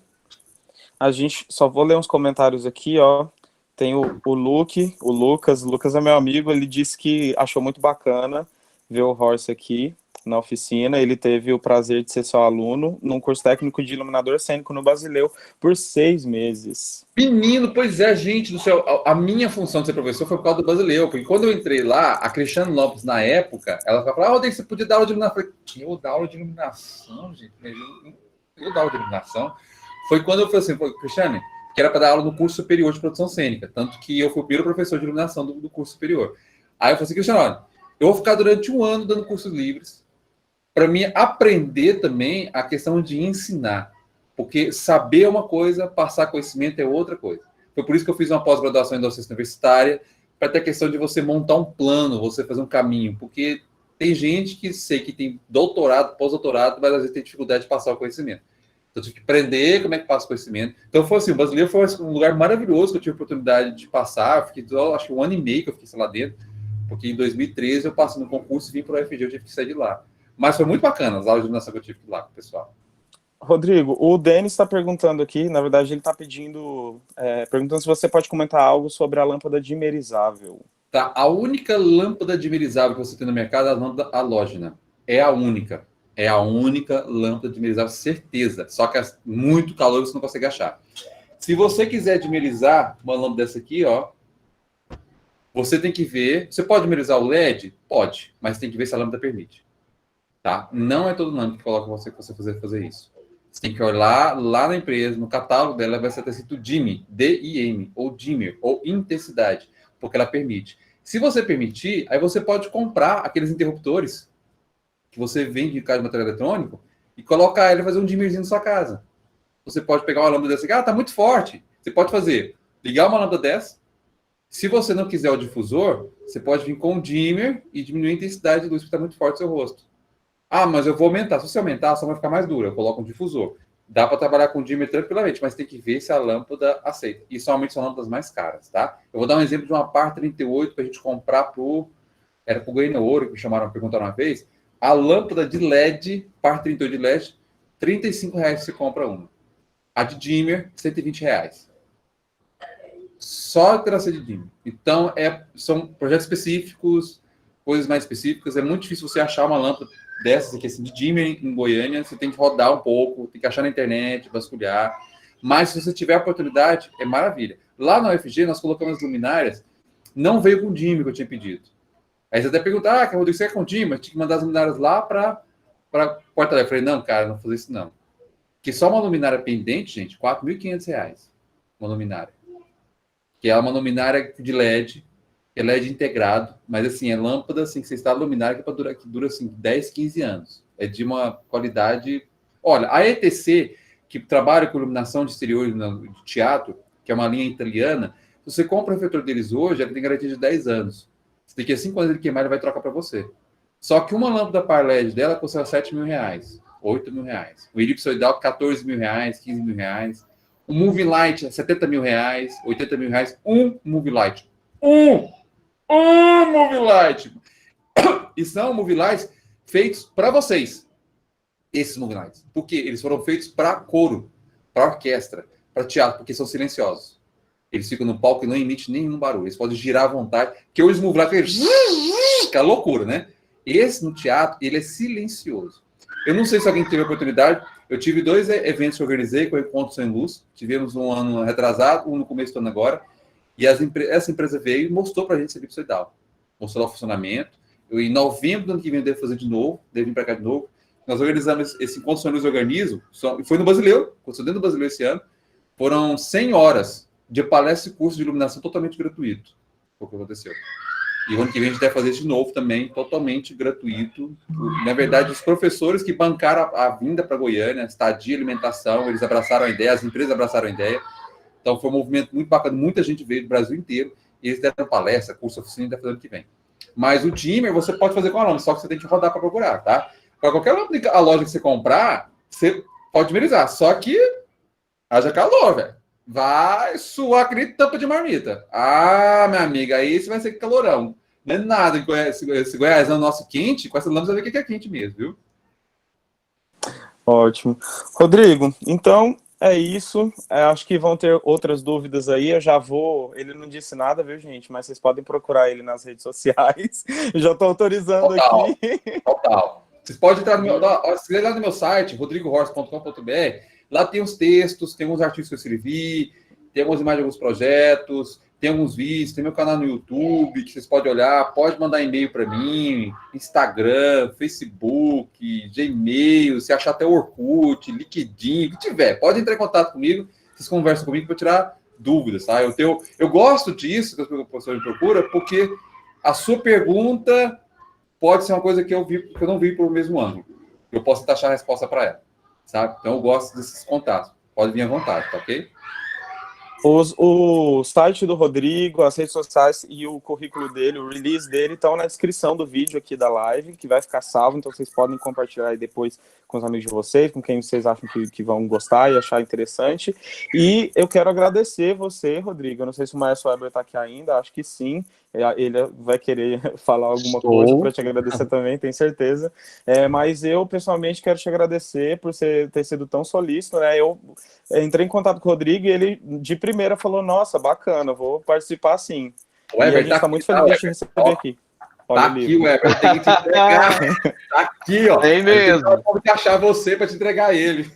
A gente só vou ler uns comentários aqui, ó. Tem o Luke, o Lucas. O Lucas é meu amigo, ele disse que achou muito bacana ver o Horst aqui na oficina. Ele teve o prazer de ser seu aluno num curso técnico de iluminador cênico no Basileu por 6 meses. Menino, pois é, gente do céu. A minha função de ser professor foi por causa do Basileu, porque quando eu entrei lá, a Cristiane Lopes, na época, ela falava, Rodrigo, você podia dar aula de iluminação. Eu falei, eu dar aula de iluminação, gente? Eu dar aula de iluminação? Foi quando eu falei assim, Cristiane, que era para dar aula no curso superior de produção cênica, tanto que eu fui o primeiro professor de iluminação do curso superior. Aí eu falei assim, Cristiane, olha, eu vou ficar durante 1 ano dando cursos livres, para mim aprender também a questão de ensinar. Porque saber é uma coisa, passar conhecimento é outra coisa. Foi por isso que eu fiz uma pós-graduação em docência universitária, para ter a questão de você montar um plano, você fazer um caminho. Porque tem gente que sei que tem doutorado, pós-doutorado, mas às vezes tem dificuldade de passar o conhecimento. Então eu tive que aprender como é que passa o conhecimento. Então foi assim, o Basileu foi um lugar maravilhoso que eu tive a oportunidade de passar. Fiquei, acho que 1 ano e meio que eu fiquei lá dentro, porque em 2013 eu passei no concurso e vim para o UFG, eu tive que sair de lá. Mas foi muito bacana as aulas de iluminação que eu tive lá com o pessoal. Rodrigo, o Denis está perguntando aqui, na verdade ele está perguntando se você pode comentar algo sobre a lâmpada dimerizável. Tá, a única lâmpada dimerizável que você tem no mercado é a lâmpada halógena. É a única. É a única lâmpada dimerizável, certeza. Só que é muito calor e você não consegue achar. Se você quiser dimerizar uma lâmpada dessa aqui, ó, você tem que ver. Você pode dimerizar o LED? Pode, mas tem que ver se a lâmpada permite. Tá? Não é todo lâmpada que coloca você fazer isso. Você tem que olhar lá na empresa, no catálogo dela, vai ser escrito DIM, D-I-M, ou dimmer, ou intensidade, porque ela permite. Se você permitir, aí você pode comprar aqueles interruptores que você vende em casa de material eletrônico e colocar ele e fazer um dimmerzinho na sua casa. Você pode pegar uma lâmpada dessa aqui, tá muito forte. Você pode fazer, ligar uma lâmpada dessa. Se você não quiser o difusor, você pode vir com o dimmer e diminuir a intensidade de luz que está muito forte no seu rosto. Ah, mas eu vou aumentar. Se você aumentar, só vai ficar mais dura. Eu coloco um difusor. Dá para trabalhar com dimmer tranquilamente, mas tem que ver se a lâmpada aceita. E somente são lâmpadas mais caras, tá? Eu vou dar um exemplo de uma par 38 para a gente comprar era pro Goiânia Ouro, que me chamaram, perguntaram uma vez. A lâmpada de LED, par 38 de LED, R$35 você compra uma. A de dimmer, R$120. Só para ser de dimmer. Então, são projetos específicos, coisas mais específicas. É muito difícil você achar uma lâmpada dessas aqui, assim, de dimmer em Goiânia. Você tem que rodar um pouco, tem que achar na internet, vasculhar. Mas se você tiver a oportunidade, é maravilha. Lá na UFG, nós colocamos as luminárias, não veio com dimmer que eu tinha pedido. Aí você até pergunta, Rodrigo, você é com dimmer? Tinha que mandar as luminárias lá para porta. Eu falei, não, cara, não vou fazer isso não. Porque só uma luminária pendente, gente, R$4.500. Uma luminária. Que é uma luminária de LED, é LED integrado, mas assim, é lâmpada assim, que você está luminária que dura assim, 10, 15 anos. É de uma qualidade... Olha, a ETC, que trabalha com iluminação de exterior de teatro, que é uma linha italiana, se você compra o refletor deles hoje, ele tem garantia de 10 anos. Você tem que, 5 anos ele queimar, ele vai trocar para você. Só que uma lâmpada par LED dela custa R$7.000, R$8.000. O elipsoidal, R$14.000, R$15.000. O Movie Light, R$70.000, R$80.000. Um Movie Light. Um Movie Light. E são Movie Lights feitos para vocês. Esses Movie Lights. Porque eles foram feitos para coro, para orquestra, para teatro, porque são silenciosos. Eles ficam no palco e não emitem nenhum barulho. Eles podem girar à vontade. Que hoje os Movie Lights, que é loucura, né? Esse no teatro, ele é silencioso. Eu não sei se alguém teve a oportunidade. Eu tive 2 eventos que eu organizei com o Encontro Sem Luz. Tivemos um ano retrasado, um no começo do ano agora. E essa empresa veio e mostrou para a gente esse elipsoidal. Mostrou o funcionamento. Em novembro do ano que vem eu devo fazer de novo. Devo vir para cá de novo. nós organizamos esse encontro São Luís Organizo, foi no Brasileiro, aconteceu dentro do Brasileiro esse ano, foram 100 horas de palestra e curso de iluminação totalmente gratuito. Foi o que aconteceu. E o ano que vem a gente deve fazer isso de novo também, totalmente gratuito. Na verdade, os professores que bancaram a vinda para Goiânia, estadia, alimentação, eles abraçaram a ideia, as empresas abraçaram a ideia. Então, foi um movimento muito bacana, muita gente veio do Brasil inteiro, e eles deram palestra, curso, oficina, e deve fazer ano que vem. Mas o Dimmer você pode fazer com a lâmpada, só que você tem que rodar para procurar, tá? Para qualquer a loja que você comprar, você pode dimerizar, só que haja calor, velho. Vai suar aquele tampa de marmita. Ah, minha amiga, aí você vai ser calorão. Não é nada, esse Goiás é o nosso quente, com essa lâmpada você vai ver o que é quente mesmo, viu? Ótimo. Rodrigo, então é isso. Acho que vão ter outras dúvidas aí. Eu já vou. Ele não disse nada, viu, gente? Mas vocês podem procurar ele nas redes sociais. Eu já estou autorizando Total, aqui. Total. Vocês podem entrar no meu, lá no meu site, rodrigohorst.com.br. Lá tem os textos, tem alguns artigos que eu escrevi, tem algumas imagens de alguns projetos, tem alguns vídeos, tem meu canal no YouTube que vocês podem olhar, pode mandar e-mail para mim, Instagram, Facebook, Gmail, se achar até Orkut, LinkedIn, o que tiver, pode entrar em contato comigo, vocês conversam comigo para tirar dúvidas, tá? Eu gosto disso que o professor me procura, porque a sua pergunta pode ser uma coisa que eu não vi pelo mesmo ângulo. Eu posso achar a resposta para ela, sabe? Então eu gosto desses contatos. Pode vir à vontade, tá ok? O site do Rodrigo, as redes sociais e o currículo dele, o release dele, estão na descrição do vídeo aqui da live, que vai ficar salvo, então vocês podem compartilhar aí depois com os amigos de vocês, com quem vocês acham que vão gostar e achar interessante. E eu quero agradecer você, Rodrigo. Eu não sei se o Maestro Weber está aqui ainda, acho que sim. Ele vai querer falar alguma coisa para te agradecer também, tenho certeza. Mas eu, pessoalmente, quero te agradecer por você ter sido tão solícito, né? Eu entrei em contato com o Rodrigo e ele, de primeira, falou, nossa, bacana, vou participar sim. Weber, e a gente está muito feliz de te receber aqui. Olha tá aqui, Weber, eu tenho que te entregar. Tá aqui, ó. É mesmo. Eu tenho que achar você para te entregar ele.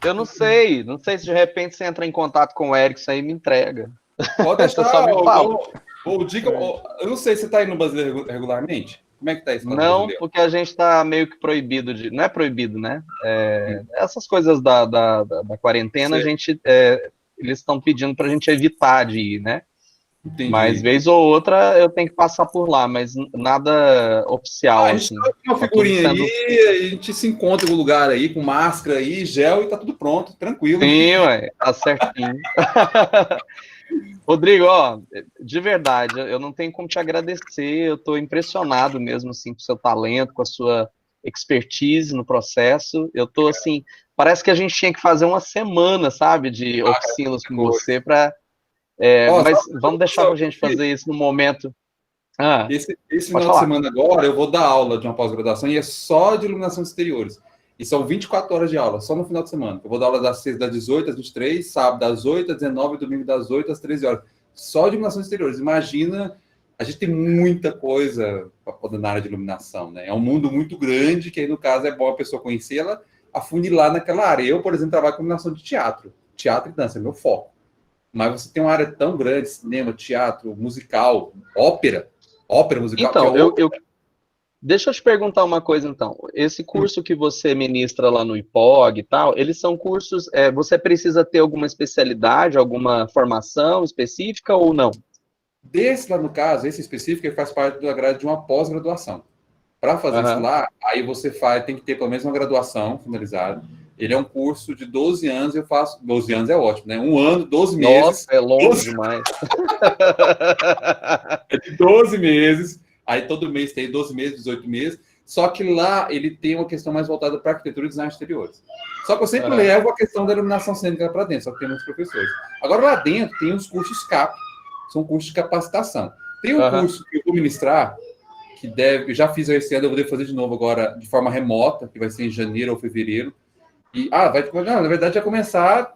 Eu não sei se de repente você entra em contato com o Erickson aí me entrega. Pode deixar, só me fala. Eu não sei se você está indo no Brasileiro regularmente. Como é que tá isso? Não, porque a gente está meio que proibido de... Não é proibido, né? Essas coisas da quarentena, a gente, eles estão pedindo para a gente evitar de ir, né? Entendi. Mas vez ou outra eu tenho que passar por lá, mas nada oficial. A gente tem uma figurinha aí, a gente se encontra em algum lugar aí, com máscara aí, gel e tá tudo pronto, tranquilo. Sim, ué, tá certinho. Rodrigo, ó, de verdade, eu não tenho como te agradecer, eu tô impressionado mesmo, assim, com o seu talento, com a sua expertise no processo, eu tô, assim, parece que a gente tinha que fazer uma semana, sabe, de oficinas com você para... mas vamos deixar pra gente fazer isso no momento. Esse final de semana agora, eu vou dar aula de uma pós-graduação e é só de iluminação de exteriores. E são 24 horas de aula, só no final de semana. Eu vou dar aula das 18 às 23, sábado das 8 às 19, domingo das 8 às 13 horas. Só de iluminação de exteriores. Imagina, a gente tem muita coisa para poder na área de iluminação, né? É um mundo muito grande, que aí, no caso, é bom a pessoa conhecer ela, afunilar naquela área. Eu, por exemplo, trabalho com iluminação de teatro. Teatro e dança, é meu foco. Mas você tem uma área tão grande, cinema, teatro, musical, ópera musical. Então, deixa eu te perguntar uma coisa, então. Esse curso que você ministra lá no IPOG e tal, eles são cursos, você precisa ter alguma especialidade, alguma formação específica ou não? Desse lá, no caso, esse específico, ele faz parte da grade de uma pós-graduação. Para fazer isso lá, aí você tem que ter pelo menos uma graduação finalizada. Ele é um curso de 12 anos, eu faço... 12 anos é ótimo, né? 1 ano, 12 meses. Nossa, é longe demais. É de 12 meses. Aí todo mês tem 12 meses, 18 meses. Só que lá ele tem uma questão mais voltada para arquitetura e design exteriores. Só que eu sempre levo a questão da iluminação cênica para dentro, só que tem muitos professores. Agora lá dentro tem os cursos CAP, são cursos de capacitação. Tem um curso que eu vou ministrar, que já fiz esse ano, eu vou fazer de novo agora de forma remota, que vai ser em janeiro ou fevereiro. E, na verdade, vai começar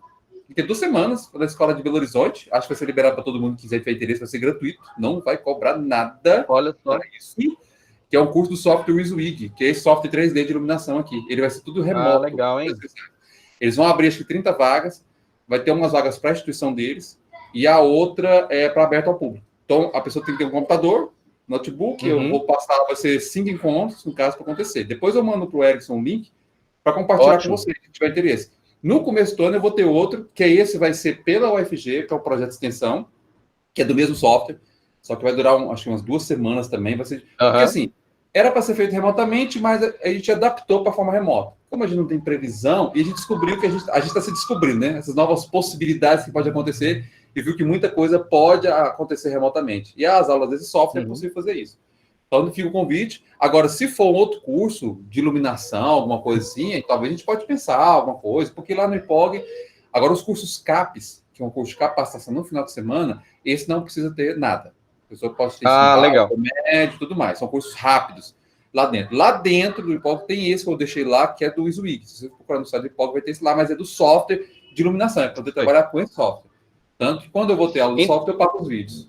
daqui a 2 semanas, na escola de Belo Horizonte. Acho que vai ser liberado para todo mundo que quiser ter interesse, vai ser gratuito, não vai cobrar nada. Olha só. Isso, que é um curso do software WizWig, que é esse software 3D de iluminação aqui. Ele vai ser tudo remoto. Legal, hein? Eles vão abrir, acho que 30 vagas, vai ter umas vagas para a instituição deles, e a outra é para aberto ao público. Então, a pessoa tem que ter um computador, Notebook, eu vou passar, vai ser 5 encontros, no caso, para acontecer. Depois eu mando para o Erickson o link para compartilhar com você, se tiver interesse. No começo do ano eu vou ter outro, que é esse, vai ser pela UFG, que é o projeto de extensão, que é do mesmo software, só que vai durar, acho que umas 2 semanas também. Vai ser... Porque assim, era para ser feito remotamente, mas a gente adaptou para a forma remota. Como a gente não tem previsão, e a gente descobriu que a gente está se descobrindo, né? Essas novas possibilidades que pode acontecer, e viu que muita coisa pode acontecer remotamente. E as aulas desse software é possível fazer isso. Então, fica o convite. Agora, se for um outro curso de iluminação, alguma coisa assim, talvez a gente pode pensar alguma coisa, porque lá no IPOG, agora os cursos CAPES, que é um curso de capacitação no final de semana, esse não precisa ter nada. A pessoa pode ter legal. médio e tudo mais. São cursos rápidos lá dentro. Lá dentro do IPOG tem esse que eu deixei lá, que é do Iswig. Se você procurar no site do IPOG, vai ter esse lá, mas é do software de iluminação. É para poder trabalhar com esse software. Tanto que quando eu vou ter aula do software, eu passo os vídeos.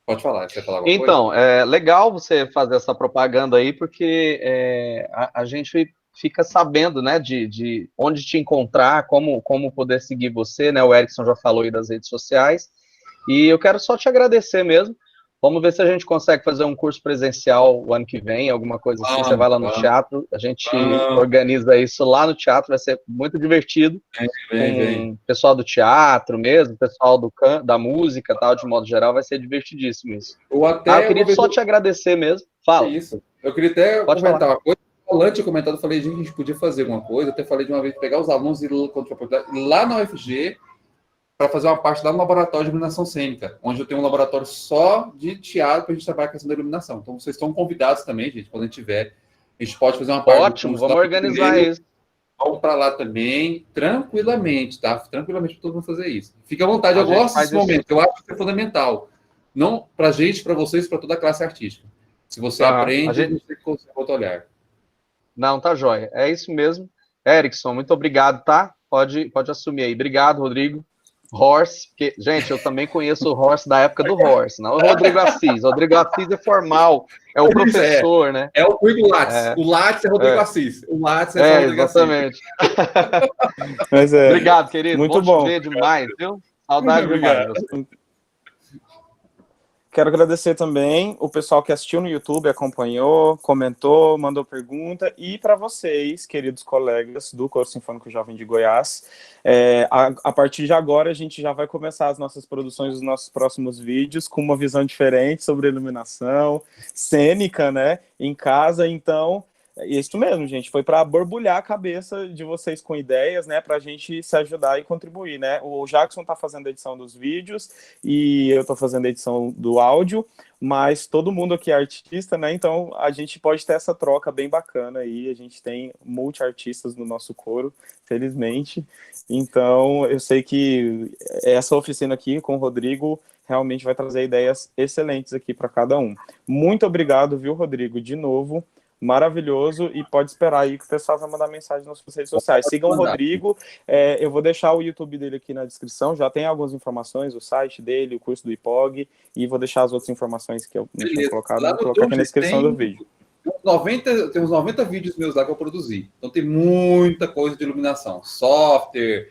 Pode falar, você vai falar alguma então, coisa? é legal você fazer essa propaganda aí, porque a gente fica sabendo, né, de onde te encontrar, como poder seguir você, né? O Erickson já falou aí das redes sociais. E eu quero só te agradecer mesmo. Vamos ver se a gente consegue fazer um curso presencial o ano que vem, alguma coisa assim. Você vai lá no teatro, a gente organiza isso lá no teatro, vai ser muito divertido. Com o pessoal do teatro mesmo, o pessoal da música, tal, de modo geral, vai ser divertidíssimo isso. Eu queria só te agradecer mesmo. Fala. Isso. Eu queria até comentar uma coisa. Falando de comentário, eu falei, gente, a gente podia fazer alguma coisa. Eu até falei de uma vez pegar os alunos e ir lá na UFG para fazer uma parte lá no laboratório de iluminação cênica, onde eu tenho um laboratório só de teatro para a gente trabalhar com a questão da iluminação. Então, vocês estão convidados também, gente, quando a gente tiver. A gente pode fazer uma parte. Ótimo, vamos organizar isso. Vamos para lá também, tranquilamente, tá? Tranquilamente para todo mundo fazer isso. Fique à vontade, eu gosto desse momento, eu acho que é fundamental. Não para a gente, para vocês, para toda a classe artística. Se você aprende, você consegue outro olhar. Não, tá jóia. É isso mesmo. Erickson, muito obrigado, tá? Pode assumir aí. Obrigado, Rodrigo. Horst, que, gente, eu também conheço o Horst da época do Horst, não o Rodrigo Assis. O Rodrigo Assis é formal, é o professor, né? É o Rodrigo Lattes. O Lattes é Rodrigo Assis. O Lattes é Rodrigo exatamente. Assis. Obrigado, querido. Muito bom. Te ver demais, viu? Saudade demais. Quero agradecer também o pessoal que assistiu no YouTube, acompanhou, comentou, mandou pergunta, e para vocês, queridos colegas do Coro Sinfônico Jovem de Goiás, a partir de agora a gente já vai começar as nossas produções dos nossos próximos vídeos com uma visão diferente sobre iluminação, cênica, né, em casa. Então, é isso mesmo, gente, foi para borbulhar a cabeça de vocês com ideias, né, para a gente se ajudar e contribuir, né. O Jackson está fazendo a edição dos vídeos e eu estou fazendo a edição do áudio, mas todo mundo aqui é artista, né, então a gente pode ter essa troca bem bacana aí. A gente tem multi-artistas no nosso coro, felizmente, então eu sei que essa oficina aqui com o Rodrigo realmente vai trazer ideias excelentes aqui para cada um. Muito obrigado, viu, Rodrigo, de novo. Maravilhoso, e pode esperar aí que o pessoal vai mandar mensagem nas suas redes sociais. Sigam o Rodrigo, eu vou deixar o YouTube dele aqui na descrição, já tem algumas informações, o site dele, o curso do IPOG, e vou deixar as outras informações que eu não tinha colocado, vou colocar aqui na descrição do vídeo. Tem uns 90 vídeos meus lá que eu produzi, então tem muita coisa de iluminação, software,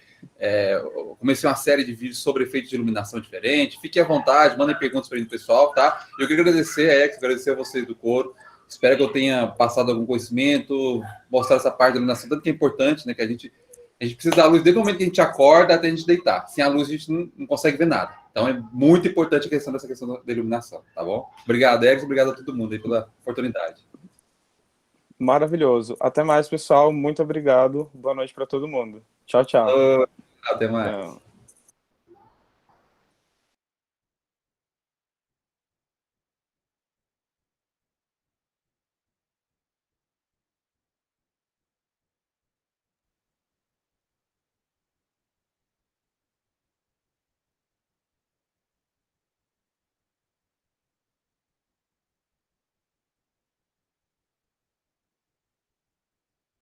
comecei uma série de vídeos sobre efeitos de iluminação diferente. Fiquem à vontade, mandem perguntas para o pessoal, tá? Eu queria agradecer a Erickson, agradecer a vocês do coro. Espero que eu tenha passado algum conhecimento, mostrar essa parte da iluminação, tanto que é importante, né? Que a gente precisa da luz desde o momento que a gente acorda até a gente deitar. Sem a luz, a gente não consegue ver nada. Então, é muito importante essa questão da iluminação, tá bom? Obrigado, Erickson. Obrigado a todo mundo aí pela oportunidade. Maravilhoso. Até mais, pessoal. Muito obrigado. Boa noite para todo mundo. Tchau, tchau. Até mais. Tchau.